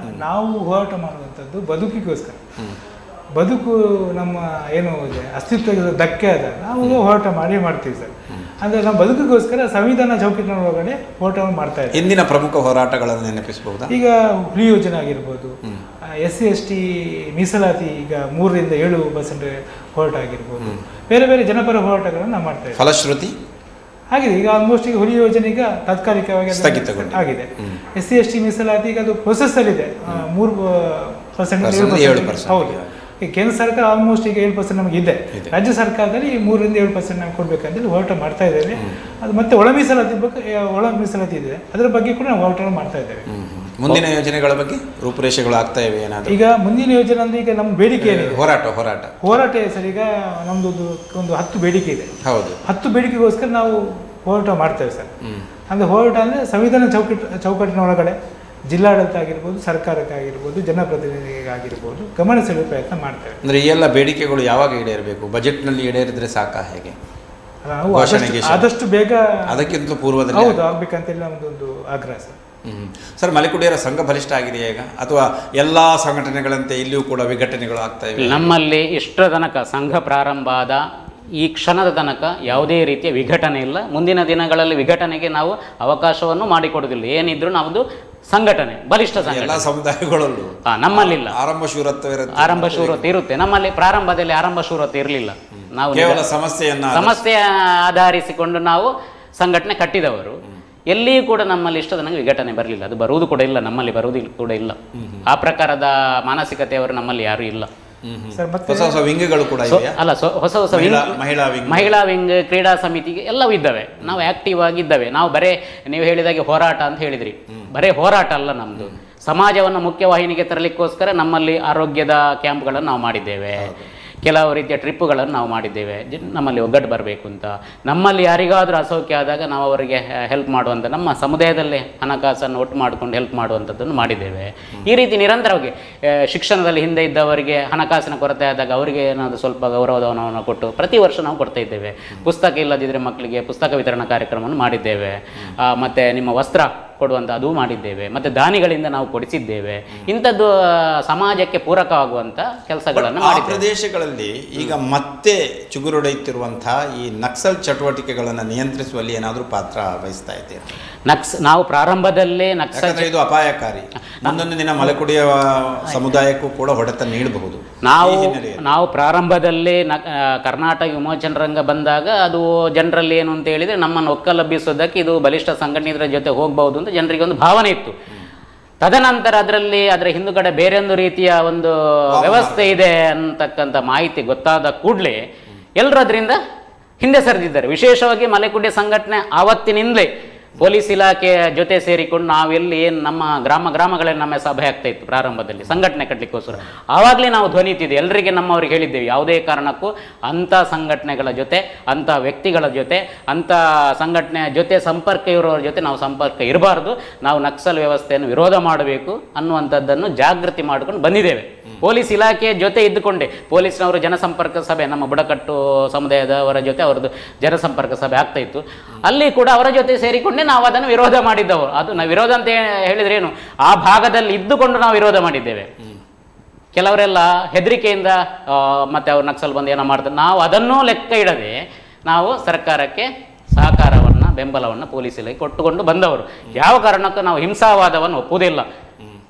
ನಾವು ಹೋರಾಟ ಮಾಡುವಂಥದ್ದು ಬದುಕಿಗೋಸ್ಕರ. ಬದುಕು ನಮ್ಮ ಏನು ಇದೆ ಅಸ್ತಿತ್ವದ ಧಕ್ಕೆ ಅದ, ನಾವು ಹೋರಾಟ ಮಾಡ್ತೀವಿ ಸರ್. ಅಂದರೆ ನಮ್ಮ ಬದುಕಿಗೋಸ್ಕರ ಸಂವಿಧಾನ ಚೌಕಟ್ಟಿನ ಒಳಗಡೆ ಹೋರಾಟವನ್ನು ಮಾಡ್ತಾ ಇದ್ದೀವಿ. ಹಿಂದಿನ ಪ್ರಮುಖ ಹೋರಾಟಗಳನ್ನು ನೆನಪಿಸಬಹುದಾ? ಈಗ ಹುಲಿ ಯೋಜನೆ ಆಗಿರ್ಬೋದು, SC/ST ಮೀಸಲಾತಿ ಈಗ 3ರಿಂದ 7% ಹೋರಾಟ ಆಗಿರ್ಬೋದು, ಬೇರೆ ಜನಪರ ಹೋರಾಟಗಳನ್ನು ನಾವು ಮಾಡ್ತಾ ಇದ್ದೀವಿ. ಫಲಶ್ರುತಿ ಆಗಿದೆ. ಈಗ ಆಲ್ಮೋಸ್ಟ್ ಈಗ ಹುಲಿ ಯೋಜನೆ ಈಗ ತಾತ್ಕಾಲಿಕವಾಗಿ ಆಗಿದೆ. SC/ST ಮೀಸಲಾತಿ ಈಗ ಅದು ಪ್ರೊಸೆಸ್ಸಲ್ಲಿದೆ. 3% ಹೌದು. ಈಗ ಕೇಂದ್ರ ಸರ್ಕಾರ ಆಲ್ಮೋಸ್ಟ್ ಈಗ 7% ನಮಗೆ ಇದೆ. ರಾಜ್ಯ ಸರ್ಕಾರದಲ್ಲಿ 3ರಿಂದ 7% ನಾವು ಕೊಡ್ಬೇಕಂತೇಳಿ ಹೋರಾಟ ಮಾಡ್ತಾ ಇದ್ದೇವೆ. ಅದು ಮತ್ತೆ ಒಳ ಮೀಸಲಾತಿ ಇದೆ, ಅದರ ಬಗ್ಗೆ ಕೂಡ ನಾವು ಹೋರಾಟ ಮಾಡ್ತಾ ಇದ್ದೇವೆ. ಮುಂದಿನ ಯೋಜನೆಗಳ ಬಗ್ಗೆ ರೂಪುರೇಷೆಗಳು ಆಗ್ತಾ ಇವೆ ಏನಾದರೂ? ಈಗ ಮುಂದಿನ ಯೋಜನೆ ಅಂದ್ರೆ ಈಗ ನಮ್ಮ ಬೇಡಿಕೆ ಏನಿದೆ, ಹೋರಾಟ ಸರ್. ಈಗ ನಮ್ದು ಒಂದು 10 ಬೇಡಿಕೆ ಇದೆ. ಹೌದು, 10 ಬೇಡಿಕೆಗೋಸ್ಕರ ನಾವು ಹೋರಾಟ ಮಾಡ್ತೇವೆ ಸರ್. ಅಂದ್ರೆ ಹೋರಾಟ ಅಂದ್ರೆ ಸಂವಿಧಾನ ಚೌಕಟ್ಟಿನ ಒಳಗಡೆ ಜಿಲ್ಲಾಡಳಿತ ಆಗಿರ್ಬೋದು, ಸರ್ಕಾರಕ್ಕಾಗಿರ್ಬೋದು, ಜನಪ್ರತಿನಿಧಿಗಾಗಿರ್ಬೋದು ಗಮನ ಸೆಳೆಯುವ ಪ್ರಯತ್ನ ಮಾಡ್ತೇವೆ. ಅಂದರೆ ಈ ಎಲ್ಲ ಬೇಡಿಕೆಗಳು ಯಾವಾಗ ಈಡೇರಬೇಕು? ಬಜೆಟ್ನಲ್ಲಿ ಈಡೇರಿದ್ರೆ ಸಾಕಾ? ಹೇಗೆ ನಾವು ಆದಷ್ಟು ಬೇಗ ಅದಕ್ಕಿಂತ ಪೂರ್ವದಲ್ಲಿ ಹೌದು ಆಗ್ಬೇಕಂತೇಳಿ ನಮ್ಮದೊಂದು ಆಗ್ರಹ ಸರ್. ಸರ್, ಮಲೆಕುಡಿಯರ ಸಂಘ ಬಲಿಷ್ಠ ಆಗಿದೆ ಈಗ, ಅಥವಾ ಎಲ್ಲ ಸಂಘಟನೆಗಳಂತೆ ಇಲ್ಲಿಯೂ ಕೂಡ ವಿಘಟನೆಗಳು ಆಗ್ತಾ ಇವೆ? ನಮ್ಮಲ್ಲಿ ಇಷ್ಟರ ತನಕ ಸಂಘ ಪ್ರಾರಂಭ ಆದ ಈ ಕ್ಷಣದ ತನಕ ಯಾವುದೇ ರೀತಿಯ ವಿಘಟನೆ ಇಲ್ಲ. ಮುಂದಿನ ದಿನಗಳಲ್ಲಿ ವಿಘಟನೆಗೆ ನಾವು ಅವಕಾಶವನ್ನು ಮಾಡಿಕೊಡುವುದಿಲ್ಲ. ಏನಿದ್ರು ನಮ್ಮದು ಸಂಘಟನೆ ಬಲಿಷ್ಠ ಸಂಘಟನೆ. ಎಲ್ಲ ಸಮುದಾಯಗಳಲ್ಲೂ ನಮ್ಮಲ್ಲಿಲ್ಲ ಆರಂಭ ಶೂರತ್ವ ಇರುತ್ತೆ. ನಮ್ಮಲ್ಲಿ ಪ್ರಾರಂಭದಲ್ಲಿ ಆರಂಭ ಶೂರತ್ವ ಇರಲಿಲ್ಲ. ನಾವು ಕೇವಲ ಸಮಸ್ಯೆ ಆಧರಿಸಿಕೊಂಡು ನಾವು ಸಂಘಟನೆ ಕಟ್ಟಿದವರು. ಎಲ್ಲಿಯೂ ಕೂಡ ನಮ್ಮಲ್ಲಿ ಇಷ್ಟ ನನಗೆ ವಿಘಟನೆ ಬರಲಿಲ್ಲ. ಅದು ಬರುವುದು ಕೂಡ ಇಲ್ಲ, ನಮ್ಮಲ್ಲಿ ಬರುವುದು ಕೂಡ ಇಲ್ಲ. ಆ ಪ್ರಕಾರದ ಮಾನಸಿಕತೆಯವರು ನಮ್ಮಲ್ಲಿ ಯಾರೂ ಇಲ್ಲ. ಹೊಸ ವಿಂಗ್ಗಳು ಕೂಡ ಅಲ್ಲ, ಹೊಸ ಮಹಿಳಾ ವಿಂಗ್, ಕ್ರೀಡಾ ಸಮಿತಿಗೆ ಎಲ್ಲವೂ ಇದ್ದಾವೆ. ನಾವು ಆಕ್ಟಿವ್ ಆಗಿದ್ದಾವೆ. ನಾವು ಬರೇ ನೀವು ಹೇಳಿದಾಗೆ ಹೋರಾಟ ಅಂತ ಹೇಳಿದ್ರಿ, ಬರೇ ಹೋರಾಟ ಅಲ್ಲ ನಮ್ಮದು. ಸಮಾಜವನ್ನು ಮುಖ್ಯವಾಹಿನಿಗೆ ತರಲಿಕ್ಕೋಸ್ಕರ ನಮ್ಮಲ್ಲಿ ಆರೋಗ್ಯದ ಕ್ಯಾಂಪ್ಗಳನ್ನು ನಾವು ಮಾಡಿದ್ದೇವೆ. ಕೆಲವು ರೀತಿಯ ಟ್ರಿಪ್ಪುಗಳನ್ನು ನಾವು ಮಾಡಿದ್ದೇವೆ. ನಮ್ಮಲ್ಲಿ ಒಗ್ಗಟ್ಟು ಬರಬೇಕು ಅಂತ, ನಮ್ಮಲ್ಲಿ ಯಾರಿಗಾದರೂ ಅಸೌಖ್ಯ ಆದಾಗ ನಾವು ಅವರಿಗೆ ಹೆಲ್ಪ್ ಮಾಡುವಂಥ, ನಮ್ಮ ಸಮುದಾಯದಲ್ಲೇ ಹಣಕಾಸನ್ನು ಒಟ್ಟು ಮಾಡಿಕೊಂಡು ಹೆಲ್ಪ್ ಮಾಡುವಂಥದ್ದನ್ನು ಮಾಡಿದ್ದೇವೆ. ಈ ರೀತಿ ನಿರಂತರವಾಗಿ ಶಿಕ್ಷಣದಲ್ಲಿ ಹಿಂದೆ ಇದ್ದವರಿಗೆ ಹಣಕಾಸಿನ ಕೊರತೆ ಆದಾಗ ಅವರಿಗೆ ಏನಾದರೂ ಸ್ವಲ್ಪ ಗೌರವಧನವನ್ನು ಕೊಟ್ಟು ಪ್ರತಿ ವರ್ಷ ನಾವು ಕೊಡ್ತಾ ಇದ್ದೇವೆ. ಪುಸ್ತಕ ಇಲ್ಲದಿದ್ದರೆ ಮಕ್ಕಳಿಗೆ ಪುಸ್ತಕ ವಿತರಣಾ ಕಾರ್ಯಕ್ರಮವನ್ನು ಮಾಡಿದ್ದೇವೆ. ಮತ್ತು ನಿಮ್ಮ ವಸ್ತ್ರ ಕೊಡುವಂಥ ಅದು ಮಾಡಿದ್ದೇವೆ. ಮತ್ತು ದಾನಿಗಳಿಂದ ನಾವು ಕೊಡಿಸಿದ್ದೇವೆ. ಇಂಥದ್ದು ಸಮಾಜಕ್ಕೆ ಪೂರಕವಾಗುವಂಥ ಕೆಲಸಗಳನ್ನು ಆ ಮಾಡಿದ್ದೇವೆ. ಪ್ರದೇಶಗಳಲ್ಲಿ ಈಗ ಮತ್ತೆ ಚುಗುರೊಡೆಯುತ್ತಿರುವಂತಹ ಈ ನಕ್ಸಲ್ ಚಟುವಟಿಕೆಗಳನ್ನು ನಿಯಂತ್ರಿಸುವಲ್ಲಿ ಏನಾದರೂ ಪಾತ್ರ ವಹಿಸ್ತಾ ಇದ್ದೀರಾ? ನಾವು ಪ್ರಾರಂಭದಲ್ಲೇ ನಕ್ಸಲ್, ಇದು ಅಪಾಯಕಾರಿ, ಮುಂದೊಂದು ದಿನ ಮಲೆಕುಡಿಯ ಸಮುದಾಯಕ್ಕೂ ಕೂಡ ಹೊಡೆತ ನೀಡಬಹುದು. ನಾವು ಪ್ರಾರಂಭದಲ್ಲೇ ಕರ್ನಾಟಕ ವಿಮೋಚನ ರಂಗ ಬಂದಾಗ ಅದು ಜನರಲ್ಲಿ ಏನು ಅಂತ ಹೇಳಿದರೆ ನಮ್ಮನ್ನು ಒಕ್ಕಲಬ್ಬಿಸೋದಕ್ಕೆ ಇದು ಬಲಿಷ್ಠ ಸಂಘಟನೆ ಇದರ ಜೊತೆ ಹೋಗಬಹುದು ಅಂತ ಜನರಿಗೆ ಒಂದು ಭಾವನೆ ಇತ್ತು. ತದನಂತರ ಅದರ ಹಿಂದುಗಡೆ ಬೇರೊಂದು ರೀತಿಯ ಒಂದು ವ್ಯವಸ್ಥೆ ಇದೆ ಅಂತಕ್ಕಂಥ ಮಾಹಿತಿ ಗೊತ್ತಾದ ಕೂಡಲೇ ಎಲ್ಲರೂ ಅದರಿಂದ ಹಿಂದೆ ಸರಿದಿದ್ದಾರೆ. ವಿಶೇಷವಾಗಿ ಮಲೆಕುಡಿ ಸಂಘಟನೆ ಆವತ್ತಿನಿಂದಲೇ ಪೊಲೀಸ್ ಇಲಾಖೆಯ ಜೊತೆ ಸೇರಿಕೊಂಡು ನಾವೆಲ್ಲಿ ಏನು ನಮ್ಮ ಗ್ರಾಮಗಳಲ್ಲಿ ನಮ್ಮ ಸಭೆ ಆಗ್ತಾ ಇತ್ತು ಪ್ರಾರಂಭದಲ್ಲಿ ಸಂಘಟನೆ ಕಟ್ಟಲಿಕ್ಕೋಸ್ಕರ, ಆವಾಗಲೇ ನಾವು ಧ್ವನಿ ಇತ್ತಿದ್ದೆ. ಎಲ್ಲರಿಗೆ ನಮ್ಮವ್ರಿಗೆ ಹೇಳಿದ್ದೇವೆ, ಯಾವುದೇ ಕಾರಣಕ್ಕೂ ಅಂಥ ಸಂಘಟನೆಗಳ ಜೊತೆ, ಅಂಥ ವ್ಯಕ್ತಿಗಳ ಜೊತೆ, ಅಂಥ ಸಂಘಟನೆಯ ಜೊತೆ ಸಂಪರ್ಕ ಇರೋರ ಜೊತೆ ನಾವು ಸಂಪರ್ಕ ಇರಬಾರ್ದು, ನಾವು ನಕ್ಸಲ್ ವ್ಯವಸ್ಥೆಯನ್ನು ವಿರೋಧ ಮಾಡಬೇಕು ಅನ್ನುವಂಥದ್ದನ್ನು ಜಾಗೃತಿ ಮಾಡಿಕೊಂಡು ಬಂದಿದ್ದೇವೆ. ಪೊಲೀಸ್ ಇಲಾಖೆಯ ಜೊತೆ ಇದ್ದುಕೊಂಡೆ ಪೊಲೀಸ್ನವರು ಜನಸಂಪರ್ಕ ಸಭೆ, ನಮ್ಮ ಬುಡಕಟ್ಟು ಸಮುದಾಯದವರ ಜೊತೆ ಅವರದ್ದು ಜನಸಂಪರ್ಕ ಸಭೆ ಆಗ್ತಾ ಇತ್ತು. ಅಲ್ಲಿ ಕೂಡ ಅವರ ಜೊತೆ ಸೇರಿಕೊಂಡೆ ನಾವು ಅದನ್ನು ವಿರೋಧ ಮಾಡಿದ್ದವರು. ಅದು ನಾವು ವಿರೋಧ ಅಂತ ಹೇಳಿದ್ರೆ ಏನು, ಆ ಭಾಗದಲ್ಲಿ ಇದ್ದುಕೊಂಡು ನಾವು ವಿರೋಧ ಮಾಡಿದ್ದೇವೆ. ಕೆಲವರೆಲ್ಲ ಹೆದರಿಕೆಯಿಂದ ಮತ್ತೆ ಅವ್ರು ನಕ್ಸಲ್ ಬಂದು ಏನೋ ಮಾಡ್ತಾರೆ, ನಾವು ಅದನ್ನೂ ಲೆಕ್ಕ ಇಡದೆ ನಾವು ಸರ್ಕಾರಕ್ಕೆ ಸಹಕಾರವನ್ನು, ಬೆಂಬಲವನ್ನು ಪೊಲೀಸ್ ಇಲಾಖೆ ಕೊಟ್ಟುಕೊಂಡು ಬಂದವರು. ಯಾವ ಕಾರಣಕ್ಕೂ ನಾವು ಹಿಂಸಾವಾದವನ್ನು ಒಪ್ಪುವುದಿಲ್ಲ.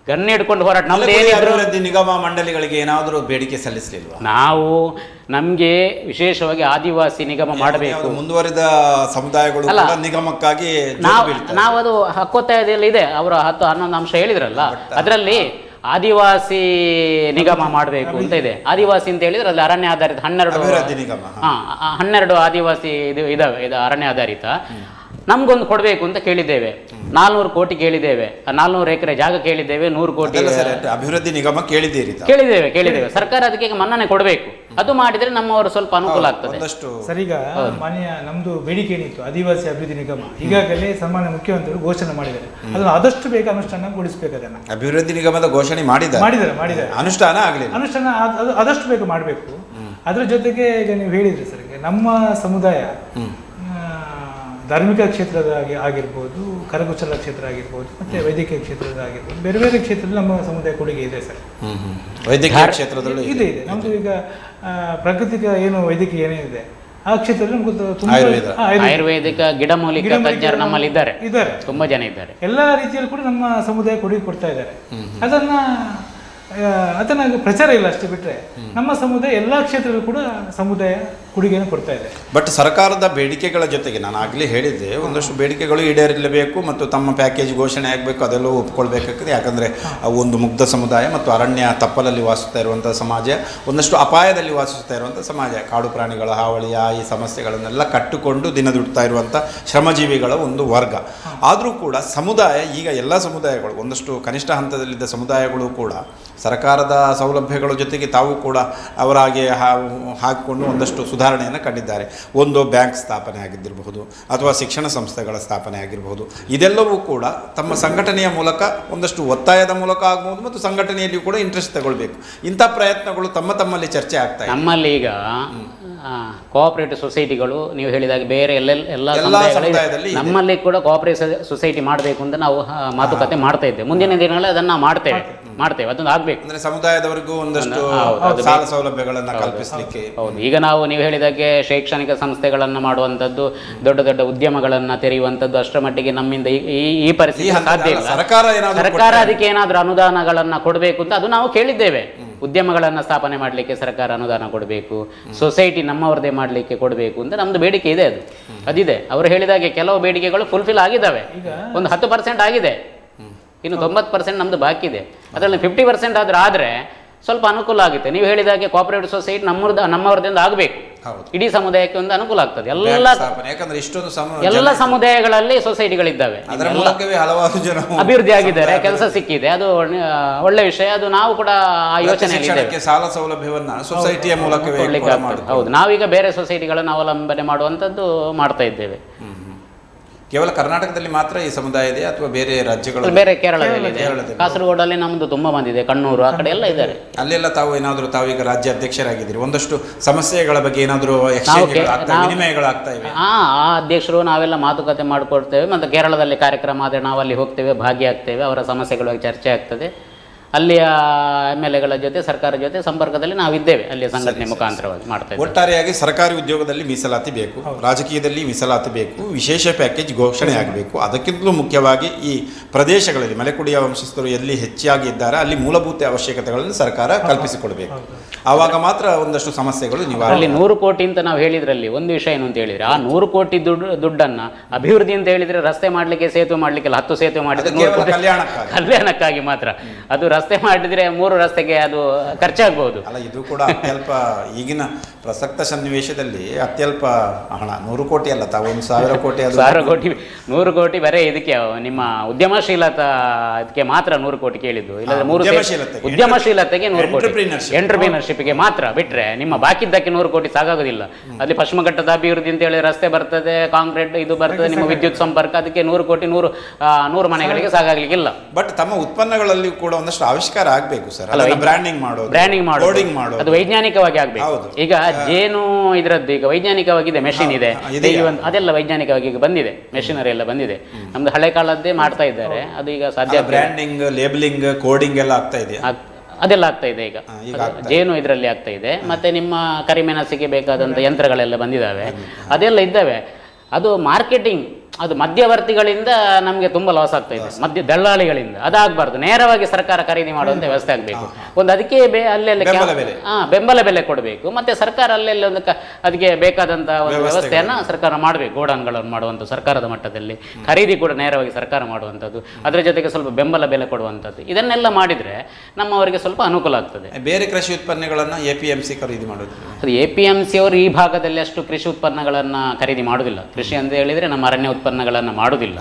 ಗನ್ನೆ ಹಿಡ್ಕೊಂಡು ಹೋರಾಟ. ಅಭಿವೃದ್ಧಿ ನಿಗಮ ಮಂಡಳಿಗಳಿಗೆ ಏನಾದರೂ ಬೇಡಿಕೆ ಸಲ್ಲಿಸಲಿಲ್ವಾ? ನಾವು ನಮಗೆ ವಿಶೇಷವಾಗಿ ಆದಿವಾಸಿ ನಿಗಮ ಮಾಡಬೇಕು, ಮುಂದುವರಿದ ಸಮುದಾಯಗಳು ನಿಗಮಕ್ಕಾಗಿ ನಾವು ಅದು ಹಕ್ಕೊತ್ತಾಯದಲ್ಲಿ ಇದೆ. ಅವರು 10-11 ಅಂಶ ಹೇಳಿದ್ರಲ್ಲ, ಅದರಲ್ಲಿ ಆದಿವಾಸಿ ನಿಗಮ ಮಾಡಬೇಕು ಅಂತ ಇದೆ. ಆದಿವಾಸಿ ಅಂತ ಹೇಳಿದ್ರೆ ಅಲ್ಲಿ ಅರಣ್ಯ ಆಧಾರಿತ 12 ಆದಿವಾಸಿ ಇದಾವೆ, ಇದು ಅರಣ್ಯ ಆಧಾರಿತ. ನಮ್ಗೊಂದು ಕೊಡಬೇಕು ಅಂತ ಕೇಳಿದ್ದೇವೆ. 400 ಕೋಟಿ ಕೇಳಿದ್ದೇವೆ, 400 ಎಕರೆ ಜಾಗ ಕೇಳಿದ್ದೇವೆ, 100 ಕೋಟಿ ಅಭಿವೃದ್ಧಿ ನಿಗಮ ಕೇಳಿದ್ದೇವೆ. ಸರ್ಕಾರ ಅದಕ್ಕೆ ಮನ್ನಣೆ ಕೊಡಬೇಕು. ಅದು ಮಾಡಿದ್ರೆ ನಮ್ಮವರು ಸ್ವಲ್ಪ ಅನುಕೂಲ ಆಗ್ತದೆ. ಸರ್, ಈಗ ಮಾನ್ಯ ನಮ್ದು ಬೇಡಿಕೆ ಏನಿತ್ತು ಆದಿವಾಸಿ ಅಭಿವೃದ್ಧಿ ನಿಗಮ, ಈಗಾಗಲೇ ಸನ್ಮಾನ್ಯ ಮುಖ್ಯಮಂತ್ರಿಗಳು ಘೋಷಣೆ ಮಾಡಿದ್ದಾರೆ. ಅದನ್ನು ಆದಷ್ಟು ಬೇಗ ಅನುಷ್ಠಾನಗೊಳಿಸಬೇಕು. ಅದನ್ನು ಅಭಿವೃದ್ಧಿ ನಿಗಮದ ಘೋಷಣೆ ಮಾಡಿದ್ದಾರೆ, ಅನುಷ್ಠಾನ ಆಗಲಿಲ್ಲ. ಅನುಷ್ಠಾನ ಆದಷ್ಟು ಬೇಗ ಮಾಡಬೇಕು. ಅದರ ಜೊತೆಗೆ ಈಗ ನೀವು ಹೇಳಿದ್ರಿ ಸರ್, ನಮ್ಮ ಸಮುದಾಯ ಧಾರ್ಮಿಕ ಕ್ಷೇತ್ರದ ಆಗಿರ್ಬೋದು, ಕರಕುಶಲ ಕ್ಷೇತ್ರ ಆಗಿರ್ಬೋದು, ಮತ್ತೆ ವೈದ್ಯಕೀಯ ಕ್ಷೇತ್ರದ ಆಗಿರ್ಬೋದು, ಬೇರೆ ಬೇರೆ ಕ್ಷೇತ್ರದಲ್ಲಿ ನಮ್ಮ ಸಮುದಾಯ ಕೊಡುಗೆ ಇದೆ ಸರ್. ವೈದ್ಯಕೀಯ ಕ್ಷೇತ್ರದಲ್ಲಿ ಇದೆ. ನಮ್ದು ಈಗ ಪ್ರಾಕೃತಿಕ ಏನು ವೈದ್ಯಕೀಯ ಏನೇನಿದೆ ಆ ಕ್ಷೇತ್ರದಲ್ಲಿ ಆಯುರ್ವೇದಿಕ ಗಿಡಮೂಲಿಕ ತಜ್ಞರು ನಮ್ಮಲ್ಲಿ ಇದ್ದಾರೆ, ತುಂಬಾ ಜನ ಇದ್ದಾರೆ. ಎಲ್ಲ ರೀತಿಯಲ್ಲಿ ಕೂಡ ನಮ್ಮ ಸಮುದಾಯ ಕೊಡುಗೆ ಕೊಡ್ತಾ ಇದ್ದಾರೆ. ಅದನ್ನ ಪ್ರಚಾರ ಇಲ್ಲ ಅಷ್ಟೇ ಬಿಟ್ಟರೆ ನಮ್ಮ ಸಮುದಾಯ ಎಲ್ಲ ಕ್ಷೇತ್ರದಲ್ಲೂ ಕೂಡ ಸಮುದಾಯ ಕೊಡುಗೆಯನ್ನು ಕೊಡ್ತಾ ಇದೆ. ಬಟ್ ಸರ್ಕಾರದ ಬೇಡಿಕೆಗಳ ಜೊತೆಗೆ ನಾನು ಆಗಲೇ ಹೇಳಿದ್ದೆ, ಒಂದಷ್ಟು ಬೇಡಿಕೆಗಳು ಈಡೇರಲೇಬೇಕು ಮತ್ತು ತಮ್ಮ ಪ್ಯಾಕೇಜ್ ಘೋಷಣೆ ಆಗಬೇಕು, ಅದೆಲ್ಲವೂ ಒಪ್ಕೊಳ್ಬೇಕಾಗ್ತದೆ. ಯಾಕಂದರೆ ಒಂದು ಮುಗ್ಧ ಸಮುದಾಯ ಮತ್ತು ಅರಣ್ಯ ತಪ್ಪಲಲ್ಲಿ ವಾಸಿಸ್ತಾ ಇರುವಂಥ ಸಮಾಜ, ಒಂದಷ್ಟು ಅಪಾಯದಲ್ಲಿ ವಾಸಿಸ್ತಾ ಇರುವಂಥ ಸಮಾಜ, ಕಾಡು ಪ್ರಾಣಿಗಳ ಹಾವಳಿ, ಈ ಸಮಸ್ಯೆಗಳನ್ನೆಲ್ಲ ಕಟ್ಟಿಕೊಂಡು ದಿನದುಡ್ತಾ ಇರುವಂಥ ಶ್ರಮಜೀವಿಗಳ ಒಂದು ವರ್ಗ. ಆದರೂ ಕೂಡ ಸಮುದಾಯ, ಈಗ ಎಲ್ಲ ಸಮುದಾಯಗಳು, ಒಂದಷ್ಟು ಕನಿಷ್ಠ ಹಂತದಲ್ಲಿದ್ದ ಸಮುದಾಯಗಳು ಕೂಡ ಸರ್ಕಾರದ ಸೌಲಭ್ಯಗಳ ಜೊತೆಗೆ ತಾವು ಕೂಡ ಅವರಾಗೆ ಹಾಕಿಕೊಂಡು ಒಂದಷ್ಟು ಸುಧಾರಣೆಯನ್ನು ಕಂಡಿದ್ದಾರೆ. ಒಂದು ಬ್ಯಾಂಕ್ ಸ್ಥಾಪನೆ ಆಗಿದ್ದಿರಬಹುದು ಅಥವಾ ಶಿಕ್ಷಣ ಸಂಸ್ಥೆಗಳ ಸ್ಥಾಪನೆ ಆಗಿರಬಹುದು. ಇದೆಲ್ಲವೂ ಕೂಡ ತಮ್ಮ ಸಂಘಟನೆಯ ಮೂಲಕ, ಒಂದಷ್ಟು ಒತ್ತಾಯದ ಮೂಲಕ ಆಗ್ಬೋದು ಮತ್ತು ಸಂಘಟನೆಯಲ್ಲಿಯೂ ಕೂಡ ಇಂಟ್ರೆಸ್ಟ್ ತಗೊಳ್ಬೇಕು. ಇಂಥ ಪ್ರಯತ್ನಗಳು ತಮ್ಮಲ್ಲಿ ಚರ್ಚೆ ಆಗ್ತಾ ಇದೆ. ನಮ್ಮಲ್ಲಿ ಈಗ ಕೋಆಪರೇಟಿವ್ ಸೊಸೈಟಿಗಳು ನೀವು ಹೇಳಿದಾಗ ಬೇರೆ ಎಲ್ಲ ಸಮುದಾಯದಲ್ಲಿ ನಮ್ಮಲ್ಲಿ ಕೂಡ ಕೋಆಪರೇಟಿವ್ ಸೊಸೈಟಿ ಮಾಡಬೇಕು ಅಂತ ನಾವು ಮಾತುಕತೆ ಮಾಡ್ತಾ ಇದ್ದೇವೆ. ಮುಂದಿನ ದಿನಗಳಲ್ಲಿ ಅದನ್ನು ಮಾಡ್ತೇವೆ. ಅದೊಂದು ಆಗ್ಬೇಕು. ಅಂದ್ರೆ ಸಮುದಾಯದವರಿಗೂ ಒಂದಷ್ಟು ಸಾಲ ಸೌಲಭ್ಯಗಳನ್ನು ಕಲ್ಪಿಸಲಿಕ್ಕೆ. ಹೌದು. ಈಗ ನೀವು ಹೇಳಿದಾಗೆ ಶೈಕ್ಷಣಿಕ ಸಂಸ್ಥೆಗಳನ್ನು ಮಾಡುವಂಥದ್ದು, ದೊಡ್ಡ ದೊಡ್ಡ ಉದ್ಯಮಗಳನ್ನು ತೆರೆಯುವಂಥದ್ದು ಅಷ್ಟರ ಮಟ್ಟಿಗೆ ನಮ್ಮಿಂದ ಈ ಪರಿಸ್ಥಿತಿ ಸಾಧ್ಯ ಇಲ್ಲ. ಸರ್ಕಾರ ಅದಕ್ಕೆ ಏನಾದರೂ ಅನುದಾನಗಳನ್ನು ಕೊಡಬೇಕು ಅಂತ ಅದು ನಾವು ಕೇಳಿದ್ದೇವೆ. ಉದ್ಯಮಗಳನ್ನು ಸ್ಥಾಪನೆ ಮಾಡಲಿಕ್ಕೆ ಸರ್ಕಾರ ಅನುದಾನ ಕೊಡಬೇಕು, ಸೊಸೈಟಿ ನಮ್ಮವರದೇ ಮಾಡಲಿಕ್ಕೆ ಕೊಡಬೇಕು ಅಂತ ನಮ್ದು ಬೇಡಿಕೆ ಇದೆ. ಅದಿದೆ. ಅವರು ಹೇಳಿದಾಗೆ ಕೆಲವು ಬೇಡಿಕೆಗಳು ಫುಲ್ಫಿಲ್ ಆಗಿದ್ದಾವೆ. ಒಂದು 10% ಆಗಿದೆ, ಇನ್ನು 90% ನಮ್ದು ಬಾಕಿ ಇದೆ. ಅದರಲ್ಲಿ 50% ಆದರೆ ಸ್ವಲ್ಪ ಅನುಕೂಲ ಆಗುತ್ತೆ. ನೀವು ಹೇಳಿದಾಗೆ ಕೋಆಪರೇಟಿವ್ ಸೊಸೈಟಿ ನಮ್ಮವರದಿಂದ ಆಗಬೇಕು, ಹೌದು. ಇಡೀ ಸಮುದಾಯಕ್ಕೆ ಒಂದು ಅನುಕೂಲ ಆಗ್ತದೆ. ಯಾಕಂದ್ರೆ ಇಷ್ಟೊಂದು ಎಲ್ಲ ಸಮುದಾಯಗಳಲ್ಲಿ ಸೊಸೈಟಿಗಳಿದ್ದಾವೆ, ಅದರ ಮೂಲಕವೇ ಹಲವಾರು ಜನ ಅಭಿವೃದ್ಧಿ ಆಗಿದ್ದಾರೆ, ಕೆಲಸ ಸಿಕ್ಕಿದೆ, ಅದು ಒಳ್ಳೆ ವಿಷಯ. ಅದು ನಾವು ಕೂಡ ಆ ಯೋಚನೆಯಲ್ಲಿ ಶಿಕ್ಷಣಕ್ಕೆ ಸಾಲ ಸೌಲಭ್ಯವನ್ನ ಸೊಸೈಟಿಯ ಮೂಲಕವೇ ಕೊಡ್ಲಿಕ್ಕೆ ಆಗ್ತದೆ. ಹೌದು, ನಾವೀಗ ಬೇರೆ ಸೊಸೈಟಿಗಳನ್ನು ಅವಲಂಬನೆ ಮಾಡುವಂಥದ್ದು ಮಾಡ್ತಾ ಇದ್ದೇವೆ. ಕೇವಲ ಕರ್ನಾಟಕದಲ್ಲಿ ಮಾತ್ರ ಈ ಸಮುದಾಯ ಇದೆ ಅಥವಾ ಬೇರೆ ರಾಜ್ಯಗಳು? ಬೇರೆ ಕೇರಳದಲ್ಲಿ ಇದೆ, ಕಾಸರಗೋಡಲ್ಲಿ ನಮ್ಮದು ತುಂಬಾ ಮಂದಿ ಇದೆ, ಕಣ್ಣೂರು ಆ ಕಡೆ ಎಲ್ಲ ಇದ್ದಾರೆ. ಅಲ್ಲೆಲ್ಲ ತಾವೀಗ ರಾಜ್ಯ ಅಧ್ಯಕ್ಷರಾಗಿದ್ದೀರಿ, ಒಂದಷ್ಟು ಸಮಸ್ಯೆಗಳ ಬಗ್ಗೆ ಏನಾದರೂ ವಿನಿಮಯಗಳಾಗ್ತಾ ಇವೆ? ಆ ಅಧ್ಯಕ್ಷರು ನಾವೆಲ್ಲ ಮಾತುಕತೆ ಮಾಡಿಕೊಡ್ತೇವೆ. ಮತ್ತು ಕೇರಳದಲ್ಲಿ ಕಾರ್ಯಕ್ರಮ ಆದರೆ ನಾವು ಅಲ್ಲಿ ಹೋಗ್ತೇವೆ, ಭಾಗಿಯಾಗ್ತೇವೆ, ಅವರ ಸಮಸ್ಯೆಗಳ ಬಗ್ಗೆ ಚರ್ಚೆ ಆಗ್ತದೆ. ಅಲ್ಲಿಯ MLAಗಳ ಜೊತೆ ಸರ್ಕಾರದ ಜೊತೆ ಸಂಪರ್ಕದಲ್ಲಿ ನಾವಿದ್ದೇವೆ, ಅಲ್ಲಿಯ ಸಂಘಟನೆ ಮುಖಾಂತರವಾಗಿ ಮಾಡ್ತಾ ಇದ್ದೇವೆ. ಒಟ್ಟಾರೆಯಾಗಿ ಸರ್ಕಾರಿ ಉದ್ಯೋಗದಲ್ಲಿ ಮೀಸಲಾತಿ ಬೇಕು, ರಾಜಕೀಯದಲ್ಲಿ ಮೀಸಲಾತಿ ಬೇಕು, ವಿಶೇಷ ಪ್ಯಾಕೇಜ್ ಘೋಷಣೆ ಆಗಬೇಕು. ಅದಕ್ಕಿಂತಲೂ ಮುಖ್ಯವಾಗಿ ಈ ಪ್ರದೇಶಗಳಲ್ಲಿ ಮಲೆಕುಡಿಯ ವಂಶಸ್ಥರು ಎಲ್ಲಿ ಹೆಚ್ಚಾಗಿ ಇದ್ದಾರೆ ಅಲ್ಲಿ ಮೂಲಭೂತ ಅವಶ್ಯಕತೆಗಳನ್ನು ಸರ್ಕಾರ ಕಲ್ಪಿಸಿಕೊಡಬೇಕು. ಆವಾಗ ಮಾತ್ರ ಒಂದಷ್ಟು ಸಮಸ್ಯೆಗಳು ನಿವಾರಣೆ. ಅಲ್ಲಿ 100 ಕೋಟಿ ಅಂತ ನಾವು ಹೇಳಿದ್ರಲ್ಲಿ ಒಂದು ವಿಷಯ ಏನು ಅಂತ ಹೇಳಿದ್ರೆ, ಆ 100 ಕೋಟಿ ದುಡ್ಡನ್ನ ಅಭಿವೃದ್ಧಿ ಅಂತ ಹೇಳಿದ್ರೆ ರಸ್ತೆ ಮಾಡ್ಲಿಕ್ಕೆ, ಸೇತುವೆ ಮಾಡ್ಲಿಕ್ಕೆಲ್ಲ 10 ಸೇತುವೆ ಮಾಡಿದ್ರೆ ಕಲ್ಯಾಣಕ್ಕಾಗಿ ಮಾತ್ರ. ಅದು ರಸ್ತೆ ಮಾಡಿದ್ರೆ 3 ರಸ್ತೆಗೆ ಅದು ಖರ್ಚಾಗಬಹುದು ಅಲ್ಲ. ಇದು ಕೂಡ ಅತ್ಯಲ್ಪ ಈಗಿನ ಪ್ರಸಕ್ತ ಸನ್ನಿವೇಶದಲ್ಲಿ ಅತ್ಯಲ್ಪ ಹಣ. 100 ಕೋಟಿ ಅಲ್ಲ, ತಾವು 1,000 ಕೋಟಿ 100 ಕೋಟಿ ಬರೇ ಇದಕ್ಕೆ ನಿಮ್ಮ ಉದ್ಯಮಶೀಲತಾ ಇದಕ್ಕೆ ಮಾತ್ರ 100 ಕೋಟಿ ಕೇಳಿದ್ದು. ಇಲ್ಲದ್ರೆ ಉದ್ಯಮಶೀಲತೆಗೆ 100 ಕೋಟಿ ಎಂಟರ್ಪ್ರಿನರ್ಶಿಪ್ಗೆ ಮಾತ್ರ ಬಿಟ್ರೆ ನಿಮ್ಮ ಬಾಕಿದ್ದಕ್ಕೆ 100 ಕೋಟಿ ಸಾಕಾಗೋದಿಲ್ಲ. ಅಲ್ಲಿ ಪಶ್ಚಿಮ ಘಟ್ಟದ ಅಭಿವೃದ್ಧಿ ಅಂತ ಹೇಳಿ ರಸ್ತೆ ಬರ್ತದೆ, ಕಾಂಕ್ರೀಟ್ ಇದು ಬರ್ತದೆ, ನಿಮ್ಮ ವಿದ್ಯುತ್ ಸಂಪರ್ಕ, ಅದಕ್ಕೆ 100 ಕೋಟಿ 100 ಮನೆಗಳಿಗೆ ಸಾಕಾಗ್ಲಿಕ್ಕಿಲ್ಲ. ಬಟ್ ತಮ್ಮ ಉತ್ಪನ್ನಗಳಲ್ಲಿ ಕೂಡ ಒಂದಷ್ಟು ಆವಿಷ್ಕಾರ ಆಗಬೇಕು ಸರ್. ಬ್ರ್ಯಾಂಡಿಂಗ್ ಮಾಡೋದು, ಅದು ವೈಜ್ಞಾನಿಕವಾಗಿ ಆಗ್ಬೇಕು. ಈಗ ಜೇನು ಇದರದ್ದು ಈಗ ವೈಜ್ಞಾನಿಕವಾಗಿದೆ, ಮೆಷಿನ್ ಇದೆ, ಅದೆಲ್ಲ ವೈಜ್ಞಾನಿಕವಾಗಿ ಈಗ ಬಂದಿದೆ, ಮೆಷಿನರಿ ಎಲ್ಲ ಬಂದಿದೆ. ನಮ್ದು ಹಳೆ ಕಾಲದ್ದೇ ಮಾಡ್ತಾ ಇದ್ದಾರೆ, ಅದು ಈಗ ಸಾಧ್ಯ. ಬ್ರ್ಯಾಂಡಿಂಗ್, ಲೇಬಲಿಂಗ್, ಕೋಡಿಂಗ್ ಎಲ್ಲ ಆಗ್ತಾ ಇದೆ, ಅದೆಲ್ಲ ಆಗ್ತಾ ಇದೆ ಈಗ. ಜೇನು ಇದರಲ್ಲಿ ಆಗ್ತಾ ಇದೆ. ಮತ್ತೆ ನಿಮ್ಮ ಕರಿಮೆಣಸಿಗೆ ಬೇಕಾದಂಥ ಯಂತ್ರಗಳೆಲ್ಲ ಬಂದಿದ್ದಾವೆ, ಅದೆಲ್ಲ ಇದ್ದಾವೆ. ಅದು ಮಾರ್ಕೆಟಿಂಗ್, ಅದು ಮಧ್ಯವರ್ತಿಗಳಿಂದ ನಮಗೆ ತುಂಬ ಲಾಸ್ ಆಗ್ತಾ ಇದೆ, ದಳ್ಳಾಳಿಗಳಿಂದ. ಅದಾಗಬಾರ್ದು, ನೇರವಾಗಿ ಸರ್ಕಾರ ಖರೀದಿ ಮಾಡುವಂಥ ವ್ಯವಸ್ಥೆ ಆಗಬೇಕು. ಒಂದು ಅದಕ್ಕೆ ಅಲ್ಲೆಲ್ಲ ಬೆಂಬಲ ಬೆಲೆ ಕೊಡಬೇಕು. ಮತ್ತೆ ಸರ್ಕಾರ ಅಲ್ಲೆಲ್ಲ ಒಂದು ಅದಕ್ಕೆ ಬೇಕಾದಂಥ ಒಂದು ವ್ಯವಸ್ಥೆಯನ್ನು ಸರ್ಕಾರ ಮಾಡಬೇಕು. ಗೋಡನ್ಗಳನ್ನು ಮಾಡುವಂಥ ಸರ್ಕಾರದ ಮಟ್ಟದಲ್ಲಿ ಖರೀದಿ ಕೂಡ ನೇರವಾಗಿ ಸರ್ಕಾರ ಮಾಡುವಂಥದ್ದು, ಅದರ ಜೊತೆಗೆ ಸ್ವಲ್ಪ ಬೆಂಬಲ ಬೆಲೆ ಕೊಡುವಂಥದ್ದು, ಇದನ್ನೆಲ್ಲ ಮಾಡಿದರೆ ನಮ್ಮವರಿಗೆ ಸ್ವಲ್ಪ ಅನುಕೂಲ ಆಗ್ತದೆ. ಬೇರೆ ಕೃಷಿ ಉತ್ಪನ್ನಗಳನ್ನು APMC ಖರೀದಿ ಮಾಡೋದು, ಅದು APMC ಅವರು ಈ ಭಾಗದಲ್ಲಿ ಅಷ್ಟು ಕೃಷಿ ಉತ್ಪನ್ನಗಳನ್ನು ಖರೀದಿ ಮಾಡುವುದಿಲ್ಲ. ಕೃಷಿ ಅಂತ ಹೇಳಿದರೆ ನಮ್ಮ ಅರಣ್ಯ ಉತ್ಪನ್ನಗಳನ್ನು ಮಾಡುವುದಿಲ್ಲ.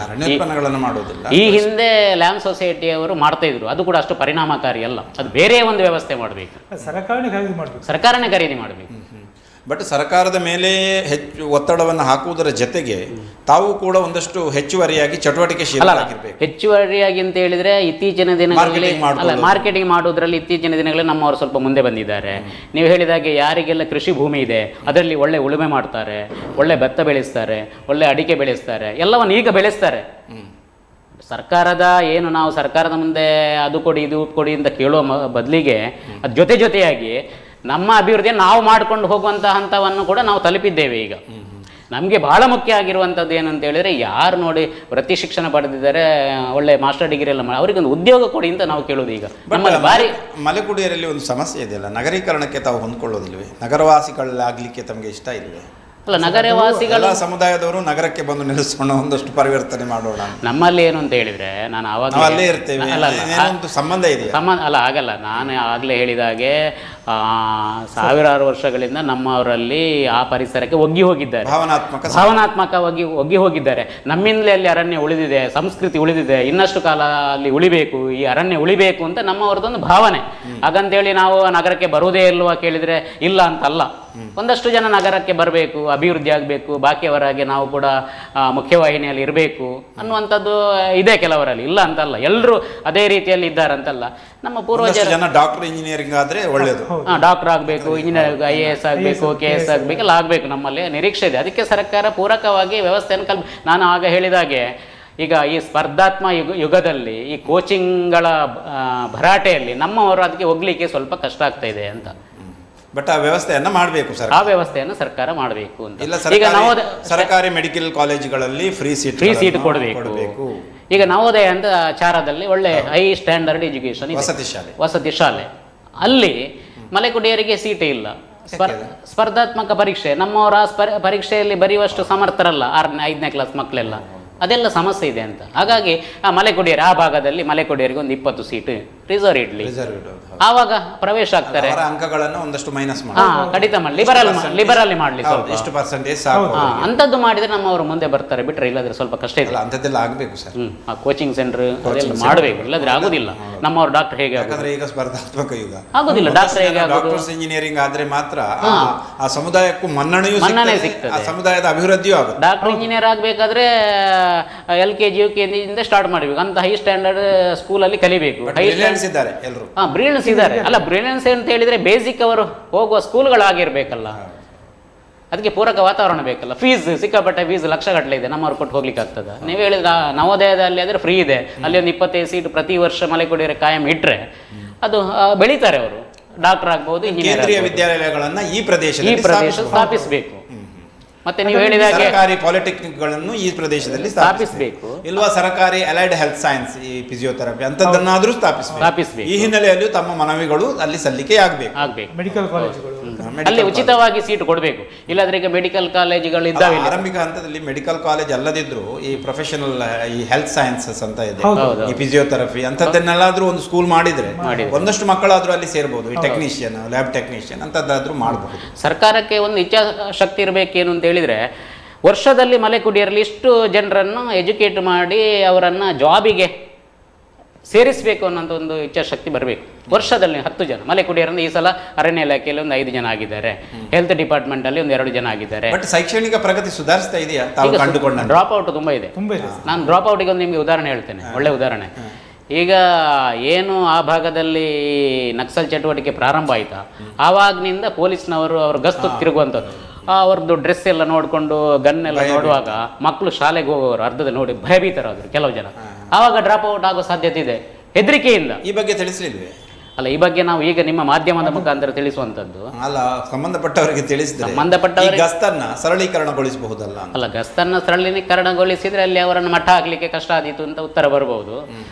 ಈ ಹಿಂದೆ ಲ್ಯಾಂಡ್ ಸೊಸೈಟಿಯವರು ಮಾಡ್ತಾ ಇದ್ರು, ಅದು ಕೂಡ ಅಷ್ಟು ಪರಿಣಾಮಕಾರಿ ಅಲ್ಲ. ಅದು ಬೇರೆ ಒಂದು ವ್ಯವಸ್ಥೆ ಮಾಡಬೇಕು, ಸರ್ಕಾರನೇ ಖರೀದಿ ಮಾಡಬೇಕು. ಬಟ್ ಸರ್ಕಾರದ ಮೇಲೆ ಹೆಚ್ಚು ಒತ್ತಡವನ್ನು ಹಾಕುವುದರ ಜೊತೆಗೆ ತಾವು ಕೂಡ ಒಂದಷ್ಟು ಹೆಚ್ಚುವರಿಯಾಗಿ ಚಟುವಟಿಕೆ ಶೀಲರಾಗಿರಬೇಕು. ಹೆಚ್ಚುವರಿಯಾಗಿ ಅಂತ ಹೇಳಿದ್ರೆ ಇತ್ತೀಚಿನ ದಿನಗಳಲ್ಲಿ ಮಾರ್ಕೆಟಿಂಗ್ ಮಾಡುವುದರಲ್ಲಿ ಇತ್ತೀಚಿನ ದಿನಗಳಲ್ಲಿ ನಮ್ಮವರು ಸ್ವಲ್ಪ ಮುಂದೆ ಬಂದಿದ್ದಾರೆ. ನೀವು ಹೇಳಿದಾಗೆ ಯಾರಿಗೆಲ್ಲ ಕೃಷಿ ಭೂಮಿ ಇದೆ ಅದರಲ್ಲಿ ಒಳ್ಳೆ ಉಳುಮೆ ಮಾಡ್ತಾರೆ, ಒಳ್ಳೆ ಭತ್ತ ಬೆಳೆಸ್ತಾರೆ, ಒಳ್ಳೆ ಅಡಿಕೆ ಬೆಳೆಸ್ತಾರೆ, ಎಲ್ಲವನ್ನು ಈಗ ಬೆಳೆಸ್ತಾರೆ. ಸರ್ಕಾರದ ಏನು ನಾವು ಸರ್ಕಾರದ ಮುಂದೆ ಅದು ಕೊಡಿ ಇದು ಕೊಡಿ ಅಂತ ಕೇಳುವ ಬದಲಿಗೆ ಅದು ಜೊತೆಯಾಗಿ ನಮ್ಮ ಅಭಿವೃದ್ಧಿಯನ್ನು ನಾವು ಮಾಡಿಕೊಂಡು ಹೋಗುವಂಥ ಹಂತವನ್ನು ಕೂಡ ನಾವು ತಲುಪಿದ್ದೇವೆ. ಈಗ ನಮಗೆ ಬಹಳ ಮುಖ್ಯ ಆಗಿರುವಂಥದ್ದು ಏನಂತ ಹೇಳಿದ್ರೆ, ಯಾರು ನೋಡಿ ವೃತ್ತಿ ಶಿಕ್ಷಣ ಪಡೆದಿದ್ದಾರೆ, ಒಳ್ಳೆ ಮಾಸ್ಟರ್ ಡಿಗ್ರಿ ಎಲ್ಲ ಮಾಡಿ ಅವರಿಗೊಂದು ಉದ್ಯೋಗ ಕೊಡಿ ಅಂತ ನಾವು ಕೇಳೋದು. ಈಗ ನಮ್ಮಲ್ಲಿ ಬಾರಿ ಮಲೆಕುಡಿಯರಲ್ಲಿ ಒಂದು ಸಮಸ್ಯೆ ಇದೆಯಲ್ಲ, ನಗರೀಕರಣಕ್ಕೆ ತಾವು ಹೊಂದ್ಕೊಳ್ಳೋದಿಲ್ವೇ? ನಗರವಾಸಿಗಳಾಗಲಿಕ್ಕೆ ತಮಗೆ ಇಷ್ಟ ಇಲ್ವೇ? ಅಲ್ಲ, ನಗರವಾಸಿಗಳ ಸಮುದಾಯದವರು ನಗರಕ್ಕೆ ಬಂದು ನಿಲ್ಲಿಸೋಣ, ಒಂದಷ್ಟು ಪರಿವರ್ತನೆ ಮಾಡೋಣ. ನಮ್ಮಲ್ಲಿ ಏನು ಅಂತ ಹೇಳಿದ್ರೆ, ನಾನು ಅಲ್ಲೇ ಇರ್ತೇವೆ, ಸಂಬಂಧ ಇದೆ ಅಲ್ಲ ಆಗಲ್ಲ. ನಾನು ಆಗಲೇ ಹೇಳಿದಾಗೆ ಸಾವಿರಾರು ವರ್ಷಗಳಿಂದ ನಮ್ಮವರಲ್ಲಿ ಆ ಪರಿಸರಕ್ಕೆ ಒಗ್ಗಿ ಹೋಗಿದ್ದಾರೆ, ಭಾವನಾತ್ಮಕವಾಗಿ ಒಗ್ಗಿ ಹೋಗಿದ್ದಾರೆ. ನಮ್ಮಿಂದಲೇ ಅಲ್ಲಿ ಅರಣ್ಯ ಉಳಿದಿದೆ, ಸಂಸ್ಕೃತಿ ಉಳಿದಿದೆ, ಇನ್ನಷ್ಟು ಕಾಲ ಅಲ್ಲಿ ಉಳಿಬೇಕು, ಈ ಅರಣ್ಯ ಉಳಿಬೇಕು ಅಂತ ನಮ್ಮವರದೊಂದು ಭಾವನೆ. ಹಾಗಂತೇಳಿ ನಾವು ನಗರಕ್ಕೆ ಬರುವುದೇ ಇಲ್ವಾ ಕೇಳಿದರೆ ಇಲ್ಲ ಅಂತಲ್ಲ. ಒಂದಷ್ಟು ಜನ ನಗರಕ್ಕೆ ಬರಬೇಕು, ಅಭಿವೃದ್ಧಿ ಆಗಬೇಕು, ಬಾಕಿಯವರಾಗೆ ನಾವು ಕೂಡ ಮುಖ್ಯವಾಹಿನಿಯಲ್ಲಿ ಇರಬೇಕು ಅನ್ನುವಂಥದ್ದು ಇದೆ ಕೆಲವರಲ್ಲಿ, ಇಲ್ಲ ಅಂತಲ್ಲ. ಎಲ್ಲರೂ ಅದೇ ರೀತಿಯಲ್ಲಿ ಇದ್ದಾರಂತಲ್ಲ. ನಮ್ಮ ಪೂರ್ವಜರು ಡಾಕ್ಟರ್ ಇಂಜಿನಿಯರಿಂಗ್ ಆದರೆ ಒಳ್ಳೆಯದು, ಡಾಕ್ಟರ್ ಆಗಬೇಕು, ಇಂಜಿನಿಯರ್ IAS ಆಗಬೇಕು, KS ಆಗಬೇಕು, ಎಲ್ಲ ಆಗಬೇಕು, ನಮ್ಮಲ್ಲಿ ನಿರೀಕ್ಷೆ ಇದೆ. ಅದಕ್ಕೆ ಸರ್ಕಾರ ಪೂರಕವಾಗಿ ವ್ಯವಸ್ಥೆಯನ್ನು ನಾನು ಆಗ ಹೇಳಿದಾಗೆ, ಈಗ ಈ ಸ್ಪರ್ಧಾತ್ಮಕ ಯುಗದಲ್ಲಿ ಈ ಕೋಚಿಂಗ್ಗಳ ಭರಾಟೆಯಲ್ಲಿ ನಮ್ಮವರು ಅದಕ್ಕೆ ಹೋಗ್ಲಿಕ್ಕೆ ಸ್ವಲ್ಪ ಕಷ್ಟ ಆಗ್ತಾ ಇದೆ ಅಂತ. ಬಟ್ ಆ ವ್ಯವಸ್ಥೆಯನ್ನು ಮಾಡಬೇಕು ಸರ್, ಆ ವ್ಯವಸ್ಥೆಯನ್ನು ಸರ್ಕಾರ ಮಾಡಬೇಕು ಅಂತ. ಈಗ ಸರ್ಕಾರಿ ಮೆಡಿಕಲ್ ಕಾಲೇಜುಗಳಲ್ಲಿ ಫ್ರೀ ಸೀಟ್ ಕೊಡಬೇಕು. ಈಗ ನವೋದಯ ಅಂತ ಚಾರದಲ್ಲಿ ಒಳ್ಳೆ ಹೈ ಸ್ಟ್ಯಾಂಡರ್ಡ್ ಎಜುಕೇಶನ್ ವಸತಿ ಶಾಲೆ, ಅಲ್ಲಿ ಮಲೆಕುಡಿಯರಿಗೆ ಸೀಟೇ ಇಲ್ಲ. ಸ್ಪರ್ಧಾತ್ಮಕ ಪರೀಕ್ಷೆ, ನಮ್ಮವರ ಪರೀಕ್ಷೆಯಲ್ಲಿ ಬರೆಯುವಷ್ಟು ಸಮರ್ಥರಲ್ಲ 6ನೇ 5ನೇ ಕ್ಲಾಸ್ ಮಕ್ಕಳೆಲ್ಲ. ಅದೆಲ್ಲ ಸಮಸ್ಯೆ ಇದೆ ಅಂತ. ಹಾಗಾಗಿ ಆ ಮಲೆಕುಡಿಯರು, ಆ ಭಾಗದಲ್ಲಿ ಮಲೆಕುಡಿಯರಿಗೆ ಒಂದು 20 ಸೀಟ್ ರಿಸರ್ವ್ ಇಡ್ಲಿ, ರಿಸರ್ವ್ಡ್ ಆವಾಗ ಪ್ರವೇಶ ಆಗ್ತಾರೆ. ಅವರ ಅಂಕಗಳನ್ನು ಒಂದಷ್ಟು ಮೈನಸ್ ಹಾ, ಕಡಿತ ಮಾಡಿ ಲಿಬರಲ್ ಮಾಡಲಿ ಸ್ವಲ್ಪ. ಎಷ್ಟು ಪರ್ಸೆಂಟೇಜ್ ಸಾಕು ಅಂಥದ್ದು ಮಾಡಿದ್ರೆ ನಮ್ಮವರು ಮುಂದೆ ಬರ್ತಾರೆ, ಬಿಟ್ರೆ ಇಲ್ಲದ್ರೆ ಸ್ವಲ್ಪ ಕಷ್ಟ ಇದೆ. ಅಂಥದ್ದೆಲ್ಲ ಆಗಬೇಕು ಸರ್. ಆ ಕೋಚಿಂಗ್ ಸೆಂಟರ್ ಅದೆಲ್ಲ ಮಾಡಬೇಕು, ಇಲ್ಲದ್ರೆ ಆಗುದಿಲ್ಲ. ನಮ್ಮವ್ರು ಡಾಕ್ಟರ್ ಹೇಗೆ ಯಾಕಂದ್ರೆ ಈಗ ಸ್ಪರ್ಧಾತ್ಮಕ ಯುಗ, ಆಗುದಿಲ್ಲ. ಡಾಕ್ಟರ್ ಹೇಗೆ ಆಗೋದು? ಡಾಕ್ಟರ್ಸ್ ಇಂಜಿನಿಯರಿಂಗ್ ಆದ್ರೆ ಮಾತ್ರ ಆ ಸಮುದಾಯಕ್ಕೂ ಮನ್ನಣೆಯೂ ಮನ್ನಣೆ ಸಿಗ್ತದೆ, ಸಿಗ್ತದೆ, ಆ ಸಮುದಾಯದ ಅಭಿವೃದ್ಧಿಯೂ ಆಗುತ್ತೆ. ಡಾಕ್ಟರ್ ಇಂಜಿನಿಯರ್ ಆಗಬೇಕಾದ್ರೆ LKG UKG ಇಂದ ಸ್ಟಾರ್ಟ್ ಮಾಡಬೇಕು. ಅಂತ ಹೈ ಸ್ಟ್ಯಾಂಡರ್ಡ್ ಸ್ಕೂಲಲ್ಲಿ ಕಲಿಬೇಕು. ಇದ್ದಾರೆ ಎಲ್ಲರೂ. ಬ್ರಿಲಿಯನ್ಸ್ ಇದ್ದಾರೆ. ಅಲ್ಲ, ಬ್ರಿಲಿಯನ್ಸ್ ಅಂತ ಹೇಳಿದ್ರೆ ಬೇಸಿಕ್ ಅವರು ಹೋಗುವ ಸ್ಕೂಲ್ಗಳಾಗಿರ್ಬೇಕಲ್ಲ, ಅದಕ್ಕೆ ಪೂರಕ ವಾತಾವರಣ ಬೇಕಲ್ಲ. ಫೀಸ್ ಸಿಕ್ಕಾಪಟ್ಟೆ ಫೀಸ್ ಲಕ್ಷಗಟ್ಟಲೆ ಇದೆ, ನಮ್ಮವ್ರು ಕೊಟ್ಟು ಹೋಗ್ಲಿಕ್ಕೆ ಆಗ್ತದ? ನೀವು ಹೇಳಿದ್ರೆ ನವೋದಯದಲ್ಲಿ ಆದರೆ ಫ್ರೀ ಇದೆ, ಅಲ್ಲಿ ಒಂದು 25 ಸೀಟ್ ಪ್ರತಿ ವರ್ಷ ಮಲೆಕುಡಿಯರ ಕಾಯಂ ಇಟ್ಟರೆ ಅದು ಬೆಳೀತಾರೆ, ಅವರು ಡಾಕ್ಟರ್ ಆಗ್ಬಹುದು, ಇಂಜಿನಿಯರ್. ಕೇಂದ್ರೀಯ ವಿದ್ಯಾಲಯಗಳನ್ನ ಈ ಪ್ರದೇಶ ಸ್ಥಾಪಿಸಬೇಕು. ಮತ್ತೆ ನೀವು ಹೇಳಿದಾಗೆ ಸರ್ಕಾರಿ ಪಾಲಿಟೆಕ್ನಿಕ್ಗಳನ್ನು ಈ ಪ್ರದೇಶದಲ್ಲಿ ಸ್ಥಾಪಿಸಬೇಕು. ಇಲ್ವಾ ಸರ್ಕಾರಿ ಅಲೈಡ್ ಹೆಲ್ತ್ ಸೈನ್ಸ್, ಈ ಫಿಸಿಯೋಥೆರಪಿ ಅಂತದನ್ನಾದ್ರೂ ಸ್ಥಾಪಿಸಬೇಕು. ಈ ಹಿನ್ನೆಲೆಯಲ್ಲಿ ತಮ್ಮ ಮನವಿಗಳು ಅಲ್ಲಿ ಸಲ್ಲಿಕೆ ಆಗಬೇಕು. ಮೆಡಿಕಲ್ ಕಾಲೇಜುಗಳು ಅಲ್ಲಿ ಉಚಿತವಾಗಿ ಸೀಟ್ ಕೊಡಬೇಕು. ಇಲ್ಲಾದ್ರೆ ಈಗ ಮೆಡಿಕಲ್ ಕಾಲೇಜುಗಳು ಇದ್ದಾವೆ. ಆರಂಭಿಕ ಹಂತದಲ್ಲಿ ಮೆಡಿಕಲ್ ಕಾಲೇಜ್ ಅಲ್ಲದಿದ್ರು ಈ ಪ್ರೊಫೆಷನಲ್ ಈ ಹೆಲ್ತ್ ಸೈನ್ಸಸ್ ಅಂತ ಇದೆ, ಈ ಫಿಸಿಯೋಥೆರಪಿ ಅಂತದನ್ನೆಲ್ಲಾದ್ರೂ ಒಂದು ಸ್ಕೂಲ್ ಮಾಡಿದ್ರೆ ಒಂದಷ್ಟು ಮಕ್ಕಳಾದ್ರೂ ಅಲ್ಲಿ ಸೇರ್ಬೋದು. ಈ ಟೆಕ್ನಿಷಿಯನ್, ಲ್ಯಾಬ್ ಟೆಕ್ನಿಷಿಯನ್ ಅಂತದ್ದಾದ್ರೂ ಮಾಡಬಹುದು. ಸರ್ಕಾರಕ್ಕೆ ಒಂದು ಇಚ್ಛಾಶಕ್ತಿ ಇರಬೇಕೇನು ಅಂತ ಹೇಳಿದ್ರೆ, ವರ್ಷದಲ್ಲಿ ಮಲೆಕುಡಿಯರಲ್ಲಿ ಇಷ್ಟು ಜನರನ್ನು ಎಜುಕೇಟ್ ಮಾಡಿ ಅವರನ್ನ ಜಾಬಿಗೆ ಸೇರಿಸಬೇಕು ಅನ್ನೋಂಥ ಒಂದು ಇಚ್ಛಾಶಕ್ತಿ ಬರಬೇಕು. ವರ್ಷದಲ್ಲಿ 10 ಜನ ಮಲೆಕುಡಿಯರನ್ನು ಈ ಸಲ ಅರಣ್ಯ ಇಲಾಖೆಯಲ್ಲಿ ಒಂದು 5 ಜನ ಆಗಿದ್ದಾರೆ, ಹೆಲ್ತ್ ಡಿಪಾರ್ಟ್ಮೆಂಟ್ ಅಲ್ಲಿ ಒಂದು 2 ಜನ ಆಗಿದ್ದಾರೆ. ಬಟ್ ಶೈಕ್ಷಣಿಕ ಪ್ರಗತಿ ಸುಧಾರಿಸ್ತಾ ಇದೆಯಾ ತಾವು ಕಂಡುಕೊಂಡ? ಡ್ರಾಪ್ ಔಟ್ ತುಂಬಾ ಇದೆ. ನಾನು ಡ್ರಾಪ್ ಔಟಿಗೆ ಒಂದು ನಿಮಗೆ ಉದಾಹರಣೆ ಹೇಳ್ತೇನೆ, ಒಳ್ಳೆ ಉದಾಹರಣೆ. ಈಗ ಏನು ಆ ಭಾಗದಲ್ಲಿ ನಕ್ಸಲ್ ಚಟುವಟಿಕೆ ಪ್ರಾರಂಭ ಆಯ್ತಾ, ಆವಾಗ್ನಿಂದ ಪೊಲೀಸ್ನವರು ಅವ್ರ ಗಸ್ತು ತಿರುಗುವಂಥದ್ದು, ಅವ್ರದ್ದು ಡ್ರೆಸ್ ಎಲ್ಲ ನೋಡಿಕೊಂಡು ಗನ್ ಎಲ್ಲ ನೋಡುವಾಗ ಮಕ್ಕಳು ಶಾಲೆಗೆ ಹೋಗೋರು ಅರ್ಧದಲ್ಲಿ ನೋಡಿ ಭಯಭೀತರಾದ್ರು ಕೆಲವು ಜನ. ಆವಾಗ ಡ್ರಾಪ್ ಔಟ್ ಆಗೋ ಸಾಧ್ಯತೆ ಇದೆ, ಹೆದರಿಕೆಯಿಂದ. ಈ ಬಗ್ಗೆ ತಿಳಿಸಲಿಲ್ವೇ? ಅಲ್ಲ, ಈ ಬಗ್ಗೆ ನಾವು ಈಗ ನಿಮ್ಮ ಮಾಧ್ಯಮದ ಮುಖಾಂತರ ತಿಳಿಸುವಂಥದ್ದು ಅಲ್ಲ, ಸಂಬಂಧಪಟ್ಟವರಿಗೆ ತಿಳಿಸಿದ್ರೆ ಸಂಬಂಧಪಟ್ಟವರಿಗೆ ಗಸ್ತನ್ನ ಸರಳೀಕರಣಗೊಳಿಸಬಹುದಲ್ಲ. ಅಲ್ಲ, ಗಸ್ತನ್ನ ಸರಳೀಕರಣಗೊಳಿಸಿದ್ರೆ ಅಲ್ಲಿ ಅವರನ್ನು ಮಟ್ಟ ಹಾಕ್ಲಿಕ್ಕೆ ಕಷ್ಟ ಆದೀತು ಅಂತ ಉತ್ತರ ಬರಬಹುದು.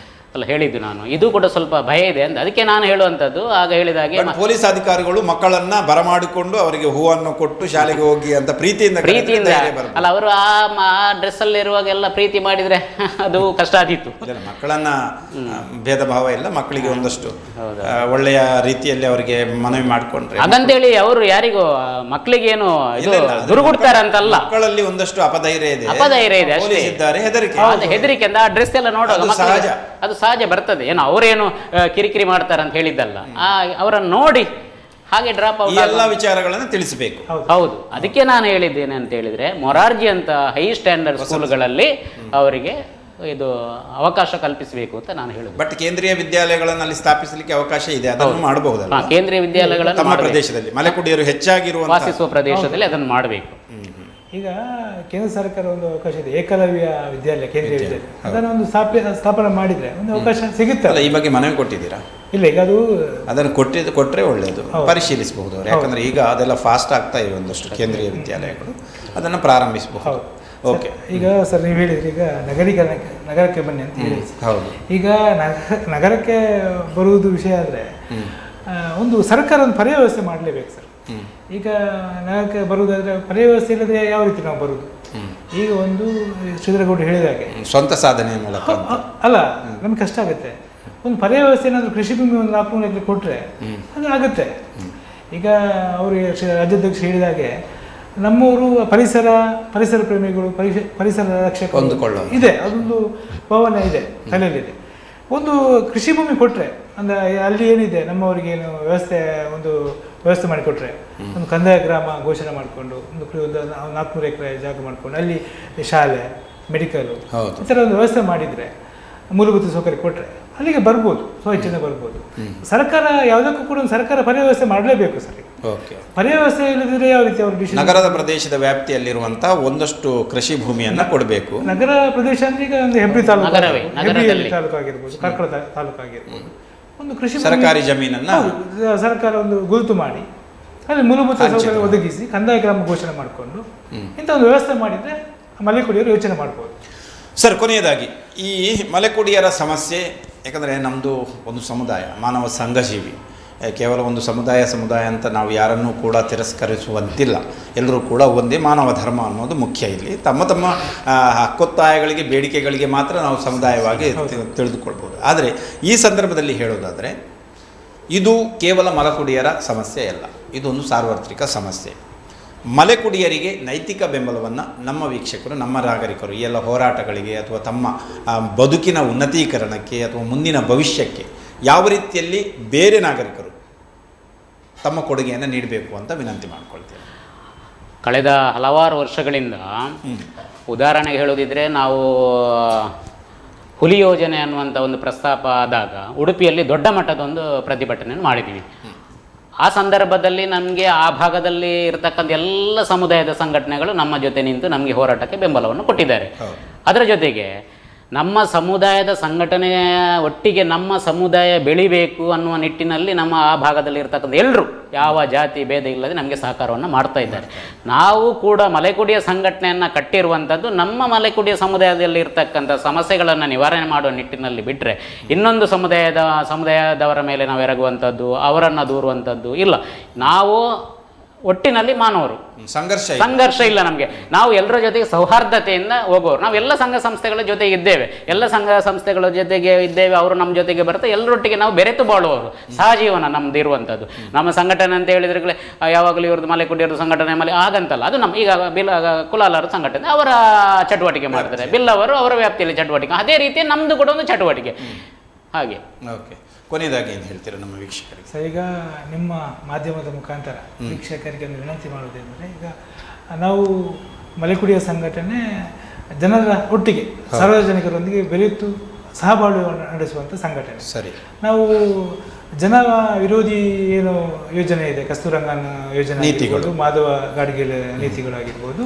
ಅಲ್ಲ, ಹೇಳಿದ್ದು ನಾನು, ಇದು ಕೂಡ ಸ್ವಲ್ಪ ಭಯ ಇದೆ ಅಂತ, ಅದಕ್ಕೆ ನಾನು ಹೇಳುವಂಥದ್ದು. ಆಗ ಹೇಳಿದಾಗೆ ಪೊಲೀಸ್ ಅಧಿಕಾರಿಗಳು ಮಕ್ಕಳನ್ನ ಬರಮಾಡಿಕೊಂಡು ಅವರಿಗೆ ಹೂವನ್ನು ಕೊಟ್ಟು ಶಾಲೆಗೆ ಹೋಗಿ ಅಂತ ಪ್ರೀತಿಯಿಂದ ಅಲ್ಲ, ಅವರು ಆ ಡ್ರೆಸ್ ಅಲ್ಲಿ ಇರುವಾಗೆಲ್ಲ ಪ್ರೀತಿ ಮಾಡಿದ್ರೆ ಅದು ಕಷ್ಟ ಆದೀತು. ಮಕ್ಕಳನ್ನ ಭೇದ ಭಾವ ಇಲ್ಲ, ಮಕ್ಕಳಿಗೆ ಒಂದಷ್ಟು ಒಳ್ಳೆಯ ರೀತಿಯಲ್ಲಿ ಅವರಿಗೆ ಮನವಿ ಮಾಡಿಕೊಂಡ್ರೆ ಹಾಗಂತೇಳಿ ಅವರು ಯಾರಿಗೂ ಮಕ್ಕಳಿಗೆ ಏನು ದುರುಗುಡ್ತಾರಂತಲ್ಲ. ಮಕ್ಕಳಲ್ಲಿ ಒಂದಷ್ಟು ಅಪಧೈರ್ಯ ಇದೆ ಅಷ್ಟೇ, ಹೆದರಿಕೆ ಅಂತ ಆ ಡ್ರೆಸ್ ಎಲ್ಲ ನೋಡುವಾಗ ಅದು ಸಹಜ ಬರ್ತದೆ. ಏನು ಅವರೇನು ಕಿರಿಕಿರಿ ಮಾಡ್ತಾರೆ ಅಂತ ಹೇಳಿದ್ದಲ್ಲ, ಅವರನ್ನು ನೋಡಿ ಹಾಗೆ ಡ್ರಾಪ್ ಔಟ್ ಎಲ್ಲ ವಿಚಾರಗಳನ್ನು ತಿಳಿಸಬೇಕು. ಹೌದು, ಅದಕ್ಕೆ ನಾನು ಹೇಳಿದ್ದೇನೆ ಅಂತ ಹೇಳಿದ್ರೆ, ಮೊರಾರ್ಜಿ ಅಂತ ಹೈ ಸ್ಟ್ಯಾಂಡರ್ಡ್ ಸ್ಕೂಲ್ಗಳಲ್ಲಿ ಅವರಿಗೆ ಇದು ಅವಕಾಶ ಕಲ್ಪಿಸಬೇಕು ಅಂತ ನಾನು ಹೇಳಿದೆ. ಬಟ್ ಕೇಂದ್ರೀಯ ವಿದ್ಯಾಲಯಗಳನ್ನು ಅಲ್ಲಿ ಸ್ಥಾಪಿಸಲಿಕ್ಕೆ ಅವಕಾಶ ಇದೆ, ಅದನ್ನು ಮಾಡಬಹುದಲ್ಲ? ಕೇಂದ್ರೀಯ ವಿದ್ಯಾಲಯಗಳನ್ನು ನಮ್ಮ ಪ್ರದೇಶದಲ್ಲಿ ಮಲೆಕುಡಿಯರು ಹೆಚ್ಚಾಗಿರುವ ವಾಸಿಸುವ ಪ್ರದೇಶದಲ್ಲಿ ಅದನ್ನು ಮಾಡಬೇಕು. ಈಗ ಕೇಂದ್ರ ಸರ್ಕಾರ ಒಂದು ಅವಕಾಶ ಇದೆ, ಏಕಲವ್ಯ ವಿದ್ಯಾಲಯ, ಕೇಂದ್ರೀಯ ವಿದ್ಯಾಲಯ, ಅದನ್ನು ಒಂದು ಸ್ಥಾಪನೆ ಮಾಡಿದ್ರೆ ಒಂದು ಅವಕಾಶ ಸಿಗುತ್ತಲ್ಲ. ಈ ಬಗ್ಗೆ ಮನವಿ ಕೊಟ್ಟಿದ್ದೀರಾ? ಇಲ್ಲ, ಈಗ ಅದು ಅದನ್ನು ಕೊಟ್ಟರೆ ಒಳ್ಳೆಯದು, ಪರಿಶೀಲಿಸಬಹುದು ಅವರು. ಯಾಕಂದ್ರೆ ಈಗ ಅದೆಲ್ಲ ಫಾಸ್ಟ್ ಆಗ್ತಾ ಇವೆ ಒಂದಷ್ಟು ಕೇಂದ್ರೀಯ ವಿದ್ಯಾಲಯಗಳು, ಅದನ್ನು ಪ್ರಾರಂಭಿಸಬಹುದು. ಓಕೆ, ಈಗ ಸರ್ ನೀವು ಹೇಳಿದ್ರಿ, ಈಗ ನಗರಕ್ಕೆ ಬನ್ನಿ ಅಂತ ಹೇಳಿ. ಹೌದು, ಈಗ ನಗರಕ್ಕೆ ಬರುವುದು ವಿಷಯ ಆದರೆ ಒಂದು ಸರ್ಕಾರ ಒಂದು ಪರ್ಯಾವ್ಯವಸ್ಥೆ ಮಾಡಲೇಬೇಕು ಸರ್. ಈಗ ನಗರಕ್ಕೆ ಬರುವುದಾದ್ರೆ ಪರ್ಯಾವ್ಯವಸ್ಥೆ ಇಲ್ಲದೆ ಯಾವ ರೀತಿ ನಾವು ಬರುವುದು? ಈಗ ಒಂದು ಶ್ರೀಧರಗೌಡ ಹೇಳಿದಾಗೆ ಸ್ವಂತ ಸಾಧನೆಯ ಮೂಲಕ ಅಲ್ಲ, ನಮ್ಗೆ ಕಷ್ಟ ಆಗುತ್ತೆ. ಒಂದು ಪರ್ಯಾವ್ಯವಸ್ಥೆ ಏನಾದರೂ ಕೃಷಿ ಭೂಮಿ ಒಂದು 400 ಎಕರೆ ಕೊಟ್ಟರೆ ಅದು ಆಗುತ್ತೆ. ಈಗ ಅವರು ರಾಜ್ಯಾಧ್ಯಕ್ಷ ಹೇಳಿದಾಗೆ ನಮ್ಮವರು ಪರಿಸರ ಪ್ರೇಮಿಗಳು, ಪರಿಸರ ರಕ್ಷಕ ಇದೆ, ಅದೊಂದು ಭಾವನೆ ಇದೆ, ತಲೆಯಲ್ಲಿದೆ. ಒಂದು ಕೃಷಿ ಭೂಮಿ ಕೊಟ್ಟರೆ ಅಂದರೆ ಅಲ್ಲಿ ಏನಿದೆ ನಮ್ಮವರಿಗೆ ಏನು ವ್ಯವಸ್ಥೆ ಮಾಡಿಕೊಟ್ರೆ, ಒಂದು ಕಂದಾಯ ಗ್ರಾಮ ಘೋಷಣೆ ಮಾಡಿಕೊಂಡು ಒಂದು 400 ಎಕರೆ ಜಾಗ ಮಾಡಿಕೊಂಡು ಅಲ್ಲಿ ಶಾಲೆ, ಮೆಡಿಕಲು ಈ ಥರ ಒಂದು ವ್ಯವಸ್ಥೆ ಮಾಡಿದರೆ, ಮೂಲಭೂತ ಸೌಕರ್ಯ ಕೊಟ್ಟರೆ ಅಲ್ಲಿಗೆ ಬರ್ಬೋದು, ಸ್ವಇಚ್ಛೆಯಿಂದ ಬರ್ಬೋದು. ಸರ್ಕಾರ ಯಾವುದಕ್ಕೂ ಕೂಡ ಒಂದು ಸರ್ಕಾರ ಪರ್ಯಾವ್ಯವಸ್ಥೆ ಮಾಡಲೇಬೇಕು ಸರ್. ಪರ್ಯಾವ್ಯವಸ್ಥೆ ಇಲ್ಲದಿದ್ರೆ ಯಾವ ರೀತಿ ಅವರು ನಗರದ ಪ್ರದೇಶದ ವ್ಯಾಪ್ತಿಯಲ್ಲಿರುವಂತಹ ಒಂದಷ್ಟು ಕೃಷಿ ಭೂಮಿಯನ್ನ ಕೊಡಬೇಕು. ನಗರ ಪ್ರದೇಶ ಅಂದ್ರೆ ಈಗ ಒಂದು ಹೆಬ್ರಿ ತಾಲೂಕು ಆಗಿರ್ಬೋದು, ಕಾರ್ಕಳ ತಾಲೂಕು ಆಗಿರ್ಬೋದು, ಒಂದು ಕೃಷಿ ಸರ್ಕಾರಿ ಜಮೀನನ್ನ ಸರ್ಕಾರ ಒಂದು ಗುರುತು ಮಾಡಿ ಅಲ್ಲಿ ಮೂಲಭೂತ ಸೌಕರ್ಯ ಒದಗಿಸಿ ಕಂದಾಯ ಗ್ರಾಮ ಘೋಷಣೆ ಮಾಡಿಕೊಂಡು ಇಂಥ ಒಂದು ವ್ಯವಸ್ಥೆ ಮಾಡಿದ್ರೆ ಮಲೆಕುಡಿಯರು ಯೋಚನೆ ಮಾಡ್ಬೋದು. ಸರ್, ಕೊನೆಯದಾಗಿ ಈ ಮಲೆಕುಡಿಯರ ಸಮಸ್ಯೆ, ಯಾಕಂದರೆ ನಮ್ಮದು ಒಂದು ಸಮುದಾಯ, ಮಾನವ ಸಂಘಜೀವಿ, ಕೇವಲ ಒಂದು ಸಮುದಾಯ ಅಂತ ನಾವು ಯಾರನ್ನೂ ಕೂಡ ತಿರಸ್ಕರಿಸುವಂತಿಲ್ಲ. ಎಲ್ಲರೂ ಕೂಡ ಒಂದೇ, ಮಾನವ ಧರ್ಮ ಅನ್ನೋದು ಮುಖ್ಯ. ಇಲ್ಲಿ ತಮ್ಮ ತಮ್ಮ ಹಕ್ಕೊತ್ತಾಯಗಳಿಗೆ, ಬೇಡಿಕೆಗಳಿಗೆ ಮಾತ್ರ ನಾವು ಸಮುದಾಯವಾಗಿ ತಿಳಿದುಕೊಳ್ಬೋದು. ಆದರೆ ಈ ಸಂದರ್ಭದಲ್ಲಿ ಹೇಳೋದಾದರೆ ಇದು ಕೇವಲ ಮಲಕುಡಿಯರ ಸಮಸ್ಯೆ ಅಲ್ಲ, ಇದೊಂದು ಸಾರ್ವತ್ರಿಕ ಸಮಸ್ಯೆ. ಮಲೆಕುಡಿಯರಿಗೆ ನೈತಿಕ ಬೆಂಬಲವನ್ನು ನಮ್ಮ ವೀಕ್ಷಕರು, ನಮ್ಮ ನಾಗರಿಕರು ಈ ಎಲ್ಲ ಹೋರಾಟಗಳಿಗೆ ಅಥವಾ ತಮ್ಮ ಬದುಕಿನ ಉನ್ನತೀಕರಣಕ್ಕೆ ಅಥವಾ ಮುಂದಿನ ಭವಿಷ್ಯಕ್ಕೆ ಯಾವ ರೀತಿಯಲ್ಲಿ ಬೇರೆ ನಾಗರಿಕರು ತಮ್ಮ ಕೊಡುಗೆಯನ್ನು ನೀಡಬೇಕು ಅಂತ ವಿನಂತಿ ಮಾಡಿಕೊಳ್ತೇವೆ. ಕಳೆದ ಹಲವಾರು ವರ್ಷಗಳಿಂದ ಉದಾಹರಣೆಗೆ ಹೇಳೋದಿದ್ರೆ, ನಾವು ಹುಲಿ ಯೋಜನೆ ಅನ್ನುವಂಥ ಒಂದು ಪ್ರಸ್ತಾಪ ಆದಾಗ ಉಡುಪಿಯಲ್ಲಿ ದೊಡ್ಡ ಮಟ್ಟದ ಒಂದು ಪ್ರತಿಭಟನೆಯನ್ನು ಮಾಡಿದ್ದೀವಿ. ಆ ಸಂದರ್ಭದಲ್ಲಿ ನಮಗೆ ಆ ಭಾಗದಲ್ಲಿ ಇರತಕ್ಕಂಥ ಎಲ್ಲ ಸಮುದಾಯದ ಸಂಘಟನೆಗಳು ನಮ್ಮ ಜೊತೆ ನಿಂತು ನಮಗೆ ಹೋರಾಟಕ್ಕೆ ಬೆಂಬಲವನ್ನು ಕೊಟ್ಟಿದ್ದಾರೆ. ಅದರ ಜೊತೆಗೆ ನಮ್ಮ ಸಮುದಾಯದ ಸಂಘಟನೆಯ ಒಟ್ಟಿಗೆ ನಮ್ಮ ಸಮುದಾಯ ಬೆಳಿಬೇಕು ಅನ್ನುವ ನಿಟ್ಟಿನಲ್ಲಿ ನಮ್ಮ ಆ ಭಾಗದಲ್ಲಿ ಇರ್ತಕ್ಕಂಥ ಎಲ್ಲರೂ ಯಾವ ಜಾತಿ ಭೇದ ಇಲ್ಲದೆ ನಮಗೆ ಸಹಕಾರವನ್ನು ಮಾಡ್ತಾ ಇದ್ದಾರೆ. ನಾವು ಕೂಡ ಮಲೆಕುಡಿಯ ಸಂಘಟನೆಯನ್ನು ಕಟ್ಟಿರುವಂಥದ್ದು ನಮ್ಮ ಮಲೆಕುಡಿಯ ಸಮುದಾಯದಲ್ಲಿ ಇರ್ತಕ್ಕಂಥ ಸಮಸ್ಯೆಗಳನ್ನು ನಿವಾರಣೆ ಮಾಡುವ ನಿಟ್ಟಿನಲ್ಲಿ ಬಿಟ್ಟರೆ ಇನ್ನೊಂದು ಸಮುದಾಯದವರ ಮೇಲೆ ನಾವು ಎರಗುವಂಥದ್ದು, ಅವರನ್ನು ದೂರುವಂಥದ್ದು ಇಲ್ಲ. ನಾವು ಒಟ್ಟಿನಲ್ಲಿ ಮಾನವರು, ಸಂಘರ್ಷ ಇಲ್ಲ ನಮಗೆ. ನಾವು ಎಲ್ಲರ ಜೊತೆಗೆ ಸೌಹಾರ್ದತೆಯಿಂದ ಹೋಗೋರು. ನಾವು ಎಲ್ಲ ಸಂಘ ಸಂಸ್ಥೆಗಳ ಜೊತೆಗೆ ಇದ್ದೇವೆ, ಎಲ್ಲ ಸಂಘ ಸಂಸ್ಥೆಗಳ ಜೊತೆಗೆ ಇದ್ದೇವೆ, ಅವರು ನಮ್ಮ ಜೊತೆಗೆ ಬರ್ತಾರೆ, ಎಲ್ಲರೊಟ್ಟಿಗೆ ನಾವು ಬೆರೆತು ಬಾಳುವವರು. ಸಹಜೀವನ ನಮ್ದು ಇರುವಂಥದ್ದು. ನಮ್ಮ ಸಂಘಟನೆ ಅಂತ ಹೇಳಿದ್ರೆ ಯಾವಾಗಲೂ ಇವ್ರದ್ದು ಮಲೆಕುಡಿಯವ್ರದ್ದು ಸಂಘಟನೆ ಮೇಲೆ ಆಗಂತಲ್ಲ, ಅದು ನಮ್ಮ ಈಗ ಕುಲಾಲರ ಸಂಘಟನೆ ಅವರ ಚಟುವಟಿಕೆ ಮಾಡ್ತಾರೆ, ಬಿಲ್ಲವರು ಅವರ ವ್ಯಾಪ್ತಿಯಲ್ಲಿ ಚಟುವಟಿಕೆ, ಅದೇ ರೀತಿ ನಮ್ಮದು ಕೂಡ ಒಂದು ಚಟುವಟಿಕೆ ಹಾಗೆ. ಓಕೆ, ಕೊನೆಯದಾಗಿ ಏನು ಹೇಳ್ತೀರಾ ನಮ್ಮ ವೀಕ್ಷಕರಿಗೆ? ಸರ್, ಈಗ ನಿಮ್ಮ ಮಾಧ್ಯಮದ ಮುಖಾಂತರ ವೀಕ್ಷಕರಿಗೆ ಒಂದು ವಿನಂತಿ ಮಾಡುವುದೇನೆಂದರೆ, ಈಗ ನಾವು ಮಲೆಕುಡಿಯ ಸಂಘಟನೆ ಜನರ ಒಟ್ಟಿಗೆ ಸಾರ್ವಜನಿಕರೊಂದಿಗೆ ಬೆರೆತು ಸಹಬಾಳ್ವೆ ನಡೆಸುವಂಥ ಸಂಘಟನೆ. ಸರಿ, ನಾವು ಜನ ವಿರೋಧಿ ಏನು ಯೋಜನೆ ಇದೆ, ಕಸ್ತೂರಂಗನ ಯೋಜನೆ ಆಗಿರ್ಬೋದು, ಮಾಧವ ಗಾಡ್ಗೀಳ ನೀತಿಗಳಾಗಿರ್ಬೋದು,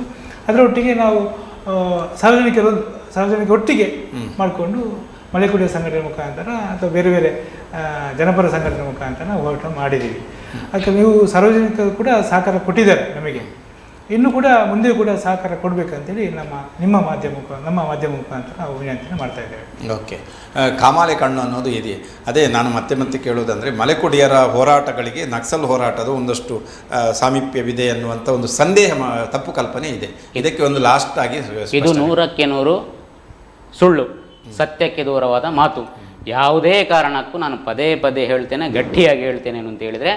ಅದರೊಟ್ಟಿಗೆ ನಾವು ಸಾರ್ವಜನಿಕ ಒಟ್ಟಿಗೆ ಮಾಡಿಕೊಂಡು ಮಲೆಕುಡಿಯ ಸಂಘಟನೆ ಮುಖಾಂತರ ಅಥವಾ ಬೇರೆ ಬೇರೆ ಜನಪರ ಸಂಘಟನೆ ಮುಖಾಂತರ ನಾವು ಹೋರಾಟ ಮಾಡಿದ್ದೀವಿ. ಅದಕ್ಕೆ ನೀವು ಸಾರ್ವಜನಿಕರು ಕೂಡ ಸಹಕಾರ ಕೊಟ್ಟಿದ್ದಾರೆ ನಮಗೆ, ಇನ್ನೂ ಕೂಡ ಮುಂದೆ ಕೂಡ ಸಹಕಾರ ಕೊಡಬೇಕಂತೇಳಿ ನಮ್ಮ ಮಾಧ್ಯಮ ಮುಖಾಂತರ ನಾವು ವಿನಂತಿನ ಮಾಡ್ತಾ ಇದ್ದೇವೆ. ಓಕೆ, ಕಾಮಾಲೆ ಕಣ್ಣು ಅನ್ನೋದು ಇದೆ. ಅದೇ ನಾನು ಮತ್ತೆ ಕೇಳೋದಂದರೆ, ಮಲೆಕುಡಿಯರ ಹೋರಾಟಗಳಿಗೆ ನಕ್ಸಲ್ ಹೋರಾಟದ ಒಂದಷ್ಟು ಸಾಮೀಪ್ಯವಿದೆ ಅನ್ನುವಂಥ ಒಂದು ಸಂದೇಹ, ತಪ್ಪು ಕಲ್ಪನೆ ಇದೆ. ಇದಕ್ಕೆ ಒಂದು ಲಾಸ್ಟ್ ಆಗಿ, ಇದು 100ಕ್ಕೆ 100 ಸುಳ್ಳು, ಸತ್ಯಕ್ಕೆ ದೂರವಾದ ಮಾತು. ಯಾವುದೇ ಕಾರಣಕ್ಕೂ ನಾನು ಪದೇ ಹೇಳ್ತೇನೆ, ಗಟ್ಟಿಯಾಗಿ ಹೇಳ್ತೇನೆ ಏನು ಅಂತ ಹೇಳಿದರೆ,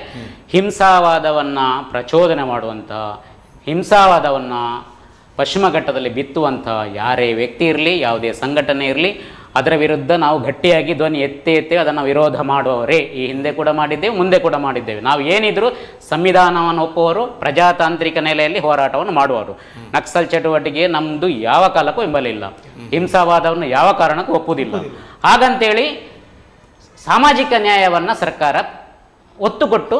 ಹಿಂಸಾವಾದವನ್ನು ಪ್ರಚೋದನೆ ಮಾಡುವಂಥ, ಹಿಂಸಾವಾದವನ್ನು ಪಶ್ಚಿಮ ಘಟ್ಟದಲ್ಲಿ ಬಿತ್ತುವಂಥ ಯಾರೇ ವ್ಯಕ್ತಿ ಇರಲಿ, ಯಾವುದೇ ಸಂಘಟನೆ ಇರಲಿ, ಅದರ ವಿರುದ್ಧ ನಾವು ಗಟ್ಟಿಯಾಗಿ ಧ್ವನಿ ಎತ್ತಿ ಅದನ್ನು ವಿರೋಧ ಮಾಡುವವರೇ. ಈ ಹಿಂದೆ ಕೂಡ ಮಾಡಿದ್ದೇವೆ, ಮುಂದೆ ಕೂಡ ಮಾಡಿದ್ದೇವೆ. ನಾವು ಏನಿದ್ರು ಸಂವಿಧಾನವನ್ನು ಒಪ್ಪುವವರು, ಪ್ರಜಾತಾಂತ್ರಿಕ ನೆಲೆಯಲ್ಲಿ ಹೋರಾಟವನ್ನು ಮಾಡುವವರು. ನಕ್ಸಲ್ ಚಟುವಟಿಕೆ ನಮ್ಮದು ಯಾವ ಕಾಲಕ್ಕೂ ಬೆಂಬಲ ಇಲ್ಲ, ಹಿಂಸಾವಾದವನ್ನು ಯಾವ ಕಾರಣಕ್ಕೂ ಒಪ್ಪುವುದಿಲ್ಲ. ಹಾಗಂತೇಳಿ ಸಾಮಾಜಿಕ ನ್ಯಾಯವನ್ನು ಸರ್ಕಾರ ಒತ್ತು ಕೊಟ್ಟು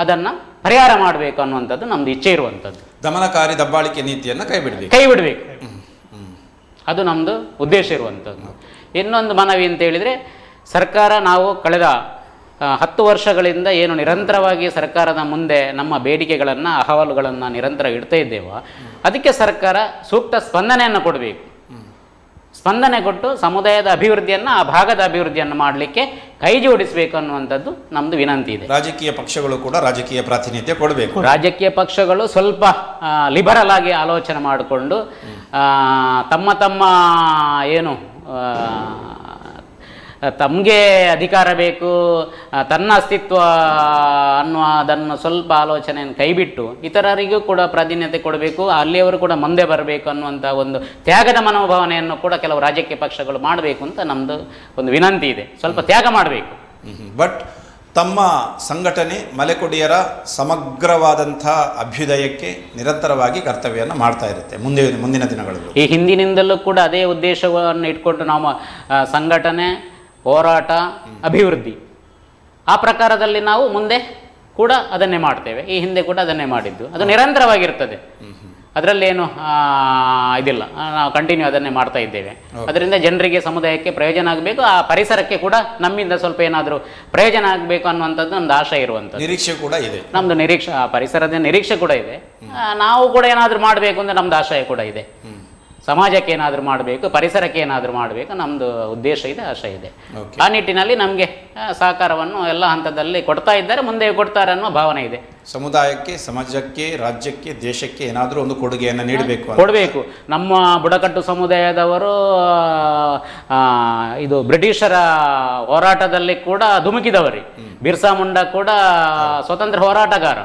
ಅದನ್ನು ಪರಿಹಾರ ಮಾಡಬೇಕು ಅನ್ನುವಂಥದ್ದು ನಮ್ಮದು ಇಚ್ಛೆ ಇರುವಂಥದ್ದು. ದಮನಕಾರಿ ದಬ್ಬಾಳಿಕೆ ನೀತಿಯನ್ನು ಕೈ ಬಿಡಬೇಕು, ಅದು ನಮ್ಮದು ಉದ್ದೇಶ ಇರುವಂಥದ್ದು. ಇನ್ನೊಂದು ಮನವಿ ಅಂತ ಹೇಳಿದರೆ, ಸರ್ಕಾರ ನಾವು ಕಳೆದ 10 ವರ್ಷಗಳಿಂದ ಏನು ನಿರಂತರವಾಗಿ ಸರ್ಕಾರದ ಮುಂದೆ ನಮ್ಮ ಬೇಡಿಕೆಗಳನ್ನು, ಅಹವಾಲುಗಳನ್ನು ನಿರಂತರ ಇಡ್ತಾ ಇದ್ದೇವೋ, ಅದಕ್ಕೆ ಸರ್ಕಾರ ಸೂಕ್ತ ಸ್ಪಂದನೆಯನ್ನು ಕೊಡಬೇಕು. ಸ್ಪಂದನೆ ಕೊಟ್ಟು ಸಮುದಾಯದ ಅಭಿವೃದ್ಧಿಯನ್ನು, ಆ ಭಾಗದ ಅಭಿವೃದ್ಧಿಯನ್ನು ಮಾಡಲಿಕ್ಕೆ ಕೈ ಜೋಡಿಸಬೇಕು ಅನ್ನುವಂಥದ್ದು ನಮ್ಮದು ವಿನಂತಿ ಇದೆ. ರಾಜಕೀಯ ಪಕ್ಷಗಳು ಕೂಡ ರಾಜಕೀಯ ಪ್ರಾತಿನಿಧ್ಯ ಕೊಡಬೇಕು. ರಾಜಕೀಯ ಪಕ್ಷಗಳು ಸ್ವಲ್ಪ ಲಿಬರಲ್ ಆಗಿ ಆಲೋಚನೆ ಮಾಡಿಕೊಂಡು ತಮ್ಮ ಏನು ತಮಗೆ ಅಧಿಕಾರ ಬೇಕು, ತನ್ನ ಅಸ್ತಿತ್ವ ಅನ್ನುವುದನ್ನು ಸ್ವಲ್ಪ ಆಲೋಚನೆಯನ್ನು ಕೈಬಿಟ್ಟು ಇತರರಿಗೂ ಕೂಡ ಪ್ರಾಧಾನ್ಯತೆ ಕೊಡಬೇಕು, ಅಲ್ಲಿಯವರು ಕೂಡ ಮುಂದೆ ಬರಬೇಕು ಅನ್ನುವಂಥ ಒಂದು ತ್ಯಾಗದ ಮನೋಭಾವನೆಯನ್ನು ಕೂಡ ಕೆಲವು ರಾಜಕೀಯ ಪಕ್ಷಗಳು ಮಾಡಬೇಕು ಅಂತ ನಮ್ಮದು ಒಂದು ವಿನಂತಿ ಇದೆ. ಸ್ವಲ್ಪ ತ್ಯಾಗ ಮಾಡಬೇಕು. ಬಟ್ ತಮ್ಮ ಸಂಘಟನೆ ಮಲೆಕುಡಿಯರ ಸಮಗ್ರವಾದಂಥ ಅಭ್ಯುದಯಕ್ಕೆ ನಿರಂತರವಾಗಿ ಕರ್ತವ್ಯವನ್ನು ಮಾಡ್ತಾ ಇರುತ್ತೆ ಮುಂದಿನ ದಿನಗಳಲ್ಲಿ. ಈ ಹಿಂದಿನಿಂದಲೂ ಕೂಡ ಅದೇ ಉದ್ದೇಶವನ್ನು ಇಟ್ಕೊಂಡು ನಾವು ಸಂಘಟನೆ, ಹೋರಾಟ, ಅಭಿವೃದ್ಧಿ ಆ ಪ್ರಕಾರದಲ್ಲಿ ನಾವು ಮುಂದೆ ಕೂಡ ಅದನ್ನೇ ಮಾಡ್ತೇವೆ. ಈ ಹಿಂದೆ ಕೂಡ ಅದನ್ನೇ ಮಾಡಿದ್ದು, ಅದು ನಿರಂತರವಾಗಿರ್ತದೆ, ಅದರಲ್ಲೇನು ಇದಿಲ್ಲ. ನಾವು ಕಂಟಿನ್ಯೂ ಅದನ್ನೇ ಮಾಡ್ತಾ ಇದ್ದೇವೆ. ಅದರಿಂದ ಜನರಿಗೆ, ಸಮುದಾಯಕ್ಕೆ ಪ್ರಯೋಜನ ಆಗಬೇಕು, ಆ ಪರಿಸರಕ್ಕೆ ಕೂಡ ನಮ್ಮಿಂದ ಸ್ವಲ್ಪ ಏನಾದರೂ ಪ್ರಯೋಜನ ಆಗಬೇಕು ಅನ್ನುವಂಥದ್ದು ನಮ್ದು ಆಶಯ ಇರುವಂಥದ್ದು, ನಿರೀಕ್ಷೆ ಕೂಡ ಇದೆ. ನಮ್ಮದು ನಿರೀಕ್ಷೆ, ಆ ಪರಿಸರದ ನಿರೀಕ್ಷೆ ಕೂಡ ಇದೆ. ನಾವು ಕೂಡ ಏನಾದರೂ ಮಾಡಬೇಕು ಅಂದರೆ ನಮ್ಮದು ಆಶಯ ಕೂಡ ಇದೆ. ಸಮಾಜಕ್ಕೆ ಏನಾದರೂ ಮಾಡಬೇಕು, ಪರಿಸರಕ್ಕೆ ಏನಾದರೂ ಮಾಡಬೇಕು, ನಮ್ಮದು ಉದ್ದೇಶ ಇದೆ, ಆಶಯ ಇದೆ. Okay. ಆ ನಿಟ್ಟಿನಲ್ಲಿ ನಮಗೆ ಸಹಕಾರವನ್ನು ಎಲ್ಲ ಹಂತದಲ್ಲಿ ಕೊಡ್ತಾ ಇದ್ದಾರೆ, ಮುಂದೆ ಕೊಡ್ತಾರೆ ಅನ್ನೋ ಭಾವನೆ ಇದೆ. ಸಮುದಾಯಕ್ಕೆ, ಸಮಾಜಕ್ಕೆ, ರಾಜ್ಯಕ್ಕೆ, ದೇಶಕ್ಕೆ ಏನಾದರೂ ಒಂದು ಕೊಡುಗೆಯನ್ನು ನೀಡಬೇಕು ಅಂತ. ಕೊಡಬೇಕು. ನಮ್ಮ ಬುಡಕಟ್ಟು ಸಮುದಾಯದವರು ಇದು ಬ್ರಿಟಿಷರ ಹೋರಾಟದಲ್ಲಿ ಕೂಡ ಧುಮುಕಿದವರು. ಬಿರ್ಸಾ ಮುಂಡಾ ಕೂಡ ಸ್ವತಂತ್ರ ಹೋರಾಟಗಾರ.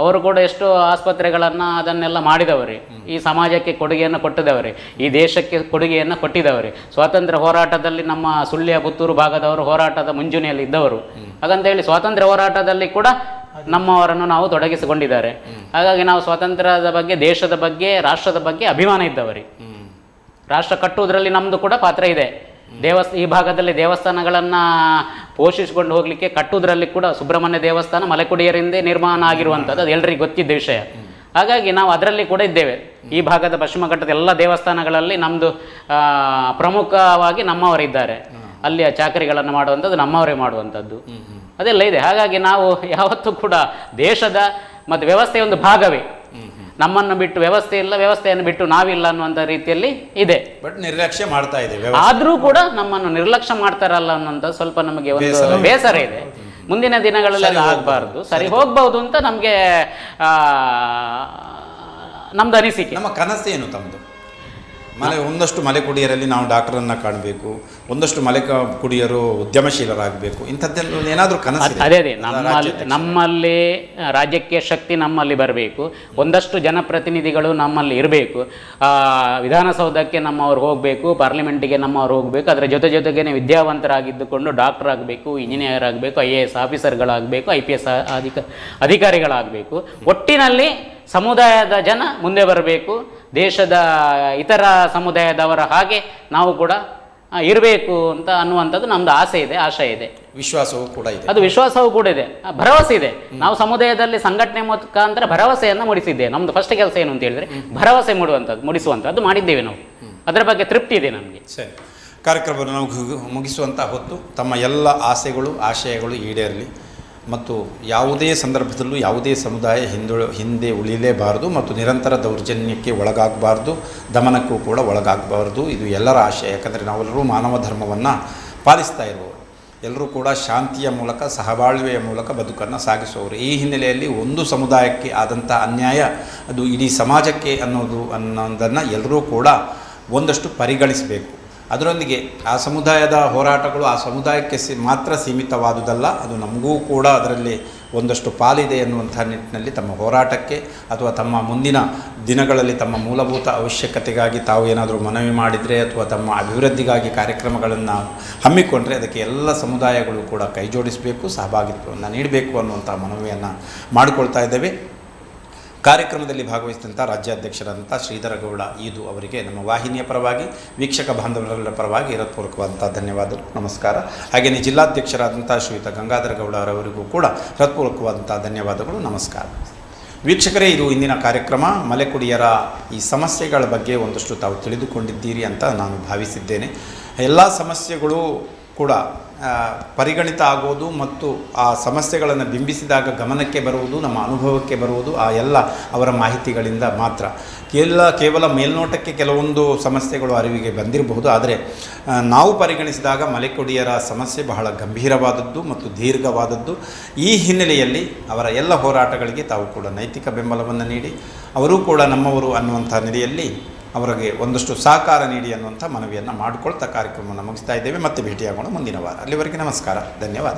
ಅವರು ಕೂಡ ಎಷ್ಟು ಆಸ್ಪತ್ರೆಗಳನ್ನು ಅದನ್ನೆಲ್ಲ ಮಾಡಿದವರು. ಈ ಸಮಾಜಕ್ಕೆ ಕೊಡುಗೆಯನ್ನು ಕೊಟ್ಟಿದವರು, ಈ ದೇಶಕ್ಕೆ ಕೊಡುಗೆಯನ್ನು ಕೊಟ್ಟಿದವರು. ಸ್ವಾತಂತ್ರ್ಯ ಹೋರಾಟದಲ್ಲಿ ನಮ್ಮ ಸುಳ್ಯ ಪುತ್ತೂರು ಭಾಗದವರು ಹೋರಾಟದ ಮುಂಚೂಣಿಯಲ್ಲಿ ಇದ್ದವರು. ಹಾಗಂತ ಹೇಳಿ ಸ್ವಾತಂತ್ರ್ಯ ಹೋರಾಟದಲ್ಲಿ ಕೂಡ ನಮ್ಮವರನ್ನು ನಾವು ತೊಡಗಿಸಿಕೊಂಡಿದ್ದಾರೆ. ಹಾಗಾಗಿ ನಾವು ಸ್ವಾತಂತ್ರ್ಯದ ಬಗ್ಗೆ, ದೇಶದ ಬಗ್ಗೆ, ರಾಷ್ಟ್ರದ ಬಗ್ಗೆ ಅಭಿಮಾನ ಇದ್ದವರು. ರಾಷ್ಟ್ರ ಕಟ್ಟುವುದರಲ್ಲಿ ನಮ್ಮದು ಕೂಡ ಪಾತ್ರ ಇದೆ. ಈ ಭಾಗದಲ್ಲಿ ದೇವಸ್ಥಾನಗಳನ್ನು ಪೋಷಿಸಿಕೊಂಡು ಹೋಗಲಿಕ್ಕೆ ಕಟ್ಟುವುದರಲ್ಲಿ ಕೂಡ ಸುಬ್ರಹ್ಮಣ್ಯ ದೇವಸ್ಥಾನ ಮಲೆಕುಡಿಯರಿಂದೇ ನಿರ್ಮಾಣ ಆಗಿರುವಂಥದ್ದು, ಅದು ಎಲ್ಲರಿಗೂ ಗೊತ್ತಿದ್ದ ವಿಷಯ. ಹಾಗಾಗಿ ನಾವು ಅದರಲ್ಲಿ ಕೂಡ ಇದ್ದೇವೆ. ಈ ಭಾಗದ ಪಶ್ಚಿಮ ಘಟ್ಟದ ಎಲ್ಲ ದೇವಸ್ಥಾನಗಳಲ್ಲಿ ನಮ್ಮದು ಪ್ರಮುಖವಾಗಿ ನಮ್ಮವರಿದ್ದಾರೆ. ಅಲ್ಲಿಯ ಚಾಕರಿಗಳನ್ನು ಮಾಡುವಂಥದ್ದು ನಮ್ಮವರೇ ಮಾಡುವಂಥದ್ದು ಅದೆಲ್ಲ ಇದೆ. ಹಾಗಾಗಿ ನಾವು ಯಾವತ್ತೂ ಕೂಡ ದೇಶದ ಮತ್ತು ವ್ಯವಸ್ಥೆಯ ಒಂದು ಭಾಗವೇ. ನಮ್ಮನ್ನು ಬಿಟ್ಟು ವ್ಯವಸ್ಥೆ ಇಲ್ಲ, ವ್ಯವಸ್ಥೆಯನ್ನು ಬಿಟ್ಟು ನಾವಿಲ್ಲ ಅನ್ನುವಂಥ ರೀತಿಯಲ್ಲಿ ಇದೆ. ಬಟ್ ನಿರ್ಲಕ್ಷ್ಯ ಮಾಡ್ತಾ ಇದೆ. ಆದರೂ ಕೂಡ ನಮ್ಮನ್ನು ನಿರ್ಲಕ್ಷ್ಯ ಮಾಡ್ತಾರಲ್ಲ ಅನ್ನೋಂಥ ಸ್ವಲ್ಪ ನಮಗೆ ಒಂದು ಬೇಸರ ಇದೆ. ಮುಂದಿನ ದಿನಗಳಲ್ಲಿ ಅದು ಆಗಬಾರ್ದು, ಸರಿ ಹೋಗ್ಬಹುದು ಅಂತ ನಮಗೆ ನಮ್ದು ಅನಿಸಿಕೆ. ನಮ್ಮ ಕನಸೇನು ತಮ್ಮದು? ಒಂದಷ್ಟು ಮಲೆಕುಡಿಯರಲ್ಲಿ ನಾವು ಡಾಕ್ಟರನ್ನು ಕಾಣಬೇಕು, ಒಂದಷ್ಟು ಮಲೆಕುಡಿಯರು ಉದ್ಯಮಶೀಲರಾಗಬೇಕು, ಇಂಥದ್ದೆಲ್ಲ ಏನಾದರೂ ಕನಸು? ಅದೇ ನಮ್ಮಲ್ಲಿ ರಾಜ್ಯಕ್ಕೆ ಶಕ್ತಿ ನಮ್ಮಲ್ಲಿ ಬರಬೇಕು, ಒಂದಷ್ಟು ಜನಪ್ರತಿನಿಧಿಗಳು ನಮ್ಮಲ್ಲಿ ಇರಬೇಕು. ವಿಧಾನಸೌಧಕ್ಕೆ ನಮ್ಮವ್ರು ಹೋಗಬೇಕು, ಪಾರ್ಲಿಮೆಂಟಿಗೆ ನಮ್ಮವ್ರು ಹೋಗಬೇಕು. ಅದರ ಜೊತೆಗೇ ವಿದ್ಯಾವಂತರಾಗಿದ್ದುಕೊಂಡು ಡಾಕ್ಟರ್ ಆಗಬೇಕು, ಇಂಜಿನಿಯರ್ ಆಗಬೇಕು, IAS ಆಫೀಸರ್ಗಳಾಗಬೇಕು, IPS ಅಧಿಕಾರಿಗಳಾಗಬೇಕು. ಒಟ್ಟಿನಲ್ಲಿ ಸಮುದಾಯದ ಜನ ಮುಂದೆ ಬರಬೇಕು, ದೇಶದ ಇತರ ಸಮುದಾಯದವರ ಹಾಗೆ ನಾವು ಕೂಡ ಇರಬೇಕು ಅಂತ ಅನ್ನುವಂಥದ್ದು ನಮ್ಮದು ಆಸೆ ಇದೆ, ಆಶಯ ಇದೆ, ವಿಶ್ವಾಸವೂ ಕೂಡ ಇದೆ. ಅದು ವಿಶ್ವಾಸವೂ ಕೂಡ ಇದೆ, ಭರವಸೆ ಇದೆ. ನಾವು ಸಮುದಾಯದಲ್ಲಿ ಸಂಘಟನೆ ಮುಖಾಂತರ ಭರವಸೆಯನ್ನು ಮೂಡಿಸಿದ್ದೇವೆ. ನಮ್ಮದು ಫಸ್ಟ್ ಕೆಲಸ ಏನು ಅಂತ ಹೇಳಿದ್ರೆ ಭರವಸೆ ಮೂಡಿಸುವಂಥದ್ದು ಮಾಡಿದ್ದೇವೆ ನಾವು. ಅದರ ಬಗ್ಗೆ ತೃಪ್ತಿ ಇದೆ ನಮಗೆ. ಸರಿ, ಕಾರ್ಯಕ್ರಮವನ್ನು ನಾವು ಮುಗಿಸುವಂಥ ಹೊತ್ತು ತಮ್ಮ ಎಲ್ಲ ಆಸೆಗಳು, ಆಶಯಗಳು ಈಡೇರಲಿ ಮತ್ತು ಯಾವುದೇ ಸಂದರ್ಭದಲ್ಲೂ ಯಾವುದೇ ಸಮುದಾಯ ಹಿಂದೆ ಉಳಿಯಲೇಬಾರದು ಮತ್ತು ನಿರಂತರ ದೌರ್ಜನ್ಯಕ್ಕೆ ಒಳಗಾಗಬಾರ್ದು, ದಮನಕ್ಕೂ ಕೂಡ ಒಳಗಾಗಬಾರ್ದು. ಇದು ಎಲ್ಲರ ಆಶಯ. ಯಾಕಂದರೆ ನಾವೆಲ್ಲರೂ ಮಾನವ ಧರ್ಮವನ್ನು ಪಾಲಿಸ್ತಾ ಇರುವವರು, ಎಲ್ಲರೂ ಕೂಡ ಶಾಂತಿಯ ಮೂಲಕ, ಸಹಬಾಳ್ವೆಯ ಮೂಲಕ ಬದುಕನ್ನು ಸಾಗಿಸುವವರು. ಈ ಹಿನ್ನೆಲೆಯಲ್ಲಿ ಒಂದು ಸಮುದಾಯಕ್ಕೆ ಆದಂಥ ಅನ್ಯಾಯ ಅದು ಇಡೀ ಸಮಾಜಕ್ಕೆ ಅನ್ನೋದನ್ನು ಎಲ್ಲರೂ ಕೂಡ ಒಂದಷ್ಟು ಪರಿಗಣಿಸಬೇಕು. ಅದರೊಂದಿಗೆ ಆ ಸಮುದಾಯದ ಹೋರಾಟಗಳು ಆ ಸಮುದಾಯಕ್ಕೆ ಮಾತ್ರ ಸೀಮಿತವಾದುದಲ್ಲ, ಅದು ನಮಗೂ ಕೂಡ ಅದರಲ್ಲಿ ಒಂದಷ್ಟು ಪಾಲಿದೆ ಎನ್ನುವಂಥ ನಿಟ್ಟಿನಲ್ಲಿ ತಮ್ಮ ಹೋರಾಟಕ್ಕೆ ಅಥವಾ ತಮ್ಮ ಮುಂದಿನ ದಿನಗಳಲ್ಲಿ ತಮ್ಮ ಮೂಲಭೂತ ಅವಶ್ಯಕತೆಗಾಗಿ ತಾವು ಏನಾದರೂ ಮನವಿ ಮಾಡಿದರೆ ಅಥವಾ ತಮ್ಮ ಅಭಿವೃದ್ಧಿಗಾಗಿ ಕಾರ್ಯಕ್ರಮಗಳನ್ನು ಹಮ್ಮಿಕೊಂಡ್ರೆ ಅದಕ್ಕೆ ಎಲ್ಲ ಸಮುದಾಯಗಳು ಕೂಡ ಕೈ ಜೋಡಿಸಬೇಕು, ಸಹಭಾಗಿತ್ವವನ್ನು ನೀಡಬೇಕು ಅನ್ನುವಂಥ ಮನವಿಯನ್ನು ಮಾಡಿಕೊಳ್ತಾ ಇದ್ದೇವೆ. ಕಾರ್ಯಕ್ರಮದಲ್ಲಿ ಭಾಗವಹಿಸಿದಂಥ ರಾಜ್ಯಾಧ್ಯಕ್ಷರಾದಂಥ ಶ್ರೀಧರಗೌಡ ಈದು ಅವರಿಗೆ ನಮ್ಮ ವಾಹಿನಿಯ ಪರವಾಗಿ, ವೀಕ್ಷಕ ಬಾಂಧವರೆಲ್ಲರ ಪರವಾಗಿ ಹೃತ್ಪೂರ್ವಕವಾದಂಥ ಧನ್ಯವಾದಗಳು, ನಮಸ್ಕಾರ. ಹಾಗೆಯೇ ಜಿಲ್ಲಾಧ್ಯಕ್ಷರಾದಂಥ ಶ್ರೀಯುತ ಗಂಗಾಧರ ಗೌಡ ಅವರಿಗೂ ಕೂಡ ಹೃತ್ಪೂರ್ವಕವಾದಂಥ ಧನ್ಯವಾದಗಳು, ನಮಸ್ಕಾರ. ವೀಕ್ಷಕರೇ, ಇದು ಇಂದಿನ ಕಾರ್ಯಕ್ರಮ. ಮಲೆಕುಡಿಯರ ಈ ಸಮಸ್ಯೆಗಳ ಬಗ್ಗೆ ಒಂದಷ್ಟು ತಾವು ತಿಳಿದುಕೊಂಡಿದ್ದೀರಿ ಅಂತ ನಾನು ಭಾವಿಸಿದ್ದೇನೆ. ಎಲ್ಲ ಸಮಸ್ಯೆಗಳು ಕೂಡ ಪರಿಗಣಿತ ಆಗೋದು ಮತ್ತು ಆ ಸಮಸ್ಯೆಗಳನ್ನು ಬಿಂಬಿಸಿದಾಗ ಗಮನಕ್ಕೆ ಬರುವುದು, ನಮ್ಮ ಅನುಭವಕ್ಕೆ ಬರುವುದು ಆ ಎಲ್ಲ ಅವರ ಮಾಹಿತಿಗಳಿಂದ ಮಾತ್ರ. ಕೇವಲ ಮೇಲ್ನೋಟಕ್ಕೆ ಕೆಲವೊಂದು ಸಮಸ್ಯೆಗಳು ಅರಿವಿಗೆ ಬಂದಿರಬಹುದು, ಆದರೆ ನಾವು ಪರಿಗಣಿಸಿದಾಗ ಮಲೆಕುಡಿಯರ ಸಮಸ್ಯೆ ಬಹಳ ಗಂಭೀರವಾದದ್ದು ಮತ್ತು ದೀರ್ಘವಾದದ್ದು. ಈ ಹಿನ್ನೆಲೆಯಲ್ಲಿ ಅವರ ಎಲ್ಲ ಹೋರಾಟಗಳಿಗೆ ತಾವು ಕೂಡ ನೈತಿಕ ಬೆಂಬಲವನ್ನು ನೀಡಿ ಅವರೂ ಕೂಡ ನಮ್ಮವರು ಅನ್ನುವಂಥ ನೆಲೆಯಲ್ಲಿ ಅವರಿಗೆ ಒಂದಷ್ಟು ಸಹಕಾರ ನೀಡಿ ಅನ್ನುವಂಥ ಮನವಿಯನ್ನು ಮಾಡಿಕೊಳ್ತಾ ಕಾರ್ಯಕ್ರಮವನ್ನು ಮುಗಿಸ್ತಾ ಇದ್ದೇವೆ. ಮತ್ತೆ ಭೇಟಿಯಾಗೋಣ ಮುಂದಿನ ವಾರ. ಅಲ್ಲಿವರೆಗೆ ನಮಸ್ಕಾರ, ಧನ್ಯವಾದ.